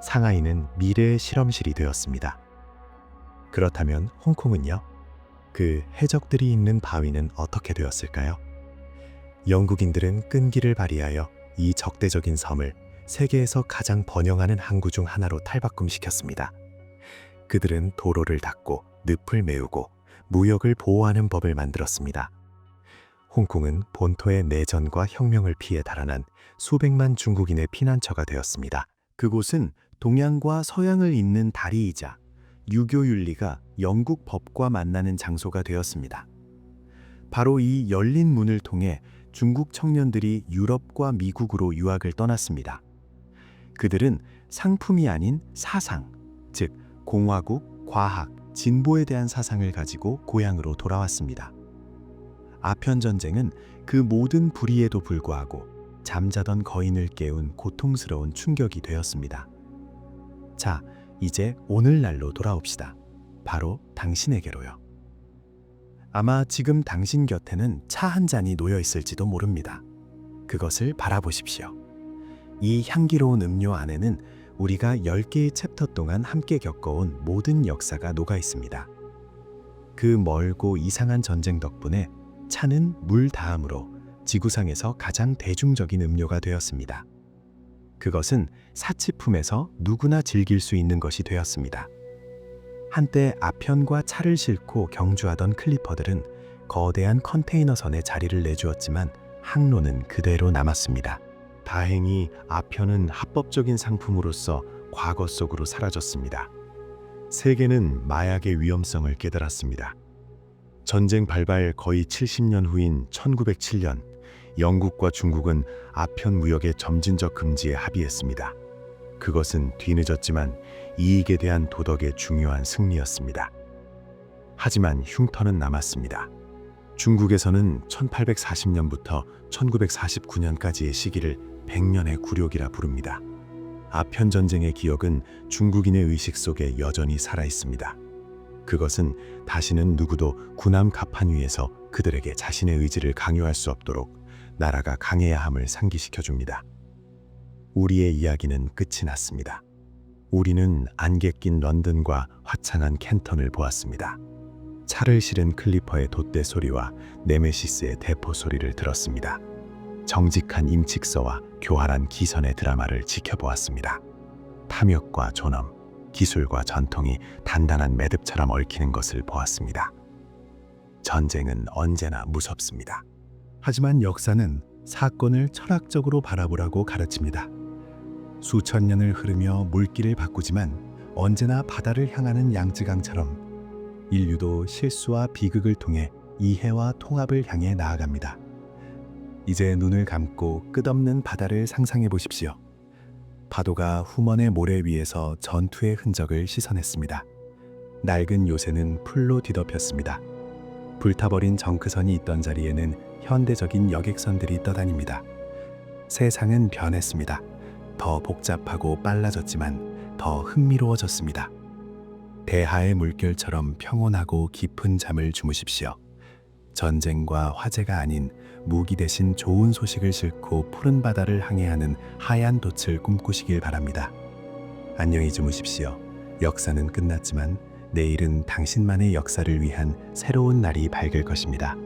상하이는 미래의 실험실이 되었습니다. 그렇다면 홍콩은요? 그 해적들이 있는 바위는 어떻게 되었을까요? 영국인들은 끈기를 발휘하여 이 적대적인 섬을 세계에서 가장 번영하는 항구 중 하나로 탈바꿈시켰습니다. 그들은 도로를 닫고 늪을 메우고 무역을 보호하는 법을 만들었습니다. 홍콩은 본토의 내전과 혁명을 피해 달아난 수백만 중국인의 피난처가 되었습니다. 그곳은 동양과 서양을 잇는 다리이자 유교 윤리가 영국 법과 만나는 장소가 되었습니다. 바로 이 열린 문을 통해 중국 청년들이 유럽과 미국으로 유학을 떠났습니다. 그들은 상품이 아닌 사상, 즉 공화국, 과학, 진보에 대한 사상을 가지고 고향으로 돌아왔습니다. 아편 전쟁은 그 모든 불의에도 불구하고 잠자던 거인을 깨운 고통스러운 충격이 되었습니다. 자, 이제 오늘날로 돌아옵시다. 바로 당신에게로요. 아마 지금 당신 곁에는 차 한 잔이 놓여 있을지도 모릅니다. 그것을 바라보십시오. 이 향기로운 음료 안에는 우리가 10개의 챕터 동안 함께 겪어온 모든 역사가 녹아 있습니다. 그 멀고 이상한 전쟁 덕분에 차는 물 다음으로 지구상에서 가장 대중적인 음료가 되었습니다. 그것은 사치품에서 누구나 즐길 수 있는 것이 되었습니다. 한때 아편과 차를 싣고 경주하던 클리퍼들은 거대한 컨테이너선에 자리를 내주었지만 항로는 그대로 남았습니다. 다행히 아편은 합법적인 상품으로서 과거 속으로 사라졌습니다. 세계는 마약의 위험성을 깨달았습니다. 전쟁 발발 거의 70년 후인 1907년, 영국과 중국은 아편 무역의 점진적 금지에 합의했습니다. 그것은 뒤늦었지만 이익에 대한 도덕의 중요한 승리였습니다. 하지만 흉터는 남았습니다. 중국에서는 1840년부터 1949년까지의 시기를 100년의 굴욕이라 부릅니다. 아편 전쟁의 기억은 중국인의 의식 속에 여전히 살아 있습니다. 그것은 다시는 누구도 군함 갑판 위에서 그들에게 자신의 의지를 강요할 수 없도록 나라가 강해야 함을 상기시켜 줍니다. 우리의 이야기는 끝이 났습니다. 우리는 안개 낀 런던과 화창한 켄턴을 보았습니다. 차를 실은 클리퍼의 돛대 소리와 네메시스의 대포 소리를 들었습니다. 정직한 임칙서와 교활한 기선의 드라마를 지켜보았습니다. 탐욕과 존엄, 기술과 전통이 단단한 매듭처럼 얽히는 것을 보았습니다. 전쟁은 언제나 무섭습니다. 하지만 역사는 사건을 철학적으로 바라보라고 가르칩니다. 수천 년을 흐르며 물길을 바꾸지만 언제나 바다를 향하는 양쯔강처럼 인류도 실수와 비극을 통해 이해와 통합을 향해 나아갑니다. 이제 눈을 감고 끝없는 바다를 상상해 보십시오. 파도가 후먼의 모래 위에서 전투의 흔적을 씻어냈습니다. 낡은 요새는 풀로 뒤덮였습니다. 불타버린 정크선이 있던 자리에는 현대적인 여객선들이 떠다닙니다. 세상은 변했습니다. 더 복잡하고 빨라졌지만 더 흥미로워졌습니다. 대하의 물결처럼 평온하고 깊은 잠을 주무십시오. 전쟁과 화재가 아닌 무기 대신 좋은 소식을 싣고 푸른 바다를 항해하는 하얀 돛을 꿈꾸시길 바랍니다. 안녕히 주무십시오. 역사는 끝났지만 내일은 당신만의 역사를 위한 새로운 날이 밝을 것입니다.